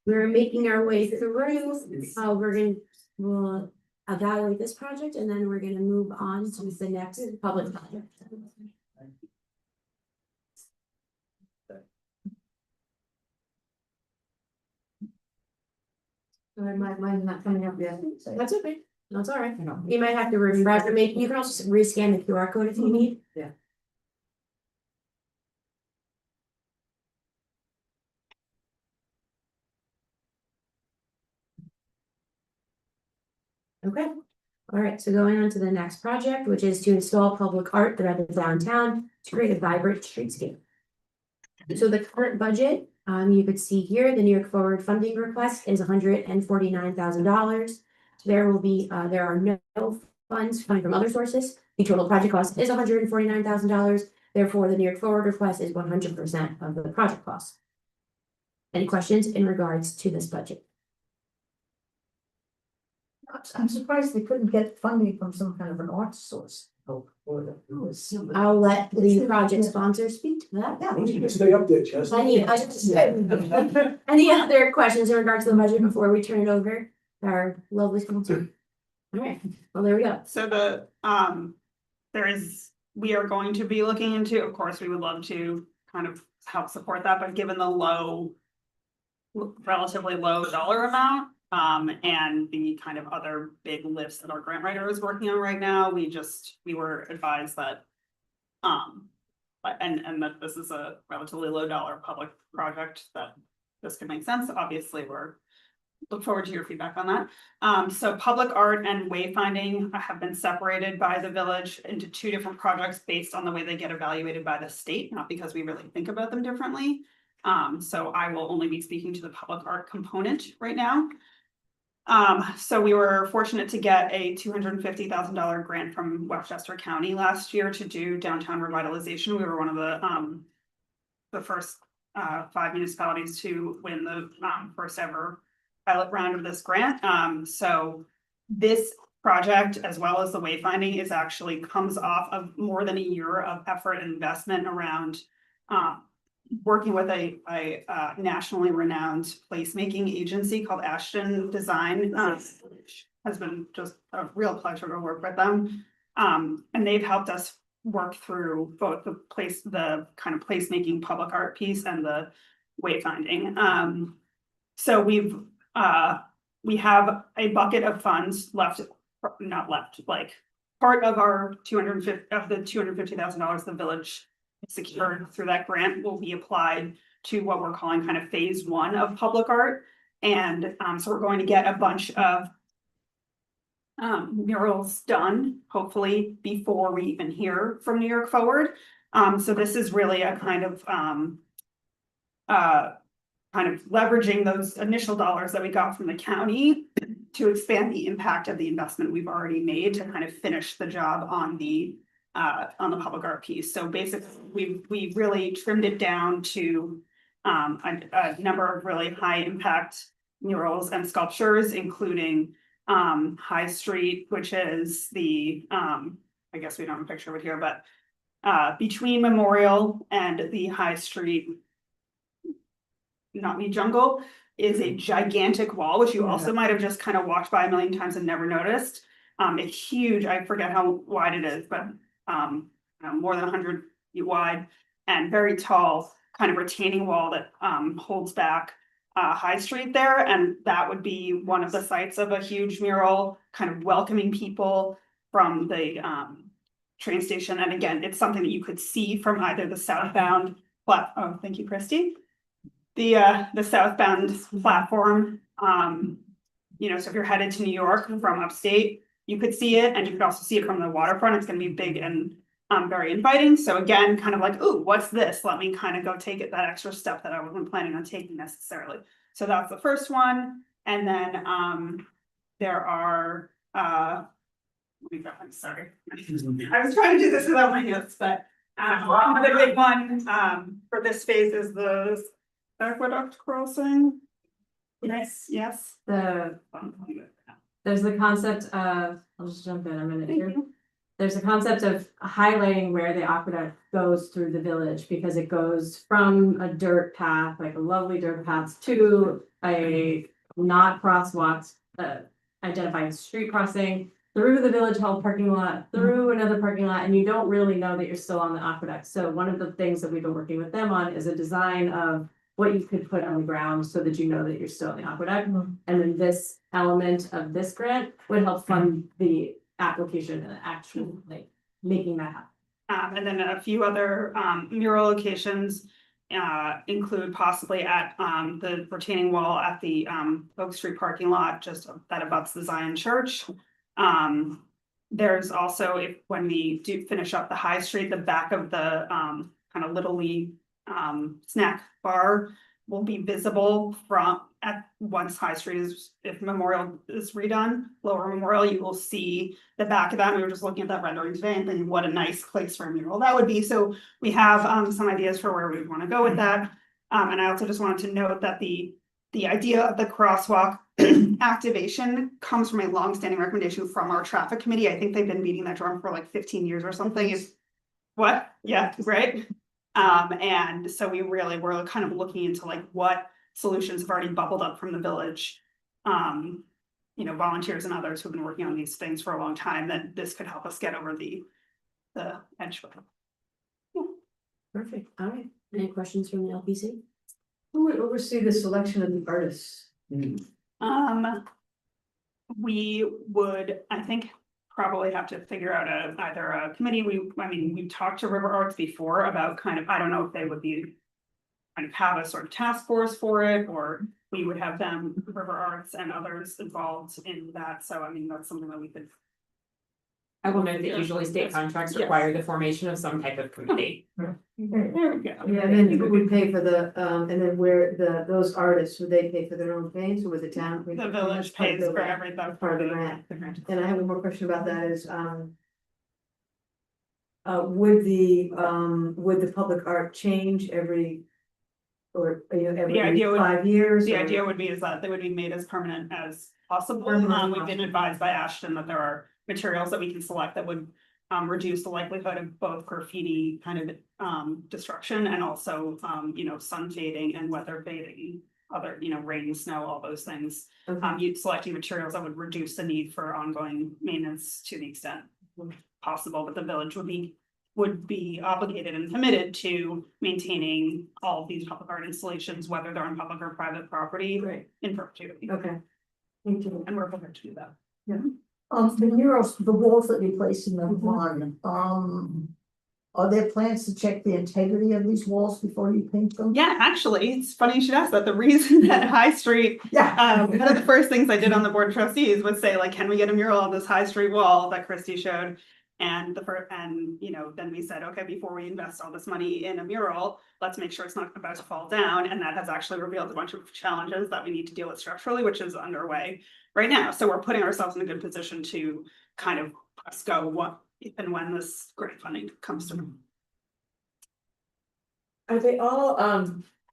We're making our way through, we'll evaluate this project and then we're gonna move on to the next public project. Mine's not coming up yet. That's okay, that's all right. You might have to refresh, you can also rescan the QR code if you need. Yeah. Okay, all right, so going on to the next project, which is to install public art throughout the downtown to create a vibrant streetscape. So the current budget, you could see here, the New York Forward funding request is $149,000. There are no funds coming from other sources. The total project cost is $149,000. Therefore, the New York Forward request is 100% of the project cost. Any questions in regards to this budget? I'm surprised they couldn't get funding from some kind of an arts source. I'll let the project sponsor speak to that. Stay up there, Chess. Any other questions in regards to the budget before we turn it over to our lovely sponsor? All right, well, there we go. So we are going to be looking into, of course, we would love to kind of help support that, but given the relatively low dollar amount, and the kind of other big lifts that our grant writer is working on right now, we were advised that and that this is a relatively low dollar public project, that this could make sense. Obviously, look forward to your feedback on that. So public art and wayfinding have been separated by the village into two different projects based on the way they get evaluated by the state, not because we really think about them differently. So I will only be speaking to the public art component right now. So we were fortunate to get a $250,000 grant from Westchester County last year to do downtown revitalization. We were one of the first 5 municipalities to win the first ever pilot round of this grant. So this project, as well as the wayfinding, comes off of more than a year of effort and investment around working with a nationally renowned placemaking agency called Ashton Design. Has been just a real pleasure to work with them. And they've helped us work through both the kind of placemaking public art piece and the wayfinding. So we have a bucket of funds left, like part of our $250,000 the village secured through that grant will be applied to what we're calling kind of phase 1 of public art. And so we're going to get a bunch of murals done, hopefully before we even hear from New York Forward. So this is really a kind of leveraging those initial dollars that we got from the county to expand the impact of the investment we've already made to kind of finish the job on the public art piece. So basically, we've really trimmed it down to a number of really high impact murals and sculptures, including High Street, which is the I guess we don't have a picture of it here, but between Memorial and the High Street Not Me Jungle is a gigantic wall, which you also might have just kind of walked by a million times and never noticed. It's huge. I forget how wide it is, but more than 100 feet wide and very tall, kind of retaining wall that holds back High Street there, and that would be one of the sites of a huge mural, kind of welcoming people from the train station. And again, it's something that you could see from either the southbound oh, thank you, Christy. The southbound platform, you know, so if you're headed to New York from upstate, you could see it, and you could also see it from the waterfront. It's gonna be big and very inviting. So again, kind of like, ooh, what's this? Let me kind of go take it that extra step that I wasn't planning on taking necessarily. So that's the first one. And then there are I'm sorry. I was trying to do this without my notes, but the big one for this phase is the aqueduct crossing. Yes. There's the concept of, I'll just jump in a minute here. There's a concept of highlighting where the aqueduct goes through the village, because it goes from a dirt path, like a lovely dirt path, to a not crosswalked, identified street crossing, through the village hall parking lot, through another parking lot, and you don't really know that you're still on the aqueduct. So one of the things that we've been working with them on is a design of what you could put on the ground so that you know that you're still in the aqueduct. And then this element of this grant would help fund the application and actual, like, making that happen. And then a few other mural locations include possibly at the retaining wall at the Oak Street parking lot, just that abuts the Zion Church. There's also, when we do finish up the High Street, the back of the kind of Little League snack bar will be visible from once High Street is, if Memorial is redone, Lower Memorial, you will see the back of that. We were just looking at that rendering today and thinking what a nice place for a mural that would be. So we have some ideas for where we want to go with that. And I also just wanted to note that the idea of the crosswalk activation comes from a longstanding recommendation from our traffic committee. I think they've been beating that drum for like 15 years or something. Is what? Yeah, right. And so we really were kind of looking into like what solutions have already bubbled up from the village. You know, volunteers and others who've been working on these things for a long time, that this could help us get over the edge. Perfect. All right. Any questions from the LPC? Who would oversee the selection of the artists? We would, I think, probably have to figure out either a committee. We've talked to River Arts before about kind of, I don't know if they would be kind of have a sort of task force for it, or we would have them, River Arts and others involved in that. So I mean, that's something that we could. I will note that usually state contracts require the formation of some type of committee. There we go. Yeah, and then who would pay for the, and then where those artists, would they pay for their own fees, or would the town? The village pays for everything. Part of the grant. And I have one more question about that is, would the public art change every, or, you know, every 5 years? The or- idea would be is that they would be made as permanent as possible. We've been advised by Ashton that there are materials that we can select that would reduce the likelihood of both graffiti kind of destruction and also you know, sun fading and weather fading, other, you know, rain, snow, all those things. You selecting materials that would reduce the need for ongoing maintenance to the extent possible, but the village would be obligated and committed to maintaining all of these public art installations, whether they're on public or private property, in perpetuity. Okay. Thank you. And we're prepared to do that. Yeah. The murals, the walls that you're placing them on, are there plans to check the integrity of these walls before you paint them? Yeah, actually, it's funny you should ask that. The reason that High Street, one of the first things I did on the board of trustees was say, like, can we get a mural on this High Street wall that Christy showed? And you know, then we said, okay, before we invest all this money in a mural, let's make sure it's not about to fall down. And that has actually revealed a bunch of challenges that we need to deal with structurally, which is underway right now. So we're putting ourselves in a good position to kind of go what if and when this grant funding comes through. Are they all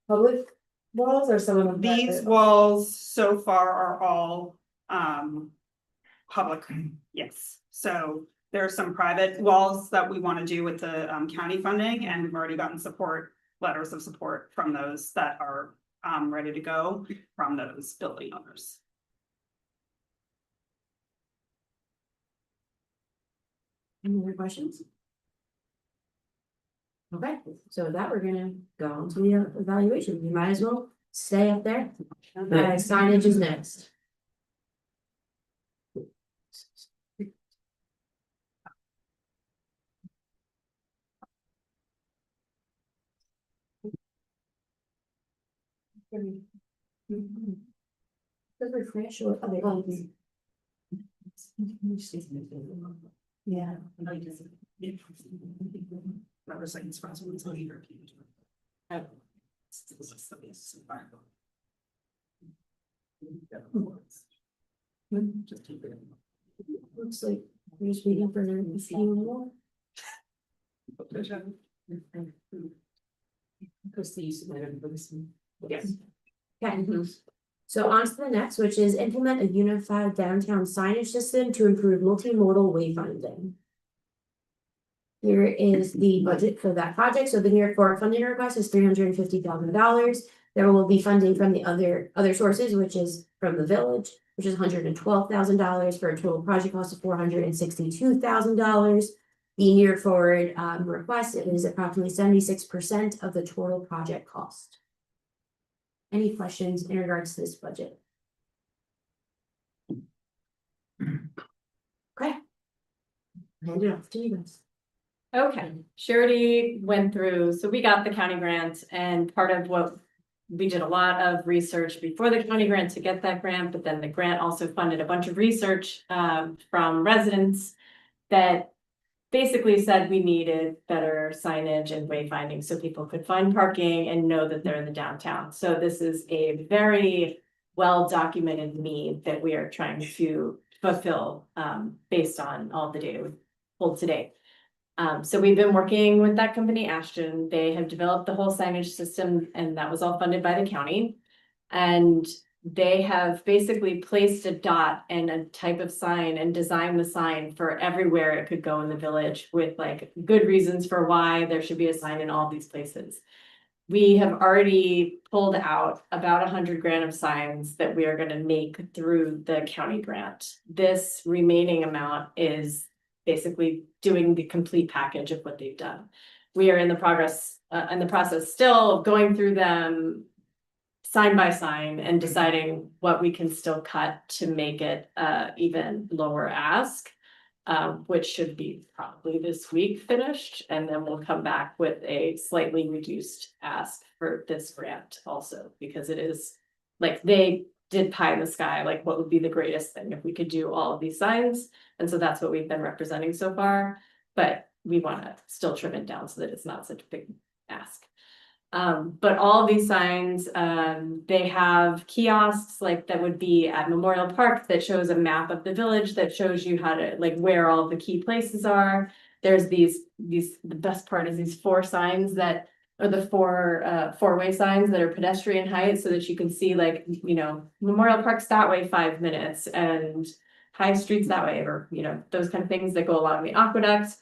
public walls, or some of them? These walls so far are all public, yes. So there are some private walls that we want to do with the county funding, and we've already gotten letters of support from those that are ready to go from those building owners. Any other questions? Okay, so with that, we're gonna go on to the evaluation. You might as well stay up there. Signage is next. Yeah. Looks like we're just waiting for a few more. Yes. Okay. So on to the next, which is implement a unified downtown signage system to improve multimodal wayfinding. Here is the budget for that project. So the New York Forward funding request is $350,000. There will be funding from the other sources, which is from the village, which is $112,000 for a total project cost of $462,000. The New York Forward request is approximately 76% of the total project cost. Any questions in regards to this budget? Okay. Hand it off to you guys. Okay, Surety went through, so we got the county grant and part of what we did a lot of research before the county grant to get that grant, but then the grant also funded a bunch of research from residents that basically said we needed better signage and wayfinding so people could find parking and know that they're in the downtown. So this is a very well-documented need that we are trying to fulfill based on all the data we've pulled today. So we've been working with that company, Ashton. They have developed the whole signage system and that was all funded by the county. And they have basically placed a dot and a type of sign and designed the sign for everywhere it could go in the village with like good reasons for why there should be a sign in all these places. We have already pulled out about 100 grand of signs that we are going to make through the county grant. This remaining amount is basically doing the complete package of what they've done. We are in the process still of going through them sign by sign and deciding what we can still cut to make it even lower ask, which should be probably this week finished. And then we'll come back with a slightly reduced ask for this grant also, because it is like they did pie in the sky, like what would be the greatest thing if we could do all of these signs. And so that's what we've been representing so far, but we want to still trim it down so that it's not such a big ask. But all of these signs, they have kiosks like that would be at Memorial Park that shows a map of the village that shows you how to like where all the key places are. There's the best part is these 4 signs that are the 4-way signs that are pedestrian height so that you can see like, you know, Memorial Park's that way 5 minutes and High Street's that way, or, you know, those kind of things that go along the aqueduct.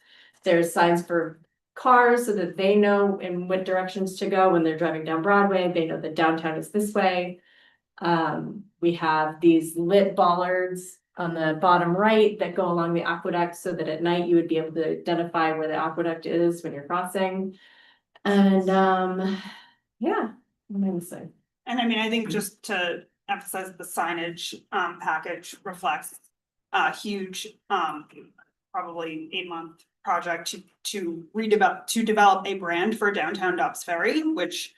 There's signs for cars so that they know in what directions to go when they're driving down Broadway. They know that downtown is this way. We have these lit bollards on the bottom right that go along the aqueduct so that at night you would be able to identify where the aqueduct is when you're crossing. And yeah, what am I missing? And I mean, I think just to emphasize the signage package reflects a huge probably 8-month project to develop a brand for downtown Dobbs Ferry, which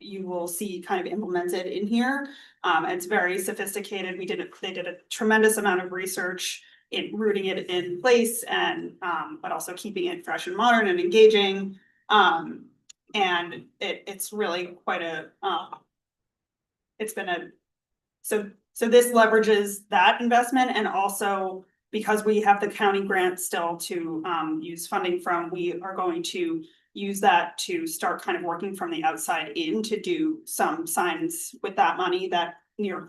you will see kind of implemented in here. It's very sophisticated. They did a tremendous amount of research in rooting it in place and but also keeping it fresh and modern and engaging. And it's really quite a it's been a so this leverages that investment, and also because we have the county grant still to use funding from, we are going to use that to start kind of working from the outside in to do some signs with that money that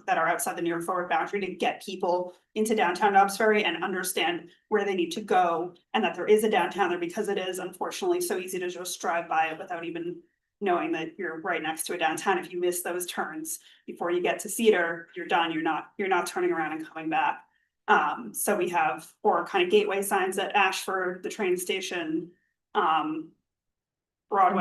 are outside the New York Forward boundary to get people into downtown Dobbs Ferry and understand where they need to go, and that there is a downtown there, because it is unfortunately so easy to just drive by it without even knowing that you're right next to a downtown. If you miss those turns before you get to Cedar, you're done. You're not turning around and coming back. So we have 4 kind of gateway signs at Ashford, the train station, Broadway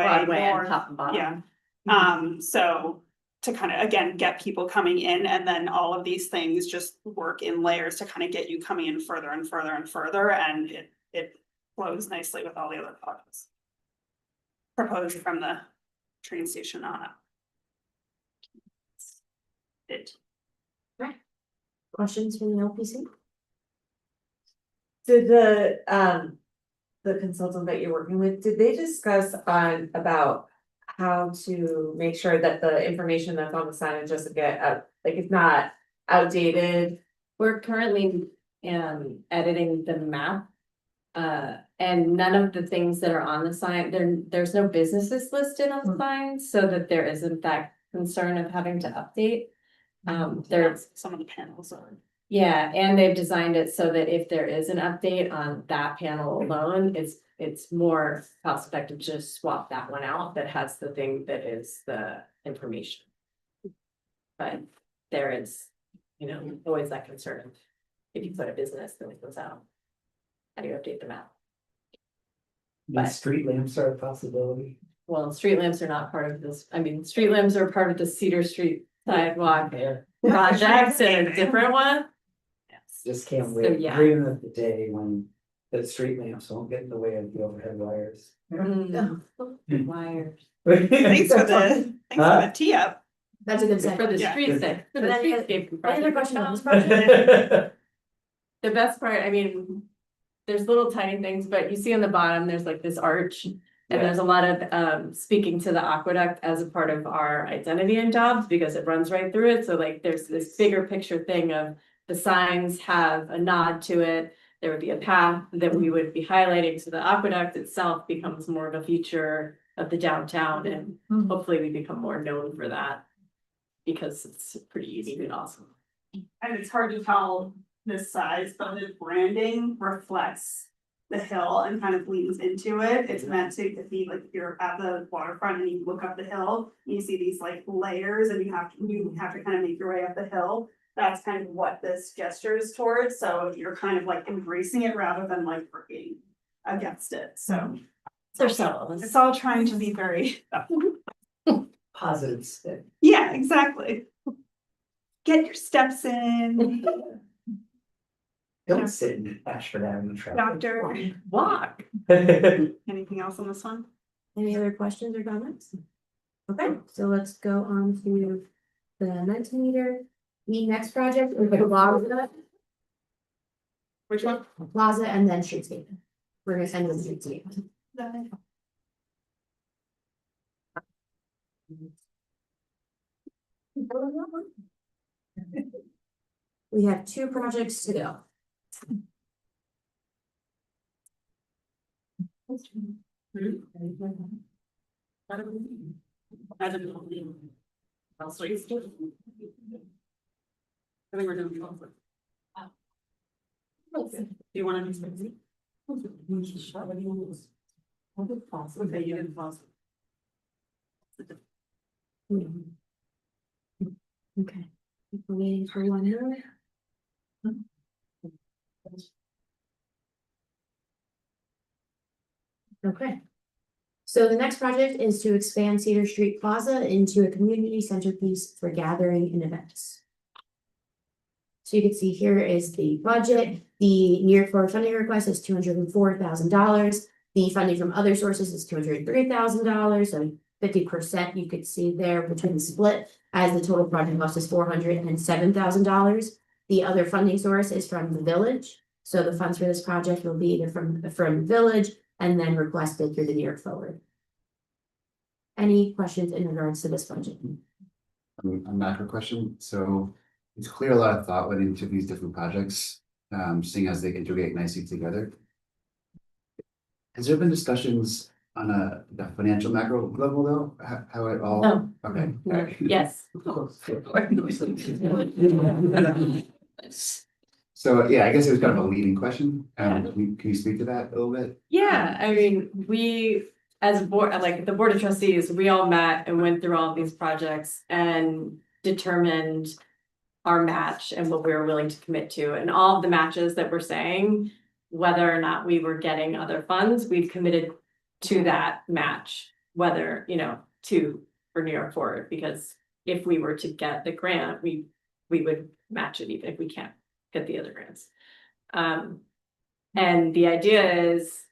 and North, top and bottom. yeah. So to kind of, again, get people coming in, and then all of these things just work in layers to kind of get you coming in further and further and further, and it flows nicely with all the other projects proposed from the train station on up. It. Questions from the LPC? Did the consultant that you're working with, did they discuss on about how to make sure that the information that's on the signage doesn't get out, like it's not outdated? We're currently editing the map. And none of the things that are on the sign, there's no businesses listed on the signs, so that there isn't that concern of having to update. There's some of the panels are. Yeah, and they've designed it so that if there is an update on that panel alone, it's more cost effective to just swap that one out that has the thing that is the information. But there is, always that concern. If you put a business, then it goes out. How do you update the map? The street lamps are a possibility. Well, street lamps are not part of this. I mean, street lamps are part of the Cedar Street sidewalk project and a different one. Just can't So, wait, yeah. dreaming of the day when the street lamps won't get in the way of the overhead wires. Wires. Thanks for the tee up. That's a good For the segue. street thing, for the streetscape Any other project. questions on this project? The best part, I mean, there's little tiny things, but you see on the bottom, there's like this arch. And there's a lot of speaking to the aqueduct as a part of our identity and jobs, because it runs right through it. So like there's this bigger picture thing of the signs have a nod to it. There would be a path that we would be highlighting, so the aqueduct itself becomes more of a feature of the downtown, and hopefully we become more known for that. Because it's pretty easy and awesome. And it's hard to tell this size, but the branding reflects the hill and kind of leans into it. It's meant to be like, if you're at the waterfront and you look up the hill, you see these like layers, and you have to kind of make your way up the hill. That's kind of what this gesture is towards. So you're kind of like embracing it rather than like working against it. So it's all trying to be very Positive spin. yeah, exactly. Get your steps in. Don't sit in Ashford Avenue traffic. Doctor. Walk. Anything else on this one? Any other questions or comments? Okay, so let's go on to the 19-meter. The next project is the Plaza. Which one? Plaza and then streetscape. We're gonna send them streetscape. We have 2 projects to go. I think we're doing conflict. Do you want to do something? Okay, you didn't pause. Okay, we're waiting for one more. Okay. So the next project is to expand Cedar Street Plaza into a community centerpiece for gathering and events. So you can see here is the budget. The New York Forward funding request is $204,000. The funding from other sources is $203,000. So 50% you could see there between the split, as the total project cost is $407,000. The other funding source is from the village. So the funds for this project will be either from the village and then requested through the New York Forward. Any questions in regards to this budget? A macro question, so it's clear a lot of thought went into these different projects, seeing as they integrate nicely together. Has there been discussions on the financial macro level though, how it all? No. Okay. Yes. So, yeah, I guess it was kind of a leading question, can you speak to that a little bit? Yeah, I mean, we, as a board, like the board of trustees, we all met and went through all of these projects and determined our match and what we were willing to commit to, and all of the matches that we're saying, whether or not we were getting other funds, we've committed to that match, whether, for New York Forward, because if we were to get the grant, we would match it even if we can't get the other grants. And the idea is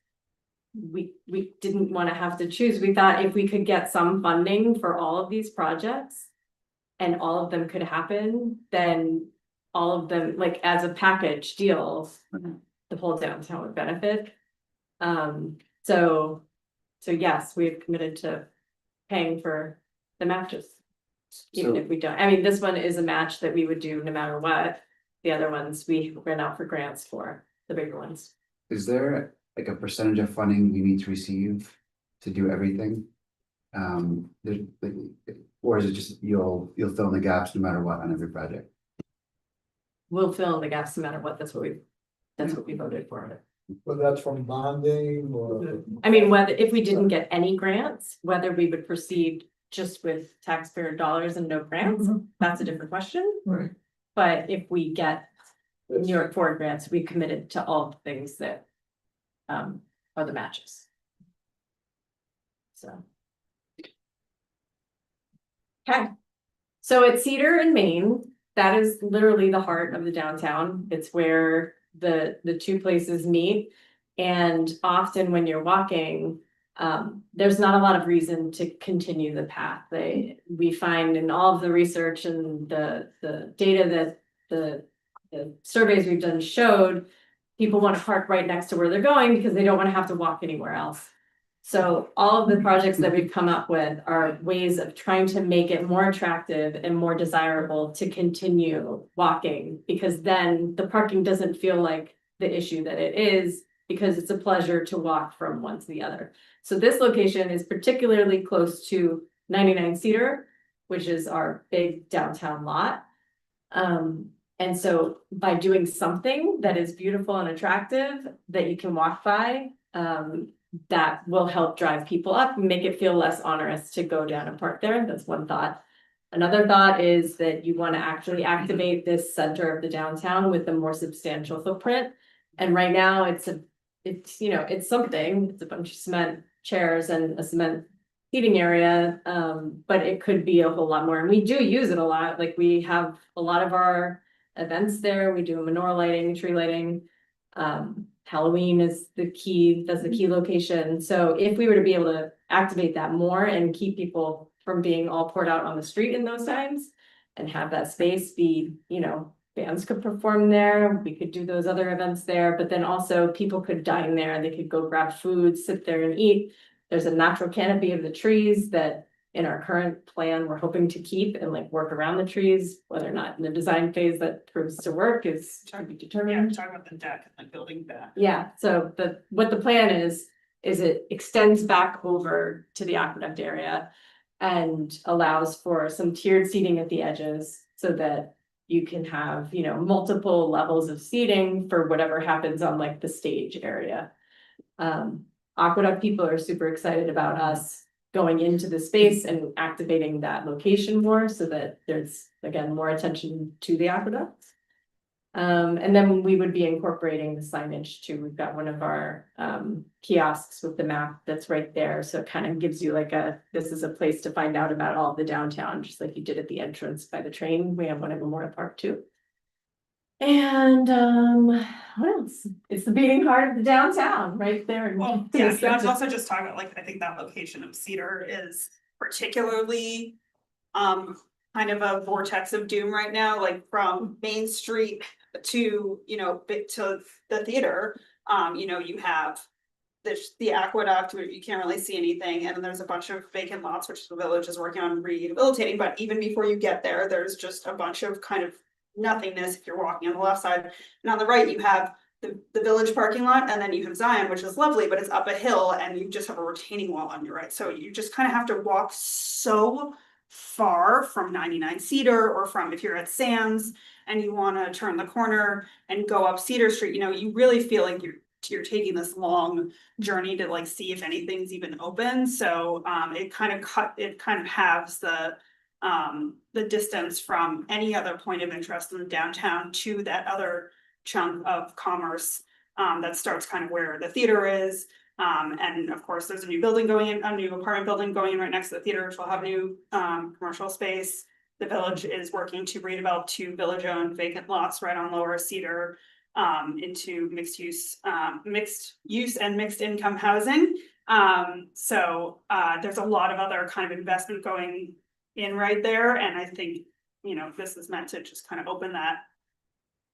we didn't want to have to choose. We thought if we could get some funding for all of these projects and all of them could happen, then all of them, like as a package deal, the whole downtown would benefit. So yes, we've committed to paying for the matches. Even So- if we don't, I mean, this one is a match that we would do no matter what. The other ones, we ran out for grants for the bigger ones. Is there like a percentage of funding you need to receive to do everything? Or is it just you'll fill in the gaps no matter what on every project? We'll fill in the gaps no matter what, that's what we voted for. Whether that's from bonding or. I mean, whether, if we didn't get any grants, whether we would proceed just with taxpayer dollars and no grants, that's a different question. Right. But if we get New York Forward grants, we committed to all the things that are the matches. So. Okay, so at Cedar in Maine, that is literally the heart of the downtown. It's where the two places meet. And often when you're walking, there's not a lot of reason to continue the path. We find in all of the research and the data that the surveys we've done showed, people want to park right next to where they're going because they don't want to have to walk anywhere else. So all of the projects that we've come up with are ways of trying to make it more attractive and more desirable to continue walking, because then the parking doesn't feel like the issue that it is, because it's a pleasure to walk from one to the other. So this location is particularly close to 99 Cedar, which is our big downtown lot. And so by doing something that is beautiful and attractive that you can walk by, that will help drive people up and make it feel less onerous to go down and park there. That's one thought. Another thought is that you want to actually activate this center of the downtown with a more substantial footprint. And right now it's something, it's a bunch of cement chairs and a cement seating area. But it could be a whole lot more. And we do use it a lot. Like we have a lot of our events there. We do menorah lighting, tree lighting. Halloween is the key, that's the key location. So if we were to be able to activate that more and keep people from being all poured out on the street in those times and have that space be, bands could perform there, we could do those other events there, but then also people could dine there, they could go grab food, sit there and eat. There's a natural canopy of the trees that in our current plan, we're hoping to keep and like work around the trees, whether or not in the design phase that proves to work is to be determined. Yeah, we're talking about the deck and like building back. Yeah, so what the plan is it extends back over to the aqueduct area and allows for some tiered seating at the edges so that you can have, multiple levels of seating for whatever happens on like the stage area. Aqueduct people are super excited about us going into the space and activating that location more so that there's, again, more attention to the aqueducts. And then we would be incorporating the signage too. We've got one of our kiosks with the map that's right there. So it kind of gives you like this is a place to find out about all of the downtown, just like you did at the entrance by the train. We have one at Memorial Park too. And what else? It's the beating heart of the downtown right there. Well, yeah, I was also just talking about, I think that location of Cedar is particularly kind of a vortex of doom right now, like from Main Street to, to the theater. You have the aqueduct where you can't really see anything, and then there's a bunch of vacant lots, which the village is working on rehabilitating. But even before you get there, there's just a bunch of kind of nothingness if you're walking on the left side. And on the right, you have the village parking lot, and then you have Zion, which is lovely, but it's up a hill and you just have a retaining wall on your right. So you just kind of have to walk so far from 99 Cedar, or from if you're at Sam's and you want to turn the corner and go up Cedar Street, you really feel like you're taking this long journey to like see if anything's even open. So it kind of halves the distance from any other point of interest in the downtown to that other chunk of commerce that starts kind of where the theater is. And of course, there's a new building going in, a new apartment building going in right next to the theater, which will have new commercial space. the village is working to redevelop 2 village-owned vacant lots right on Lower Cedar into mixed use and mixed income housing. So there's a lot of other kind of investment going in right there, and I think, you know, this is meant to just kind of open that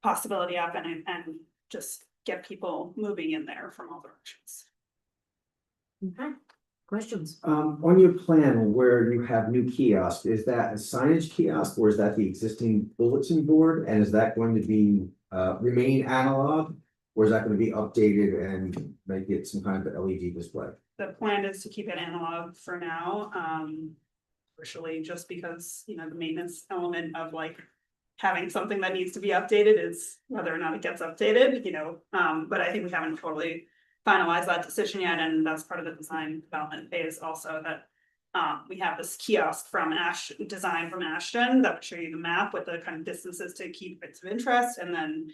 possibility up and just get people moving in there from all directions. Okay, questions? On your plan where you have new kiosks, is that a signage kiosk or is that the existing bulletin board? And is that going to be remain analog? Or is that going to be updated and make it some kind of LED display? The plan is to keep it analog for now, partially just because, you know, the maintenance element of like having something that needs to be updated is whether or not it gets updated, you know, but I think we haven't totally finalized that decision yet, and that's part of the design development phase also, that we have this kiosk from design from Ashton that will show you the map with the kind of distances to keep bits of interest, and then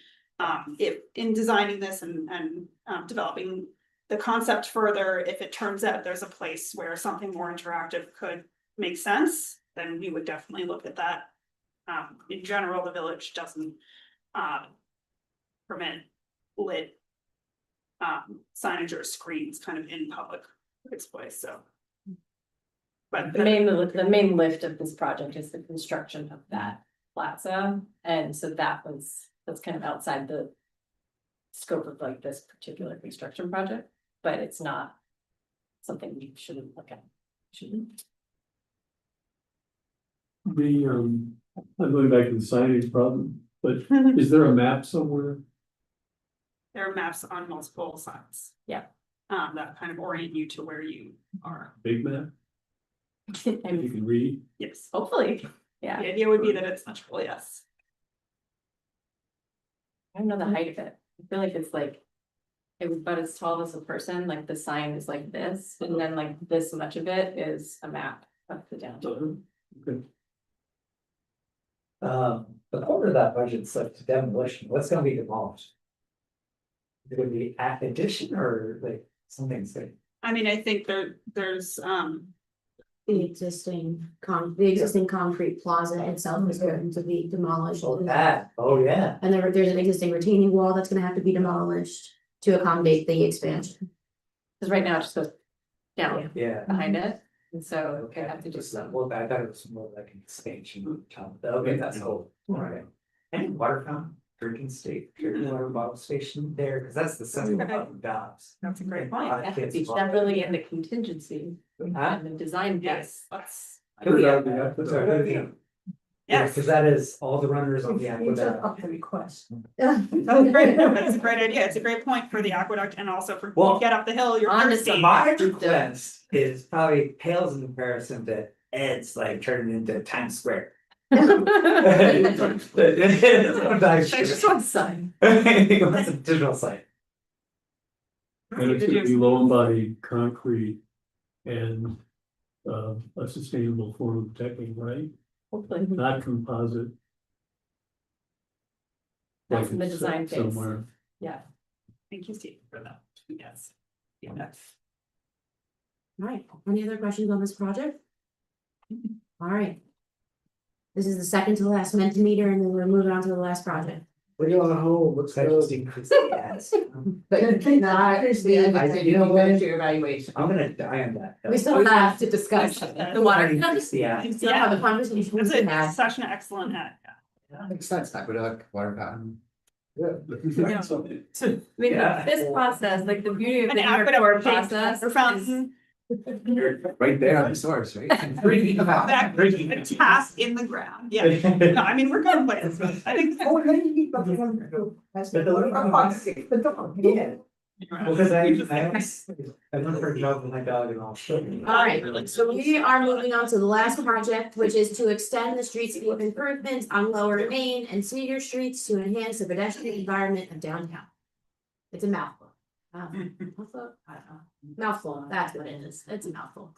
if in designing this and developing the concept further, if it turns out there's a place where something more interactive could make sense, then we would definitely look at that. In general, the village doesn't permit lit signage or screens kind of in public displays, so. But The main lift of this project is the construction of that plaza, and so that's kind of outside the scope of like this particular construction project, but it's not something we shouldn't look at, shouldn't. I'm going back to the signage problem, but is there a map somewhere? there are maps on multiple signs. Yeah. That kind of orient you to where you are. Big map? You can read? Yes. Hopefully, yeah. The idea would be that it's legible, yes. I don't know the height of it. I feel like it's like. It was about as tall as a person, like the sign is like this, and then like this much of it is a map of the downtown. Okay. The quarter of that budget's like demolition, what's gonna be demolished? Is it gonna be addition or like something's like? I mean, I think there's The existing concrete plaza itself is going to be demolished. Oh, yeah. And there's an existing retaining wall that's gonna have to be demolished to accommodate the expansion. Cause right now it just goes down Yeah. behind it, and so they have to do some. Well, I thought it was more like an expansion. Okay, that's cool. Alright. Any water fountain, drinking water bottle station there, cause that's the center of Dobbs. That's a great point. That's definitely in the contingency and the design phase. Let's. Yes, cause that is all the runners on the aqueduct. Up the request. That's great. That's a great idea. It's a great point for the aqueduct and also for when you get up the hill, you're thirsty. My request is probably pales in comparison to Ed's like turning into Times Square. That's just one sign. That's a digital site. And it's gonna be low embodied concrete and a sustainable form of decking, right? Hopefully. Not composite. That's Like in the it's design phase. somewhere. Yeah. Thank you, Steve, for that. Yes. Yeah. Alright, any other questions on this project? Alright. This is the second to the last Mentimeter, and then we're moving on to the last project. We're going home, let's go. I think you know what? Evaluation. I'm gonna die on that. We still have to discuss the water. Yeah. We still have a conversation we It's can have. such an excellent ad. Makes sense, aqueduct, water fountain. I mean, this process, like the beauty of An the aqueduct Evercore shaped process. water fountain. Right there on the source, right? Exactly. A task in the ground. Yeah. No, I mean, we're going places. I think. Yeah. Because I went for a jog with my dog and all. Alright, so we are moving on to the last project, which is to extend the streetscape improvements on Lower Main and Cedar Streets to enhance the pedestrian environment of downtown. It's a mouthful. Mouthful? I don't know. Mouthful, that's what it is. It's a mouthful.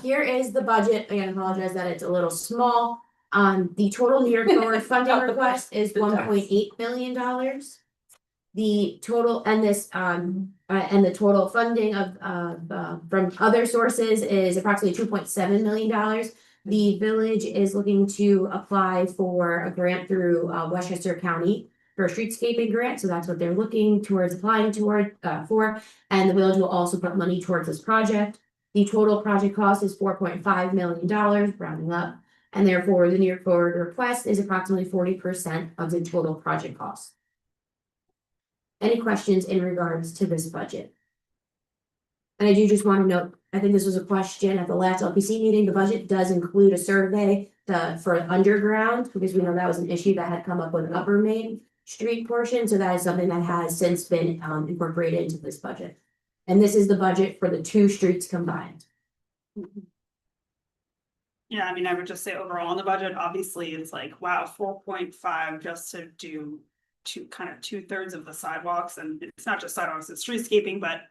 Here is the budget. Again, I apologize that it's a little small. The total New York Forward funding request is $1.8 million. The total and the total funding of from other sources is approximately $2.7 million. the village is looking to apply for a grant through Westchester County for a streetscaping grant, so that's what they're looking towards applying toward for. And the village will also put money towards this project. The total project cost is $4.5 million, rounding up, and therefore the New York Forward request is approximately 40% of the total project cost. Any questions in regards to this budget? And I do just want to note, I think this was a question at the last LPC meeting, the budget does include a survey for underground, because we know that was an issue that had come up with Upper Main Street portion, so that is something that has since been incorporated into this budget. And this is the budget for the two streets combined. Yeah, I mean, I would just say overall on the budget, obviously, it's like, wow, 4.5 just to do kind of 2/3 of the sidewalks, and it's not just sidewalks, it's streetscaping, but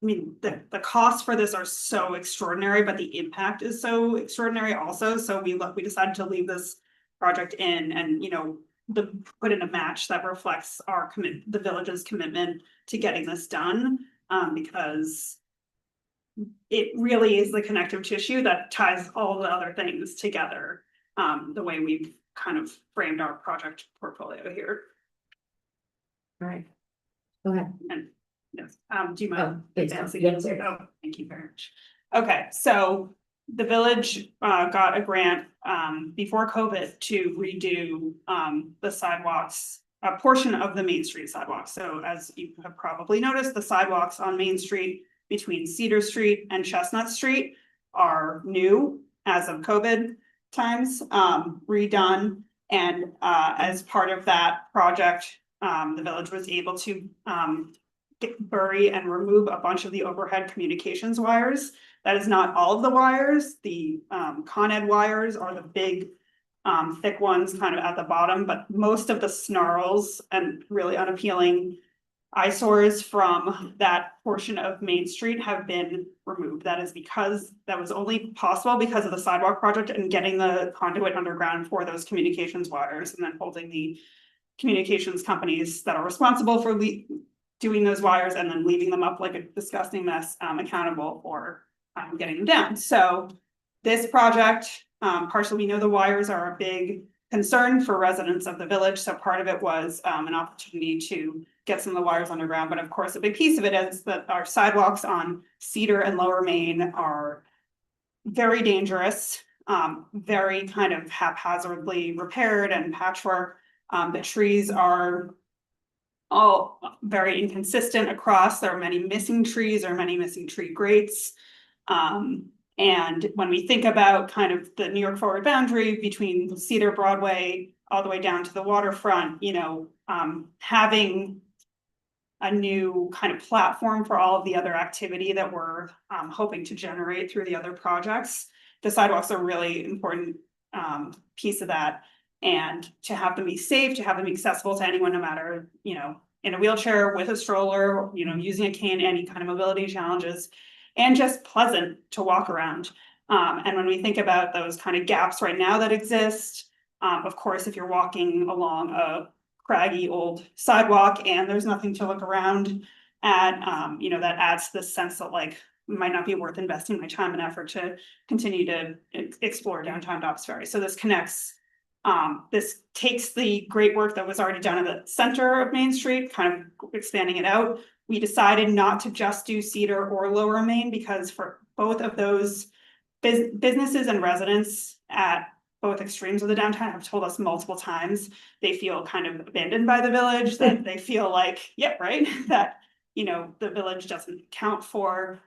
I mean, the costs for this are so extraordinary, but the impact is so extraordinary also, so we decided to leave this project in and, you know, put in a match that reflects the village's commitment to getting this done, because it really is the connective tissue that ties all the other things together, the way we've kind of framed our project portfolio here. All right. Go ahead. And yes, do you mind please, advancing? yes, Oh, thank you very much. Okay, so the village got a grant before COVID to redo the sidewalks, a portion of the Main Street sidewalks. So as you have probably noticed, the sidewalks on Main Street between Cedar Street and Chestnut Street are new as of COVID times, redone. And as part of that project, the village was able to bury and remove a bunch of the overhead communications wires. That is not all of the wires. The Con Ed wires are the big thick ones kind of at the bottom, but most of the snarls and really unappealing eyesores from that portion of Main Street have been removed. That is because that was only possible because of the sidewalk project and getting the conduit underground for those communications wires, and then holding the communications companies that are responsible for doing those wires and then leaving them up like a disgusting mess, accountable for getting them down. So this project, partially, we know the wires are a big concern for residents of the village. So part of it was an opportunity to get some of the wires underground. But of course, a big piece of it is that our sidewalks on Cedar and Lower Main are very dangerous, very kind of haphazardly repaired and patchwork. The trees are all very inconsistent across. There are many missing trees or many missing tree grates. And when we think about kind of the New York Forward boundary between Cedar, Broadway, all the way down to the waterfront, you know, having a new kind of platform for all of the other activity that we're hoping to generate through the other projects. The sidewalks are a really important piece of that. And to have them be safe, to have them be accessible to anyone, no matter, you know, in a wheelchair, with a stroller, you know, using a cane, any kind of mobility challenges, and just pleasant to walk around. And when we think about those kind of gaps right now that exist, of course, if you're walking along a craggy old sidewalk and there's nothing to look around at, you know, that adds to the sense that like, it might not be worth investing my time and effort to continue to explore downtown Dobbs Ferry. So this connects. This takes the great work that was already done in the center of Main Street, kind of expanding it out. We decided not to just do Cedar or Lower Main because for both of those businesses and residents at both extremes of the downtown have told us multiple times they feel kind of abandoned by the village, that they feel like, yeah, right, that, you know, the village doesn't account for,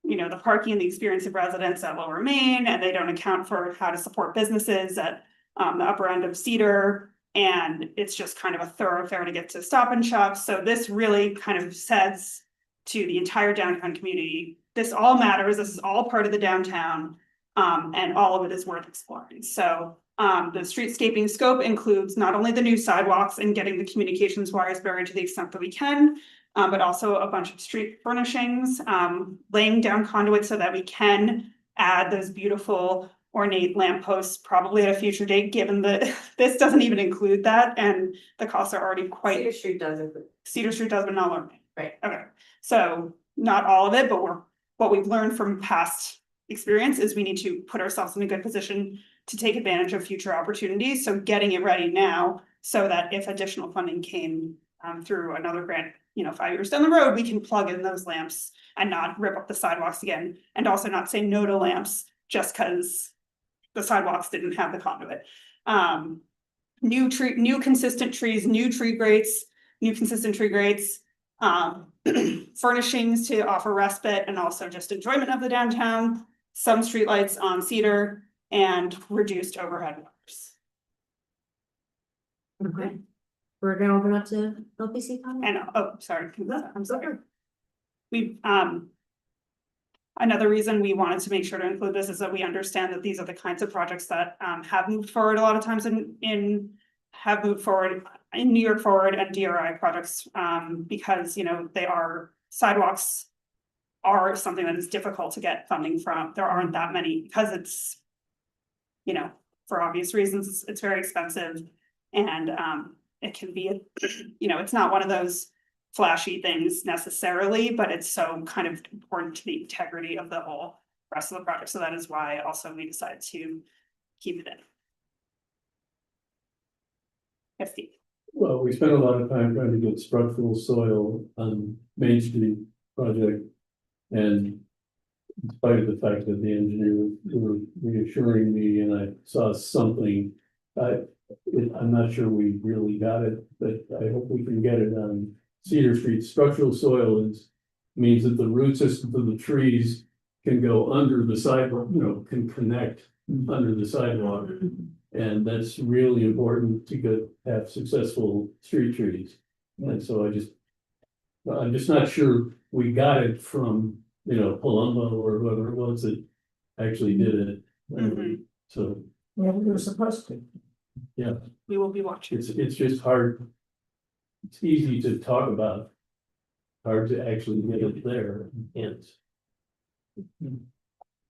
you know, the parking and the experience of residents at Lower Main, and they don't account for how to support businesses at the upper end of Cedar, and it's just kind of a thoroughfare to get to Stop and Shop. So this really kind of says to the entire downtown community, this all matters, this is all part of the downtown, and all of it is worth exploring. So the streetscaping scope includes not only the new sidewalks and getting the communications wires buried to the extent that we can, but also a bunch of street furnishings, laying down conduit so that we can add those beautiful ornate lampposts probably at a future date, given that this doesn't even include that, and the costs are already quite. Cedar Street doesn't. Cedar Street does, but not Lower Main. Right. Okay, so not all of it, but what we've learned from past experience is we need to put ourselves in a good position to take advantage of future opportunities, so getting it ready now, so that if additional funding came through another grant, 5 years down the road, we can plug in those lamps and not rip up the sidewalks again, and also not say no to lamps just because the sidewalks didn't have the conduit. New consistent trees, new tree grates, new consistent tree grates, furnishings to offer respite and also just enjoyment of the downtown, some streetlights on Cedar, and reduced overhead wires. Okay. We're gonna open up to LPC comment. And, sorry, I'm sorry. We, another reason we wanted to make sure to include this is that we understand that these are the kinds of projects that have moved forward a lot of times have moved forward in New York Forward and DRI projects, because, they are, sidewalks are something that is difficult to get funding from. There aren't that many, because it's, for obvious reasons, it's very expensive, and it can be, it's not one of those flashy things necessarily, but it's so kind of important to the integrity of the whole rest of the project. So that is why also we decided to keep it in. Yes, Steve. Well, we spent a lot of time trying to get structural soil on Main Street project. And in spite of the fact that the engineer were reassuring me and I saw something, I'm not sure we really got it, but I hope we can get it on Cedar Street. Structural soil means that the root systems of the trees can go under the sidewalk, can connect under the sidewalk. And that's really important to have successful street trees. And so I'm just not sure we got it from, Palumbo or whoever it was that actually did it. So. Yeah, we were supposed to. Yeah. We will be watching. It's just hard. It's easy to talk about, hard to actually get it there. And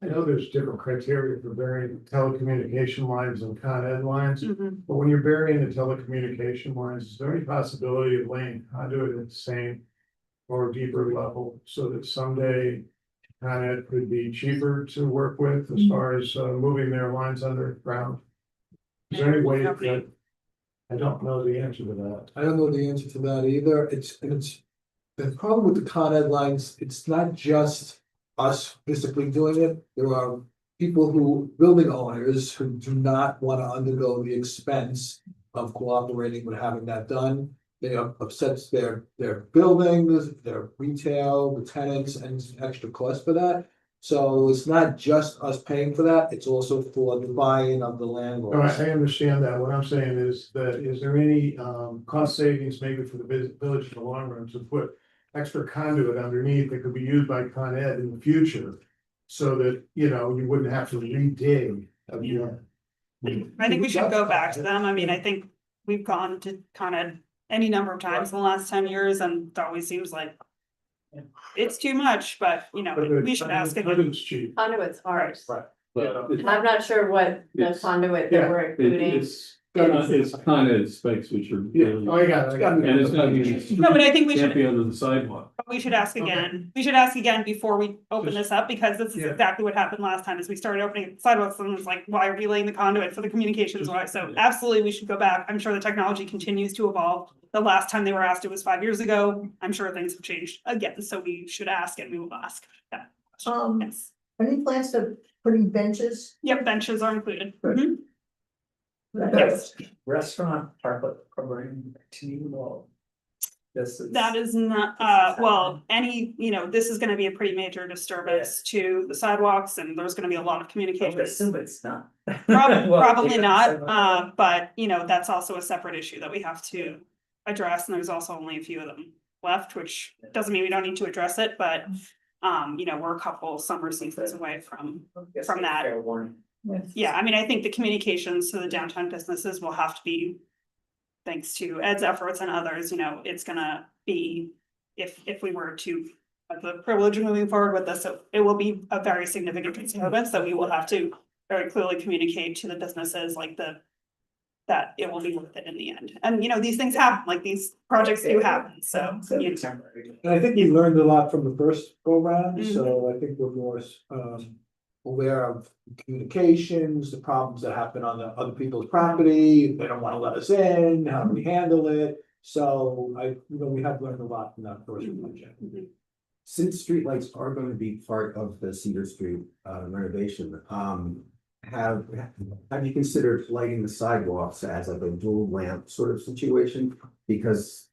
I know there's different criteria for burying telecommunication lines and Con Ed lines, but when you're burying the telecommunication lines, is there any possibility of laying conduit at the same or deeper level so that someday Con Ed could be cheaper to work with as far as moving their lines underground? Is there any way that, I don't know the answer to that. I don't know the answer to that either. It's the problem with the Con Ed lines, it's not just us physically doing it. There are building owners who do not want to undergo the expense of cooperating with having that done. They upsets their buildings, their retail, the tenants, and it's an extra cost for that. So it's not just us paying for that, it's also for the buy-in of the landlords. I understand that. What I'm saying is there any cost savings maybe for the village in the long run to put extra conduit underneath that could be used by Con Ed in the future? So that, you wouldn't have to re-dig again. I think we should go back to them. I mean, I think we've gone to Con Ed any number of times in the last 10 years, and it always seems like it's too much, but we should ask again. Conduit's ours. But I'm not sure what the conduit that we're including. It's Con Ed specs, which are. I got it. And it's gotta be. No, but I think we Can't should. be under the sidewalk. We should ask again. We should ask again before we open this up, because this is exactly what happened last time, is we started opening sidewalks and it was like, why are we laying the conduit for the communications? Why? So absolutely, we should go back. I'm sure the technology continues to evolve. The last time they were asked, it was 5 years ago. I'm sure things have changed again, so we should ask and we will ask. Yeah. Yes. Any plans to putting benches? Yep, benches are included. Yes. Restaurant park program to you. That is not, well, this is gonna be a pretty major disturbance to the sidewalks, and there's gonna be a lot of communication. I assume it's not. Probably not, but that's also a separate issue that we have to address, and there's also only a few of them left, which doesn't mean we don't need to address it, but we're a couple summer seasons away from that. Yeah, I mean, I think the communications to the downtown businesses will have to be, thanks to Ed's efforts and others, it's gonna be, if we were to have the privilege of moving forward with this, it will be a very significant disturbance that we will have to very clearly communicate to the businesses, that it will be worth it in the end. And these things happen, like these projects do happen, so. And I think we learned a lot from the first go round, so I think we're more aware of communications, the problems that happen on the other people's property, they don't wanna let us in, how do we handle it? So we have learned a lot from that first project. Since streetlights are going to be part of the Cedar Street renovation, have you considered lighting the sidewalks as like a dual lamp sort of situation? Because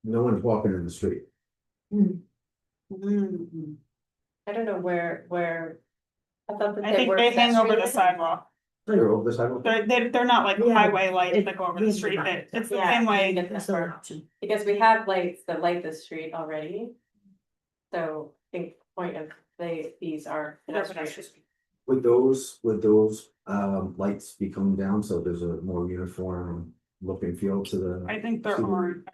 no one's walking in the street. I don't know where. I thought that I think they hang over the sidewalk. They're over the sidewalk. They're not like Yeah. highway lights that go over the street, it's the same way. Because we have lights that light the street already. So I think the point of these are pedestrian. Would those lights be coming down so there's a more uniform look and feel to the? I think there are.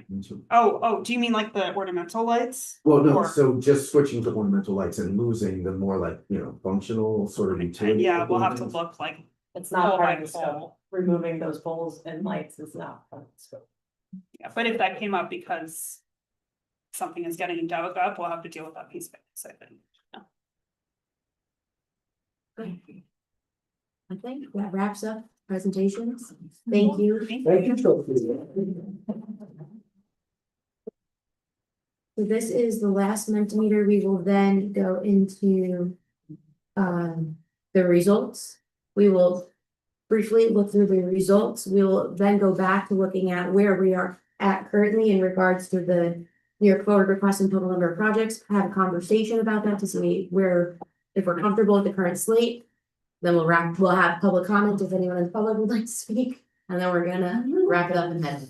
Oh, do you mean like the ornamental lights? Well, no, Or- so just switching to ornamental lights and losing the more like, functional sort of utility. Yeah, we'll have to ones. look like. It's not pole part by of the pole. scope. Removing those poles and lights is not part of the scope. Yeah, but if that came up because something is getting dug up, we'll have to deal with that piece of it, so I think. I think that wraps up presentations. Thank you. Thank you, Sophie. So this is the last Mentimeter. We will then go into the results. We will briefly look through the results. We will then go back to looking at where we are at currently in regards to the New York Forward request and total number of projects, have a conversation about that to see where, if we're comfortable with the current slate. Then we'll have public comment if anyone in the public would like to speak, and then we're gonna wrap it up and head.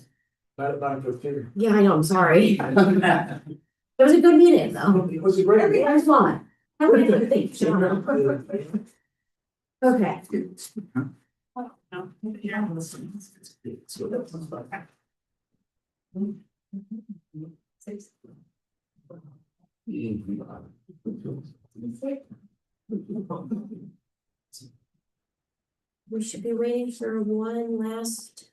Not at 9:15. Yeah, I know, I'm sorry. It was a good meeting, though. It was a great meeting. It was fun. I would have think, Sean. Okay. We should be waiting for one last.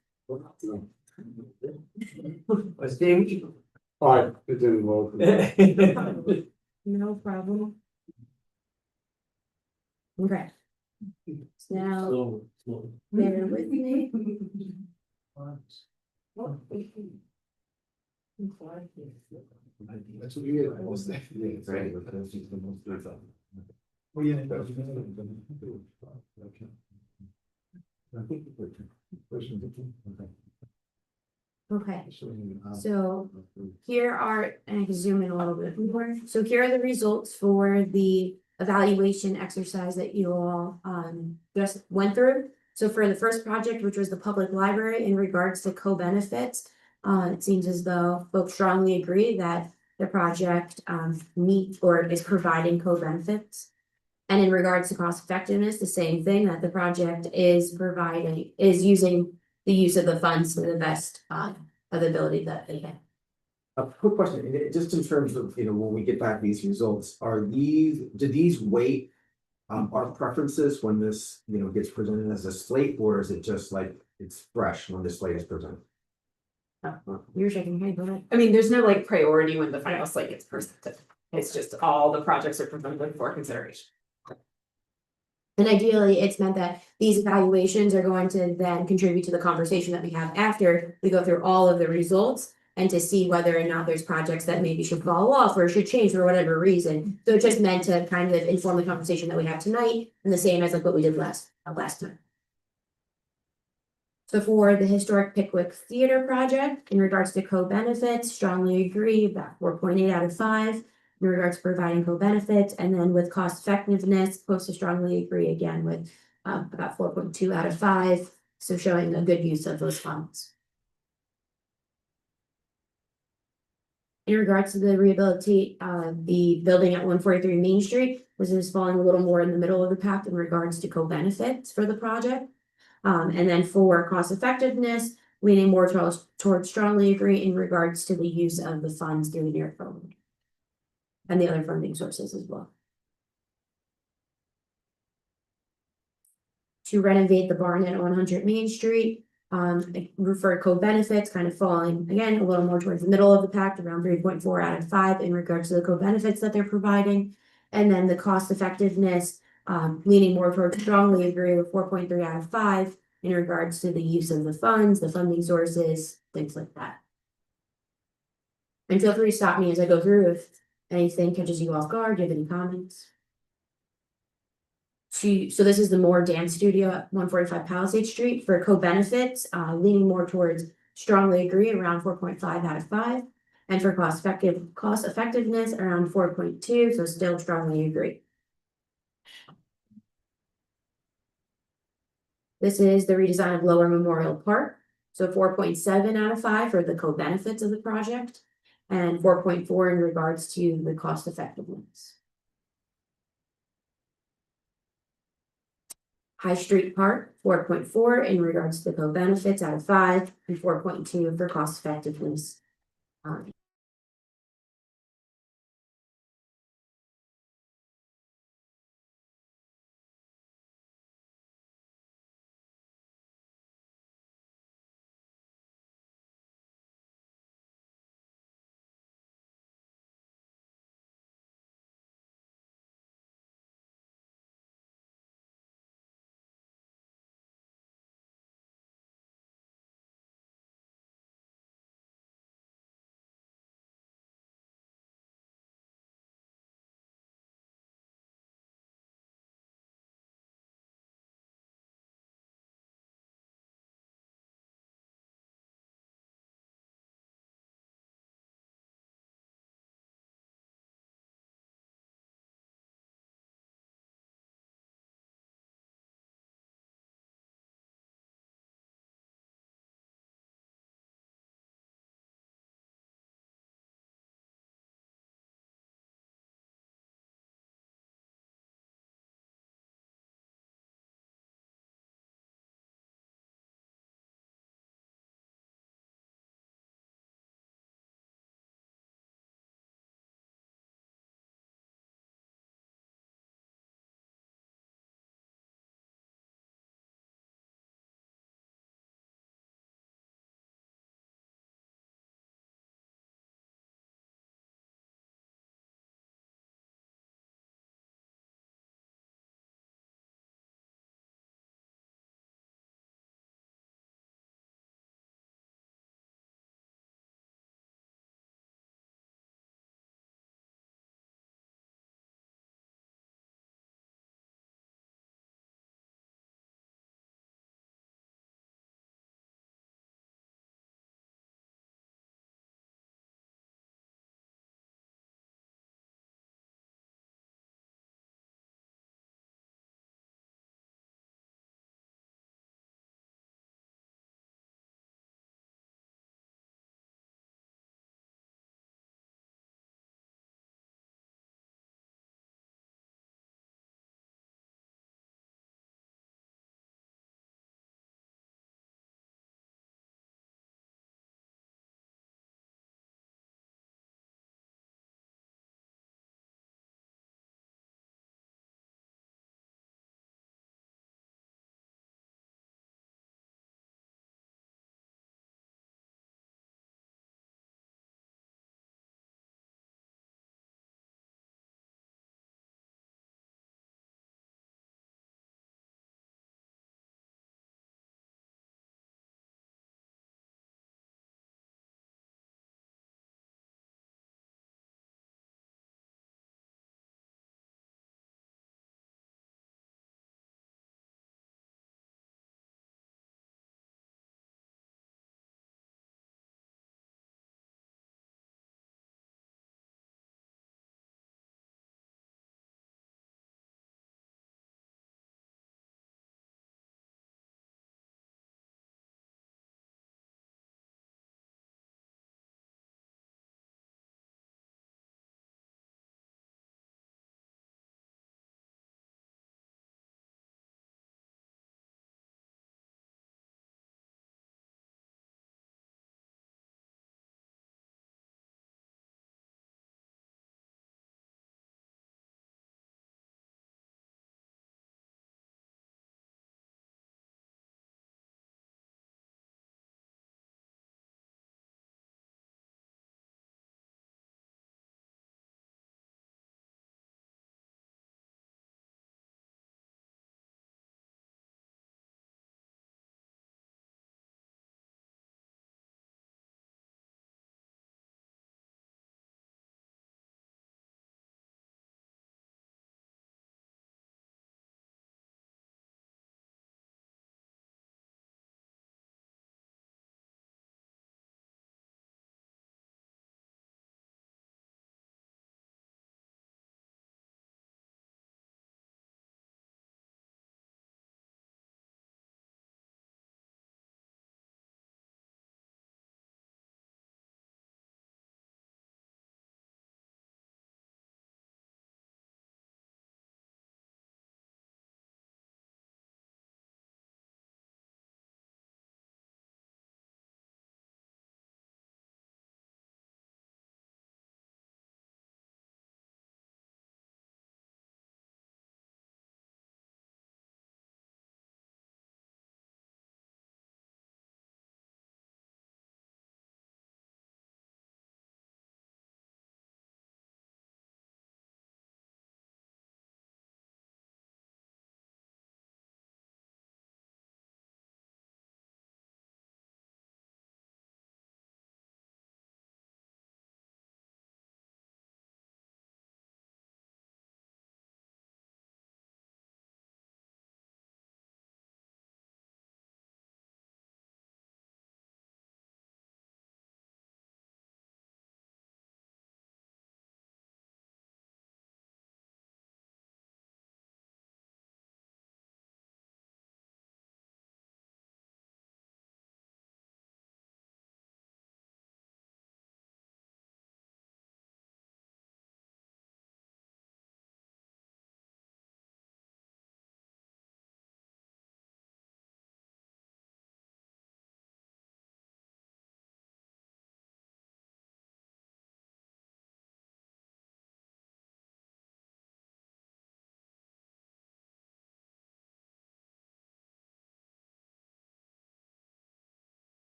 Was Dave? Alright, it didn't vote. No problem. Okay. Now, bear with me. That's what you get. Almost there. Right, but that's just the most good stuff. Well, yeah. I think Okay, so here are, and I can zoom in a little bit more. So here are the results for the evaluation exercise that you all just went through. So for the first project, which was the public library, in regards to co-benefits, it seems as though folks strongly agree that the project meets or is providing co-benefits. And in regards to cost effectiveness, the same thing, that the project is using the use of the funds to the best of the ability that they can. A quick question, just in terms of, when we get back these results, do these weight our preferences when this, gets presented as a slate, or is it just like it's fresh when the slate is presented? You're shaking your head, go ahead. I mean, there's no like priority when the final slate gets presented. It's just all the projects are presented for consideration. And ideally, it's meant that these evaluations are going to then contribute to the conversation that we have after we go through all of the results. And to see whether or not there's projects that maybe should fall off or should change for whatever reason. So it's just meant to kind of inform the conversation that we have tonight, and the same as like what we did last time. So for the historic Pickwick Theater project, in regards to co-benefits, strongly agree, about 4.8 out of 5. In regards to providing co-benefits, and then with cost effectiveness, close to strongly agree again with about 4.2 out of 5. So showing a good use of those funds. In regards to the rehabilitate, the building at 143 Main Street, this is falling a little more in the middle of the pack in regards to co-benefits for the project. And then for cost effectiveness, leaning more towards strongly agree in regards to the use of the funds through the New York Forward. And the other funding sources as well. To renovate the barn at 100 Main Street, refer co-benefits kind of falling again a little more towards the middle of the pack, around 3.4 out of 5 in regards to the co-benefits that they're providing. And then the cost effectiveness leaning more towards strongly agree with 4.3 out of 5 in regards to the use of the funds, the funding sources, things like that. And feel free to stop me as I go through if anything catches you off guard, do you have any comments? So this is the Moore Dance Studio at 145 Palisade Street for co-benefits, leaning more towards strongly agree around 4.5 out of 5. And for cost effectiveness around 4.2, so still strongly agree. This is the redesign of Lower Memorial Park, so 4.7 out of 5 for the co-benefits of the project, and 4.4 in regards to the cost effectiveness. High Street Park, 4.4 in regards to the co-benefits out of 5, and 4.2 for cost effectiveness.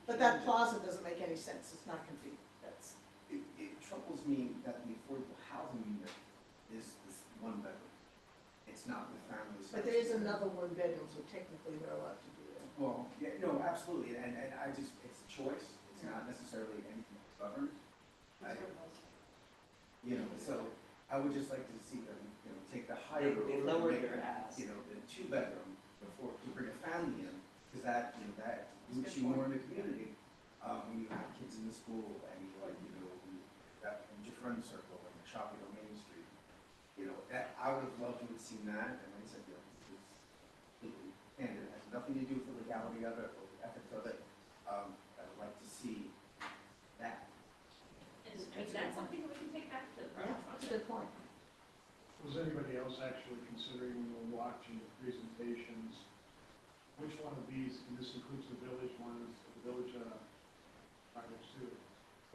But that plaza doesn't make any sense, it's not convenient, that's. It troubles me that the affordable housing unit is one bedroom. It's not with families. But there is another one bedroom, so technically they're allowed to do that. Well, yeah, no, absolutely, and I just, it's a choice, it's not necessarily anything that's governed. You know, so I would just like to see them, you know, take the higher. They road lower and make their it, ask. You know, the 2 bedroom before, to bring a family in, because that, you know, that roots you more in the community. When you have kids in the school and you like, you know, that, and your friend circle and shopping on Main Street. You know, that, I would have loved to have seen that, and like I said, you know, and it has nothing to do with the legality of it or the ethics of it. I would like to see that. Is that something we can take back to the project? That's a good point. Was anybody else actually considering when we were watching the presentations, which one of these, and this includes the village ones, the village, projects too,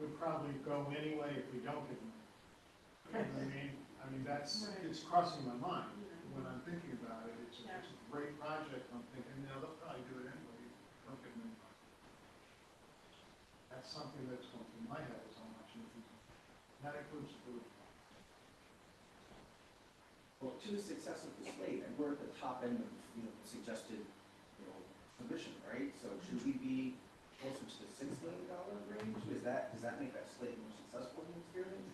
would probably go anyway if we don't get them? You know what I mean, that's, it's crossing my mind when I'm thinking about it. It's a great project. I'm thinking, you know, they'll probably do it anyway. Don't get them. That's something that's going through my head as I'm watching it. That includes the village. Well, to the success of the slate, and we're at the top end of, you know, the suggested, you know, submission, right? So should we be closer to the $6 million range? Does that make that slate more successful in experience?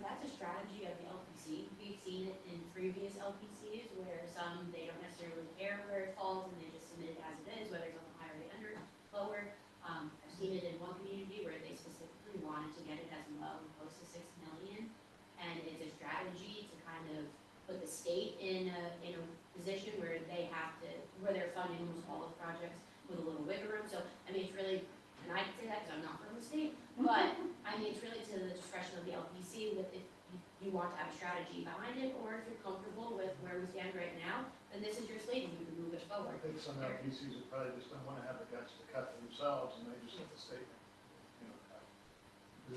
That's a strategy of the LPC. We've seen it in previous LPCs where some, they don't necessarily care where it falls and they just submit it as it is, whether it's on the higher or the under, lower. I've seen it in one community where they specifically wanted to get it as low, close to 6 million. And it's a strategy to kind of put the state in a position where they have to, where they're funding almost all of the projects with a little wiggle room. So, I mean, it's really, and I can say that because I'm not from the state, but I mean, it's really to the discretion of the LPC with if you want to have a strategy behind it, or if you're comfortable with where we stand right now, then this is your slate and you can move it I forward. think some LPCs would probably just don't want to have the guts to cut themselves and they just let the state, you know, cut.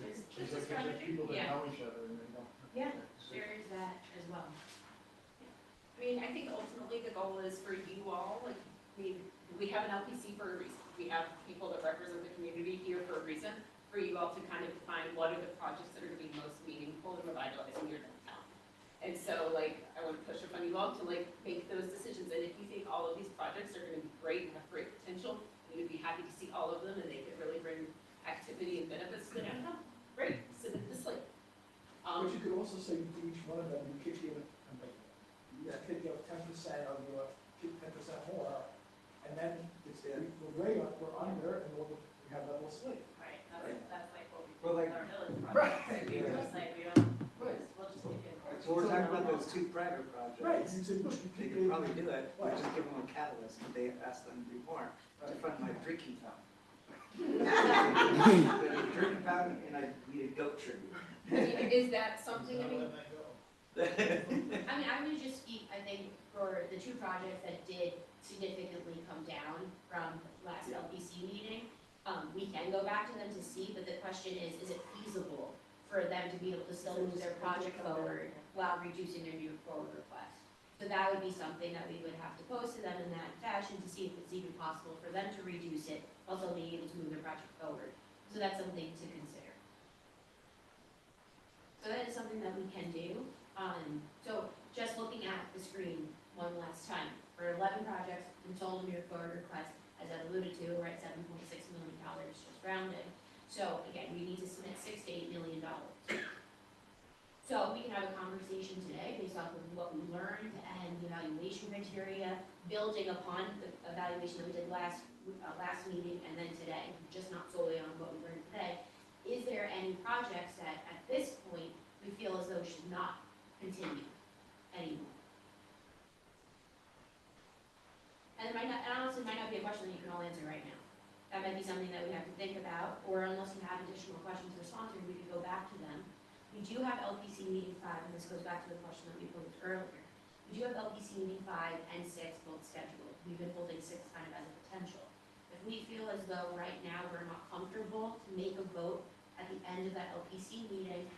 It's There's a strategy, people that yeah. know each other and they don't. Yeah, there is that as well. I mean, I think ultimately the goal is for you all, like, we have an LPC for a reason. We have people that represent the community here for a reason, for you all to kind of define what are the projects that are gonna be most meaningful in revitalizing your downtown. And so, like, I want to push upon you all to like make those decisions, and if you think all of these projects are gonna be great and have great potential, you would be happy to see all of them and they could really bring activity and benefits to the downtown, great, submit this slate. But you could also say to each one of them, you could give it, you could give 10% of your, 10% more, and then it's, we're way up, we're under, and we have that whole slate. Right, that's like what we Well, do like- with our village Right. projects. We just like, we don't, we'll just keep it. So we're talking about those 2 private projects. Right, you said, look, you They could could probably do it, Right. just give them a catalyst, but they asked them to do more, to fund my drinking fountain. Drinking fountain, and I need a goat tree. Is that something, I mean, I mean, I would just speak, I think, for the 2 projects that did significantly come down from last LPC meeting. We can go back to them to see, but the question is it feasible for them to be able to still move their project forward while reducing their new forward request? So that would be something that we would have to pose to them in that fashion to see if it's even possible for them to reduce it, while still being able to move their project forward. So that's something to consider. So that is something that we can do. So just looking at the screen one last time, for 11 projects, the total new forward request, as I alluded to, we're at $7.6 million, just rounded. So again, we need to submit $6 to $8 million. So we can have a conversation today based off of what we learned and the evaluation criteria, building upon the evaluation that we did last meeting and then today, just not solely on what we learned today. Is there any projects that at this point we feel as though should not continue anymore? And it might not, and honestly, it might not be a question that you can all answer right now. That might be something that we have to think about, or unless you have additional questions to respond to, we could go back to them. We do have LPC meeting 5, and this goes back to the question that we posed earlier. We do have LPC meeting 5 and 6 both scheduled. We've been holding 6 kind of as a potential. If we feel as though right now we're not comfortable to make a vote at the end of that LPC meeting,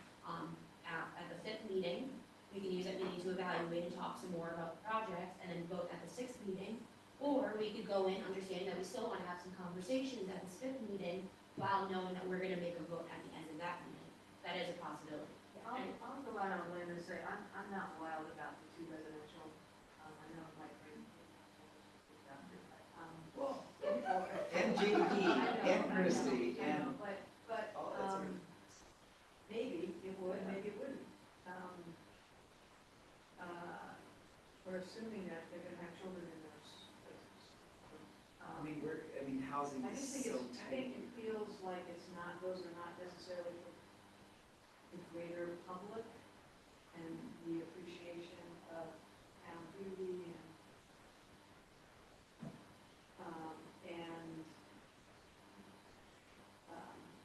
at the 5th meeting, we can use that meeting to evaluate and talk some more about the projects, and then vote at the 6th meeting. Or we could go in, understanding that we still wanna have some conversations at this fifth meeting, while knowing that we're gonna make a vote at the end of that meeting. That is a possibility. I'll go out on a limb and say, I'm not wild about the two residential, I know it might bring. Well, And JP and Christie and. But, Oh, that's okay. maybe it would, maybe it wouldn't. We're assuming that they're gonna have children in those places. I mean, housing I just is think so it's, I tight. think it feels like it's not, those are not necessarily for the greater public and the appreciation of town beauty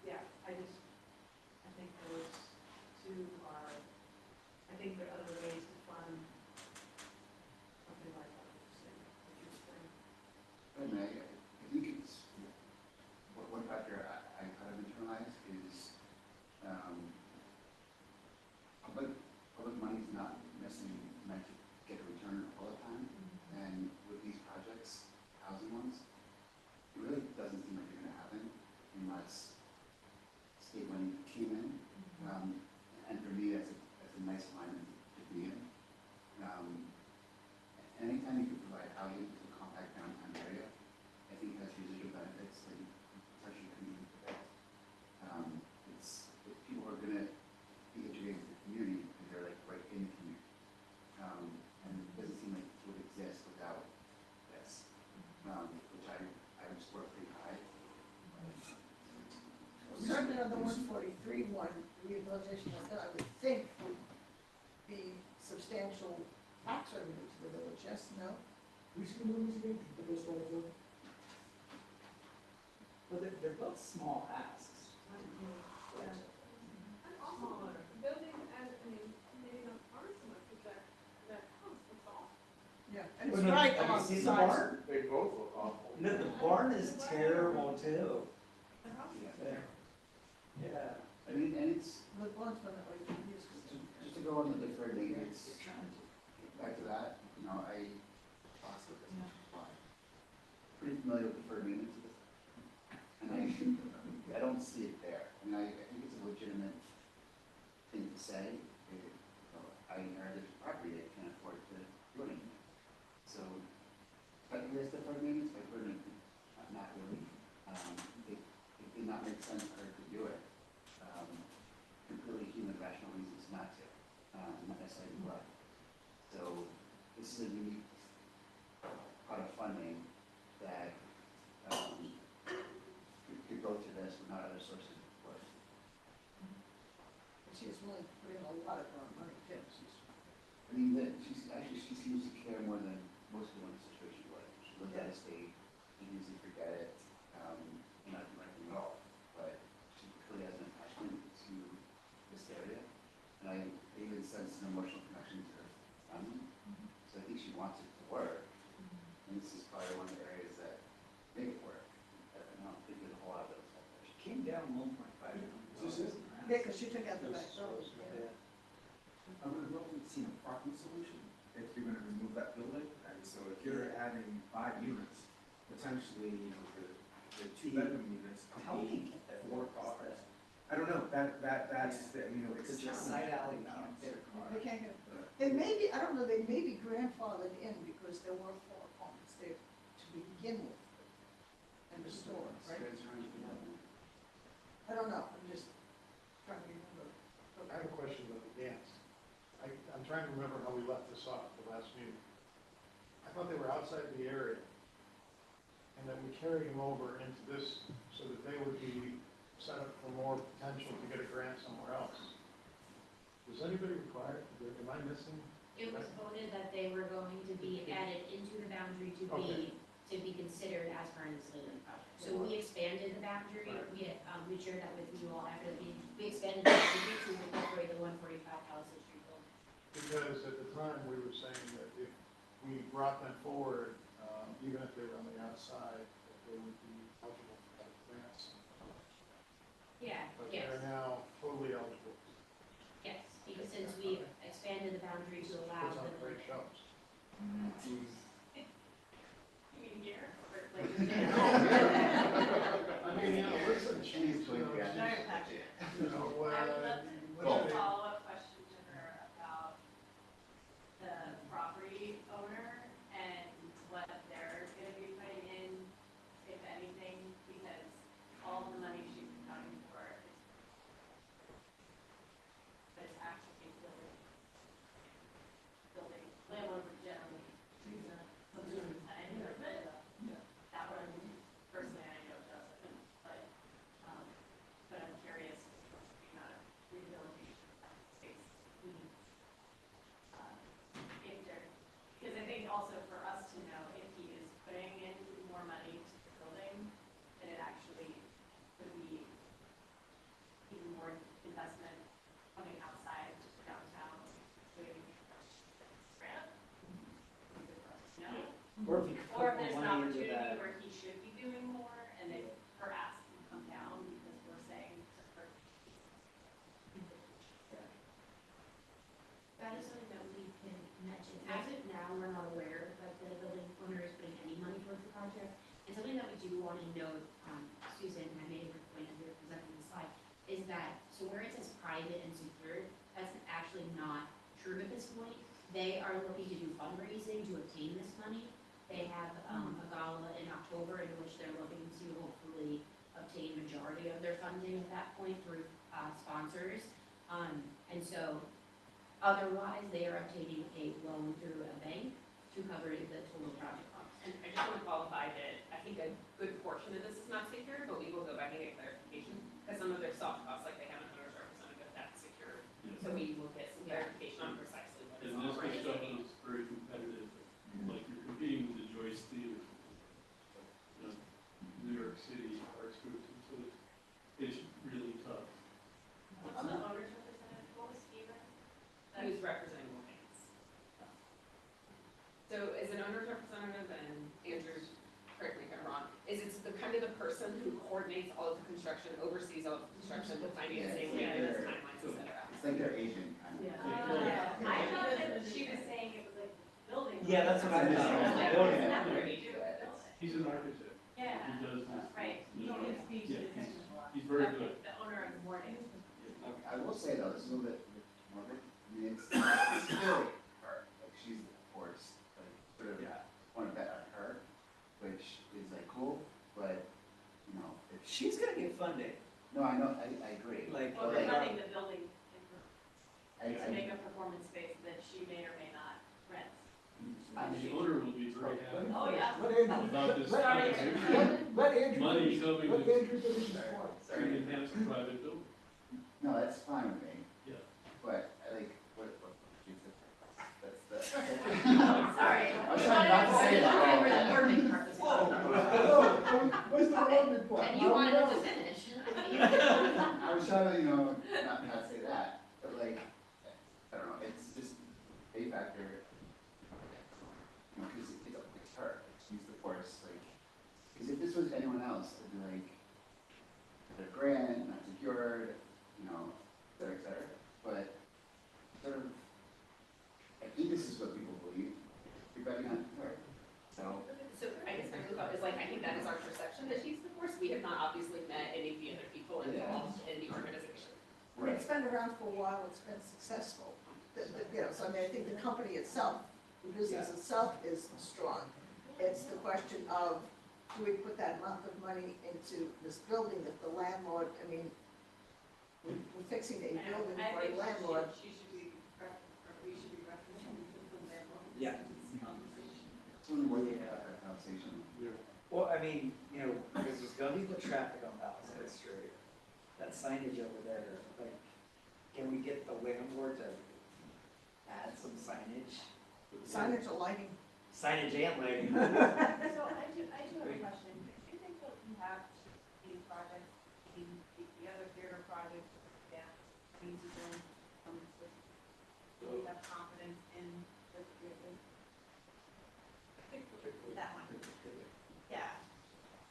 yeah, I think those two are, I think there are other ways to fund something like that. And I think it's, one factor I kind of internalize is, public money is not necessarily meant to get a return all the time. And with these projects, housing ones, it really doesn't seem like they're gonna happen unless state money came in. And for me, that's a nice alignment to be in. Anytime you can provide housing to a compact downtown area, I think has residual benefits that you potentially couldn't even predict. If people are gonna be integrated into the community, because they're like right in the community. And it doesn't seem like it would exist without this, which I would score pretty high. Certainly on the 143 one, rehabilitation of that, I would think would be substantial tax revenue to the village, yes, no? Well, they're both small asks. Building as, maybe not ours so much, but that house, that's all. Yeah, and it's Well, no, right have you along the seen the sides. barn? They both look awful. No, the barn is terrible too. The house is There. Yeah. I mean, and it's, The one's been that way for years. just to go on the deferred maintenance, back to that, you know, pretty familiar with deferred maintenance. And I don't see it there. I mean, I think it's a legitimate thing to say. I inherited property, I can't afford to do anything. So, but there's deferred maintenance, but not really. It did not make sense for her to do it. Completely human rational reasons not to, not necessarily blood. So this is a unique pot of funding that could go to this, but not other sources of support. She is willing to put in a lot of her own money, too. I mean, she seems to care more than most people in the situation would. She looked at a state, she usually forget it, and not do anything at all. But she clearly has an attachment to this area, and I even sense an emotional connection to her family. So I think she wants it to work, and this is probably one of the areas that make it work. I don't think there's a whole lot of those out there. She came down 1.5. Yeah, because she took out the back doors. Yeah. I would have really seen a parking solution if you're gonna remove that building, and so if you're adding 5 units, potentially, you know, the 2-bedroom units How could do you be get that 4 cars. I don't know, that's, you know, it's a It's just challenge. side alley now. They can't get, they may be, I don't know, they may be grandfathered in because there were 4 apartments there to begin with. And restored, right? I don't know, I'm just trying to remember. I have a question about the dance. I'm trying to remember how we left this off the last meeting. I thought they were outside the area. And then we carried them over into this so that they would be set up for more potential to get a grant somewhere else. Was anybody required? Am I missing? It was voted that they were going to be added into the boundary to be considered as part of the Sleeman project. So we expanded the boundary, we shared that with you all after the meeting. We expanded the boundary to incorporate the 145 Palisade Street building. Because at the time, we were saying that if we brought them forward, even if they were on the outside, that they would be eligible for that grants. Yeah, But yes, they're now totally eligible. yes, because since we expanded the boundary to allow Puts on the. great shows. also for us to know if he is putting in more money to the building, then it actually could be even more investment coming outside downtown, doing grant. No, Or if you could or if put there's more an money into opportunity that. where he should be doing more, and then her ask can come down because we're saying to her. That is something that we can mention. As of now, we're not aware that the building owner is putting any money towards the project. And something that we do want to note, Susan, and I made a good point as we were presenting the slide, is that, so where it says private and secured, that's actually not true at this point. They are looking to do fundraising to obtain this money. They have a gala in October in which they're looking to hopefully obtain majority of their funding at that point through sponsors. And so otherwise, they are obtaining a loan through a bank to cover the total project cost. And I just want to qualify that I think a good portion of this is not secure, but we will go back and get clarification. Because some of their soft costs, like they have an owner's representative, that's secure. So we will get some clarification on precisely what is And this already. construction is very competitive, like you're competing with the Joyce Theater. You know, New York City arts groups, and so it's really tough. What's the owner's representative, what was he representing? He was representing Wilkins. So as an owner's representative, and Andrew's, correct me if I'm wrong, is it the kind of the person who coordinates all of the construction, oversees all of the construction, the financing, and timelines, et cetera? It's like their agent kind of. I thought that she was saying it was like building. Yeah, that's what I was That's saying. not where you do it. He's an architect. Yeah. He does this. Right. He's very good. The owner of the morning. I will say though, this is a little bit morbid, I mean, it's still her, like, she's of course, like, sort of, wanna bet on her, which is like cool, but, you know, it's. She's gonna get funding. No, I know, I agree. Like, Well, But, they're like, running the building to make I, a performance space that she may or may not rent. The owner will be very happy. Oh, yeah. Let Andrew, About this. let Andrew. Money coming. Let Andrew finish his point. To enhance the private building. no, that's fine with me, Yeah. but I like, what, that's the. Sorry. I was trying not to say that. For the ordinance purposes. Where's the ordinance part? And you wanted it to finish. I was trying to, you know, not say that, but like, I don't know, it's just a factor. You know, cause it's her, she's the force, like, cause if this was anyone else, it'd be like, their grant, not secured, you know, et cetera, but sort of, I think this is what people believe, you're betting on her, so. So I guess my real thought is like, I think that is our perception that she's the force. We have not obviously met any of the other people involved in the organization. It's been around for a while, it's been successful. You know, so I mean, I think the company itself, the business itself is strong. It's the question of, do we put that amount of money into this building that the landlord, I mean, we're fixing a building I for a think landlord. she should be, we should be representing the landlord. Yeah. It's only worth it to have that conversation. Well, I mean, you know, because there's gonna be the traffic on Palisade Street, that signage over there, like, can we get the landlord to add some signage? Signage or lighting. Signage and lighting. So I do have a question. Do you think that we have these projects, the other theater projects, we need to do we have confidence in the theater? That one. Yeah.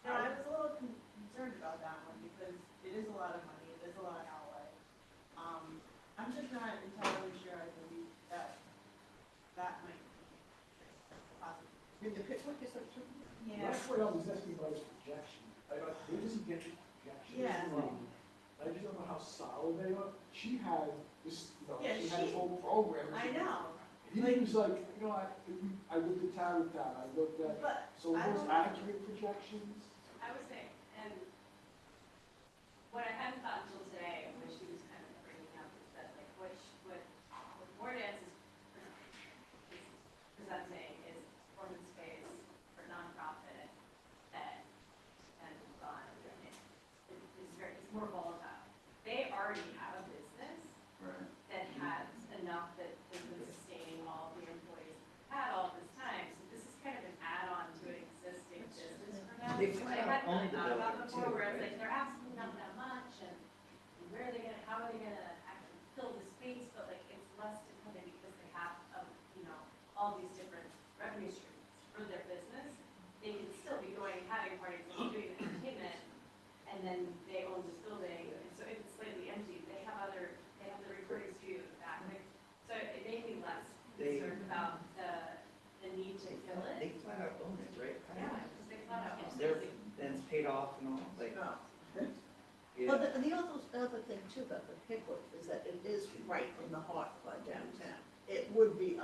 No, I was a little concerned about that one because it is a lot of money, it is a lot of outlay. I'm just not entirely sure I believe that that might be possible. Yeah. That's what I was asking about his projection. Where does he get the projections Yeah. from? I just don't know how solid they are. She had this, you know, Yeah, she had a she- whole program. I know. He was like, you know, I looked at town with that, I looked at, But so I those don't- accurate projections. I would say, and what I hadn't thought until today, which she was kind of bringing up, is that like what Mordance is presenting is performance space for nonprofit that and fun. It's more volatile. They already have a business that has enough that has been sustaining all the employees had all this time, so Well, the other thing too about the Pickwick is that it is right in the heart of our downtown. It would be,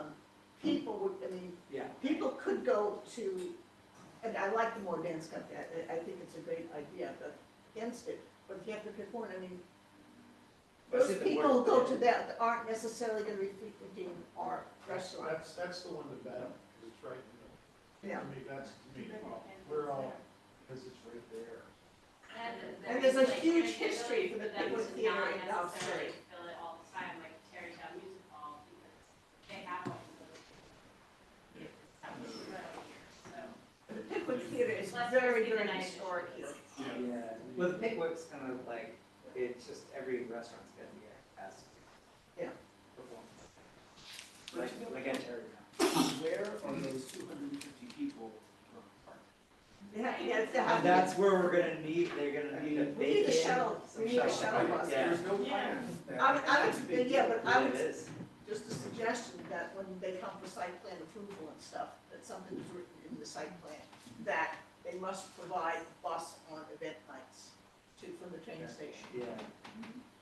people would, I mean, Yeah. people could go to, and I like the more dance company, I think it's a great idea, but against it, but if you have to pick one, I mean, those people who go to that aren't necessarily gonna be frequenting our restaurants. That's the one to bet on, because it's right in the middle. Yeah. I mean, that's, to me, we're all, because it's right there. And there's a huge history for the Pickwick Theater in South Surrey. Fill it all the time, like Tarrytown Music Hall, because they have all of those. So. The Pickwick Theater is Let's very, see the very night historic here. Yeah, well, the Pickwick's kind of like, it's just every restaurant's gonna be has Yeah. performance. Like at Terrytown. Where are those 250 people? And that's where we're gonna need, they're gonna need a We need a bacon. shuttle, we need a shuttle bus. Yeah. There's no plan. I would, yeah, but I Yeah, it would, is. just a suggestion that when they come for site plan approval and stuff, that something is written in the site plan, that they must provide a bus on event nights from the train station. Yeah.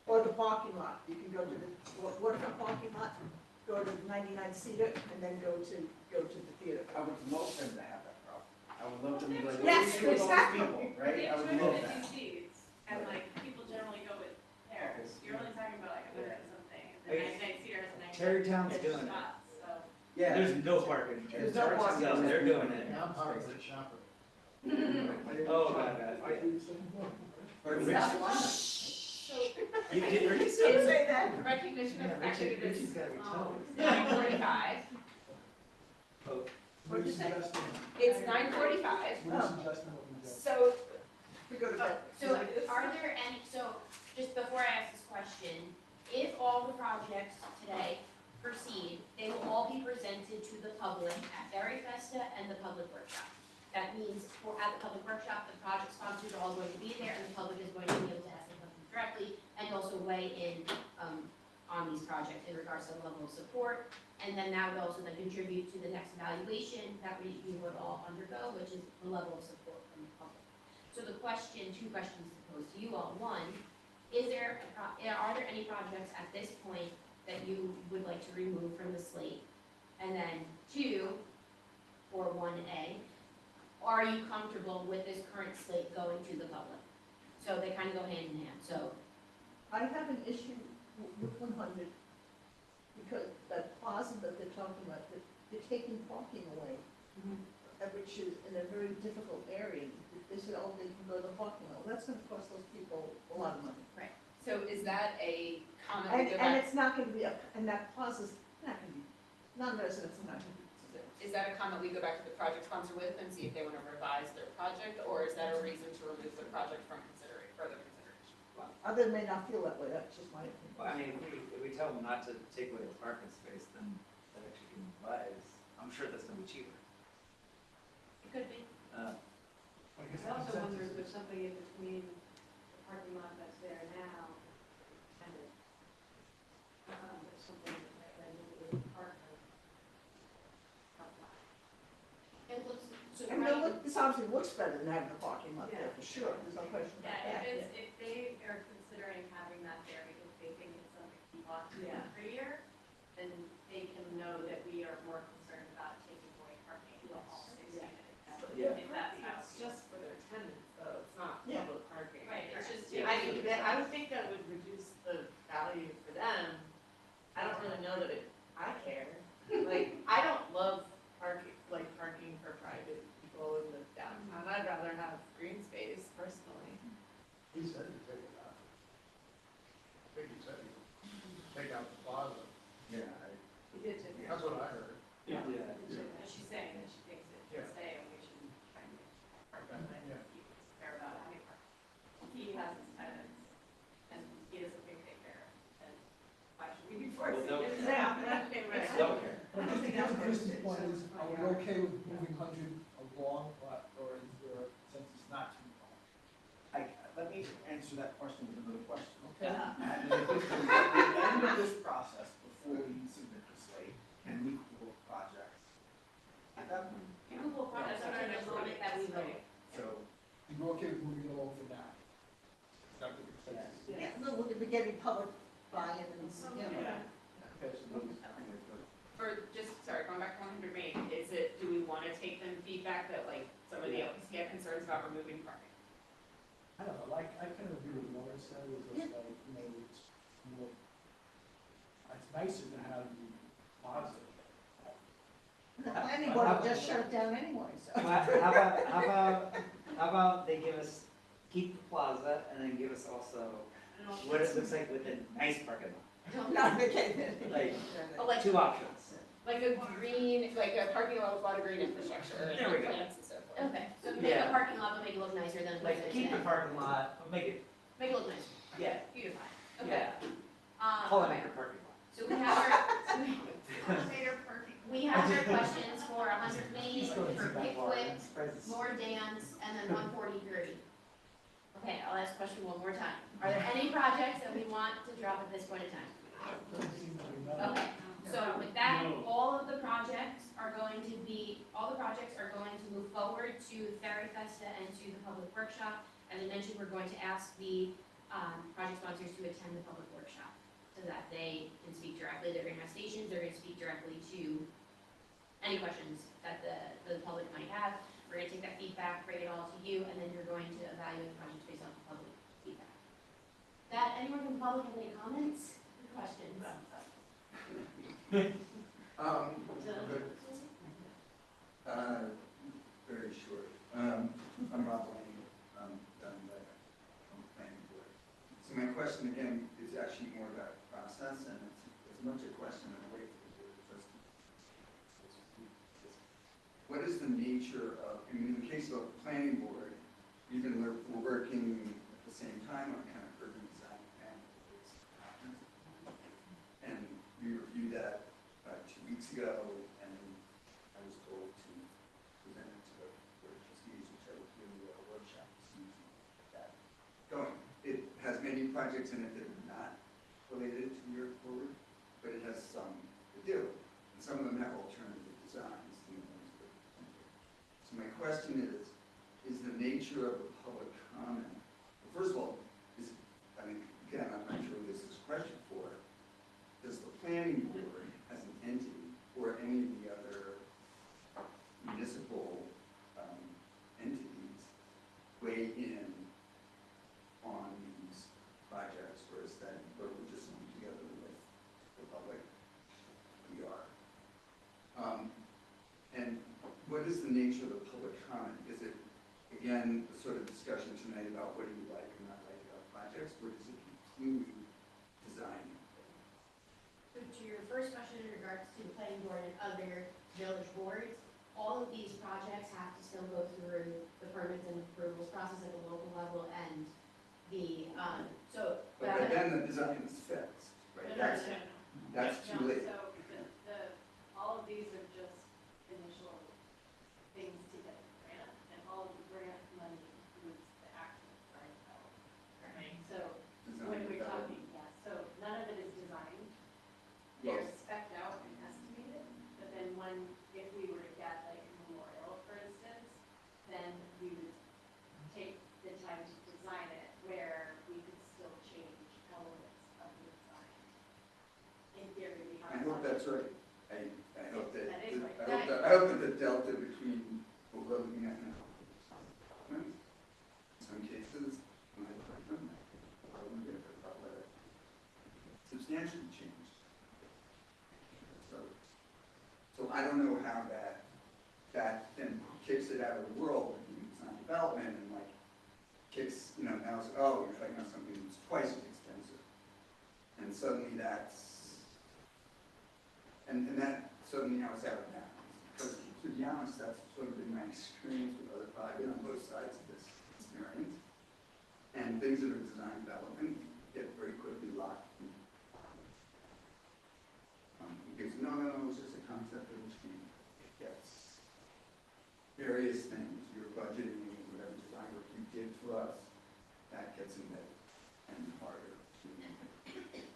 Or the parking lot, you can go to the waterfront parking lot, go to 99 Cedar, and then go to the theater. I would love them to have that problem. I would love them to be like, Yes, "What do you think of those exactly. people?" Right? I would They have love 250 that. seats, and like, people generally go with pairs, you're only talking about like 100 and something, and the Like, 99 seater has a 99. Terrytown's doing it. spots, so. Yeah, there's no parking. There's no parking. No, they're doing it. Now I'm part of the shopper. Oh, God, God. Is Or that one? You did, Did you say that? Recognition of the fact that it is Richie's gotta be told. 9:45. Oh, What'd you say? It's 9:45. What are you suggesting what we do? So, We go to bed. So are there any, so just before I ask this question, if all the projects today proceed, they will all be presented to the public at Berry Festa and the public workshop. That means at the public workshop, the project sponsors are all going to be there and the public is going to be able to ask them questions directly and also weigh in on these projects in regards to the level of support. And then that would also then contribute to the next evaluation that we would all undergo, which is the level of support from the public. So the question, two questions to pose to you all. One, are there any projects at this point that you would like to remove from the slate? And then two, or 1A, are you comfortable with this current slate going to the public? So they kind of go hand in hand, so. I have an issue with 100, because that plaza that they're talking about, they're taking parking away, which is in a very difficult area. They said, oh, they can go to the parking lot. Well, that's gonna cost those people a lot of money. right, so is that a comment we And, go and back, it's not gonna be, and that plaza's not gonna be, non-residents are not gonna be. is that a comment we go back to the project sponsor with and see if they want to revise their project? Or is that a reason to remove the project from further consideration? Others may not feel that way, that's just my opinion. Well, I mean, if we tell them not to take away the parking space, then that actually can buy is, I'm sure that's gonna be cheaper. It could be. I also wonder if there's something in between the parking lot that's there now and there's something that needs to be parked. It looks, so And this obviously looks better than having a parking lot there, for sure, there's no question about Yeah, that. if they are considering having that there because they think it's something to keep on prettier, then they can know that we are more concerned about taking away parking in all 6 units. Yeah. If that's how. It's just for their tenants, though, it's not Yeah. public parking. Right, it's just. I would think that would reduce the value for them. I don't really know that I care. Like, I don't love parking for private people in the downtown. I'd rather have green space personally. He said to take it out. I think he said he take out the plaza. Yeah. He did too. That's what I heard. Yeah. She's saying that she thinks it Yeah. should stay and we should try and get parking. Yeah. He's fair about having parking. He has his tenants and he doesn't think they care. And why should we be forcing Well, it? Yeah. It's don't care. I think that's Kristen's point is, are we okay with moving 100 along, or is there a sense it's not too long? Let me answer that question with another question. Okay. And at the end of this process, before we submit the slate, can we pull projects? At that point, Google projects are the limit that we vote. so, You're okay with moving it along for now? Not gonna extend nicer to have the plaza. The planning board will just shut it down anyway, so. How about they give us, keep the plaza and then give us also what it looks like with a nice parking lot? Not okay. Like two options. Like a green, like a parking lot with a lot of green infrastructure and There we go. plants and so forth. Okay, so make Yeah. a parking lot, but make it look nicer than. what it Like is keep the today. parking lot, make it, Make it look nicer, yeah, beautify, okay. yeah, Okay. pollinator parking lot. So we have our, we have our questions for 100 Main, for Pickwick, more dance, and then 143. Okay, I'll ask the question one more time. Are there any projects that we want to drop at this point in time? Okay, so with that, all the projects are going to move forward to Ferry Festa and to the public workshop. As I mentioned, we're going to ask the project sponsors to attend the public workshop so that they can speak directly. They're gonna have stations, they're gonna speak directly to any questions that the public might have. We're gonna take that feedback, bring it all to you, and then you're going to evaluate the project based on the public feedback. That, anyone from the public have any comments, questions? Very short. I'm Rob Lane, done by planning board. So my question again is actually more about process, and it's as much a question of wait for the board of trustees. What is the nature of, in the case of the planning board, even we're working at the same time on kind of urban design plan. And we reviewed that 2 weeks ago, and I was told to present it to the board of trustees, which I will do a workshop to see that going. It has many projects in it that are not related to your board, but it has some that do. And some of them have alternative designs. So my question is the nature of the public comment, well, first of all, again, I'm not sure who this is a question for, does the planning board as an entity or any of the other municipal entities weigh in on these projects, or is that, or we're just together with the public? We are. And what is the nature of the public comment? Is it, again, the sort of discussion tonight about what do you like and not like about projects, or does it include design? So to your first question in regards to the planning board and other village boards, all of these projects have to still go through the permits and approvals process at the local level and the, But then the design is fixed, right? That's too late. So all of these are just initial things to get the grant, and all of the grant money includes the actual design development, right? So when we're talking, so none of it is designed. They're spec'd out and estimated, but then if we were to get like a memorial, for instance, then we would take the time to design it where we could still change elements of the design. In theory, we have. I hope that's right. I hope that, That is right. I hope that the delta between what we're looking at now, in some cases, substantially changed. So I don't know how that then kicks it out of the world, it's not development, and like kicks, now it's, oh, you're talking about something that's twice as expensive. And suddenly that suddenly now it's out of bounds. Because to be honest, that's sort of been my experience with other projects on both sides of this experience. And things that are design development get very quickly locked. Because no, it's just a concept of machine. Yes. Various things, your budgeting, whatever design work you did for us, that gets embedded and harder to contribute.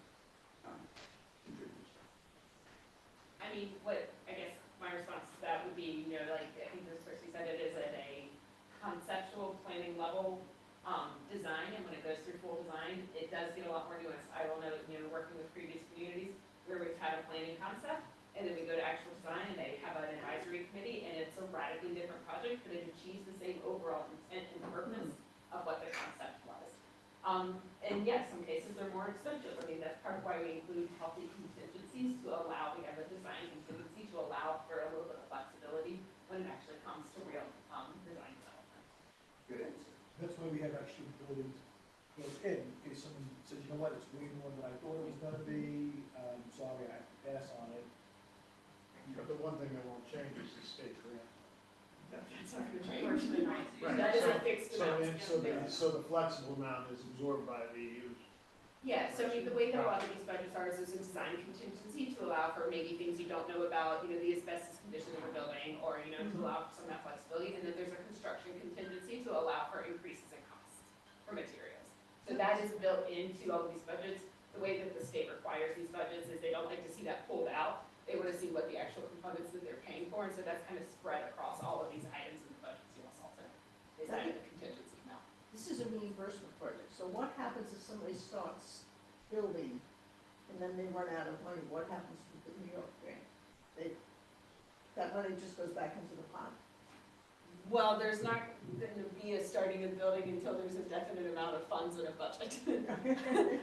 I mean, I guess my response to that would be, like, I think this person said it is at a conceptual planning level, design, and when it goes through full design, it does get a lot more nuanced. I will note, working with previous communities where we've had a planning concept, and then we go to actual design, and they have an advisory committee, and it's a radically different project, but it achieves the same overall intent and purpose of what the concept was. And yes, some cases are more expensive. I mean, that's part of why we include healthy contingencies contingencies to allow, we have a design contingency to allow for a little bit of flexibility when it actually comes to real, design development. Good answer. That's why we have actually buildings built in case someone says, you know what, it's way more than I thought it was gonna be, sorry, I have to pass on it. But the one thing that won't change is the state grant. That's not gonna change. Right. That is a fixed So, amount. so the flexible amount is absorbed by the use. Yeah, so I mean, the way that a lot of these budgets are is there's a design contingency to allow for maybe things you don't know about, you know, the asbestos condition of the building, or, you know, to allow for some of that flexibility, and then there's a construction contingency to allow for increases in costs for materials. So that is built into all of these budgets. The way that the state requires these budgets is they don't like to see that pulled out. They want to see what the actual components that they're paying for, and so that's kind of spread across all of these items in the budgets, you know, also. Is that in the contingency now? This is a reimbursement project, so what happens if somebody starts building and then they run out of money? What happens with the New York grant? That money just goes back into the pot. Well, there's not going to be a starting of building until there's a definite amount of funds in a budget.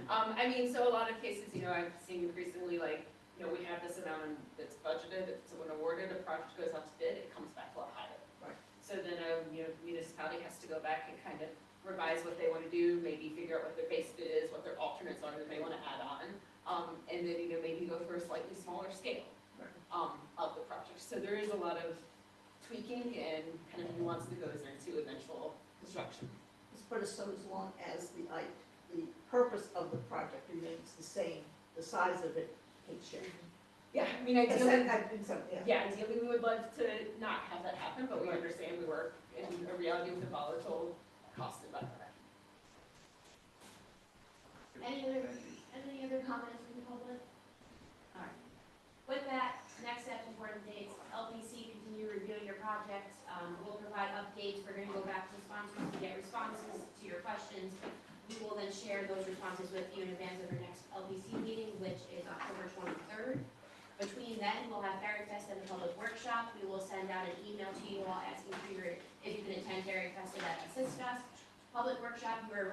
I mean, so a lot of cases, you know, I've seen increasingly like, you know, we have this amount that's budgeted, if someone awarded, a project goes out to bid, it comes back a lot higher. Right. So then you know, municipality has to go back and kind of revise what they want to do, maybe figure out what their base bid is, what their alternates are that they want to add on. And then, you know, maybe go for a slightly smaller scale, of the project. So there is a lot of tweaking and kind of nuance that goes into eventual construction. But so as long as the purpose of the project remains the same, the size of it can change. Yeah, I mean, ideally, yeah. ideally, we would love to not have that happen, but we understand we work in a reality with a volatile cost environment. Any other comments from the public? All right. With that, next step, important dates, LPC continue reviewing your project. We'll provide updates. We're gonna go back to the sponsors to get responses to your questions. We will then share those responses with you in advance of our next LPC meeting, which is October 23rd. Between then, we'll have Fairy Fest and a public workshop. We will send out an email to you all asking for if you can attend Fairy Fest and assist us. Public workshop, your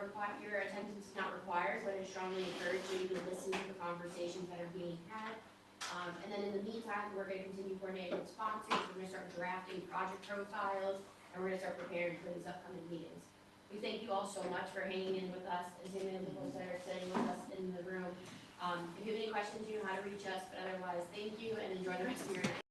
attendance is not required, but it's strongly encouraged so you can listen to the conversations that are being had. And then in the meantime, we're gonna continue coordinating with sponsors. We're gonna start drafting project profiles, and we're gonna start preparing for these upcoming meetings. We thank you all so much for hanging in with us, as many of the people that are sitting with us in the room. If you have any questions, you know how to reach us, but otherwise, thank you and enjoy the rest of your night.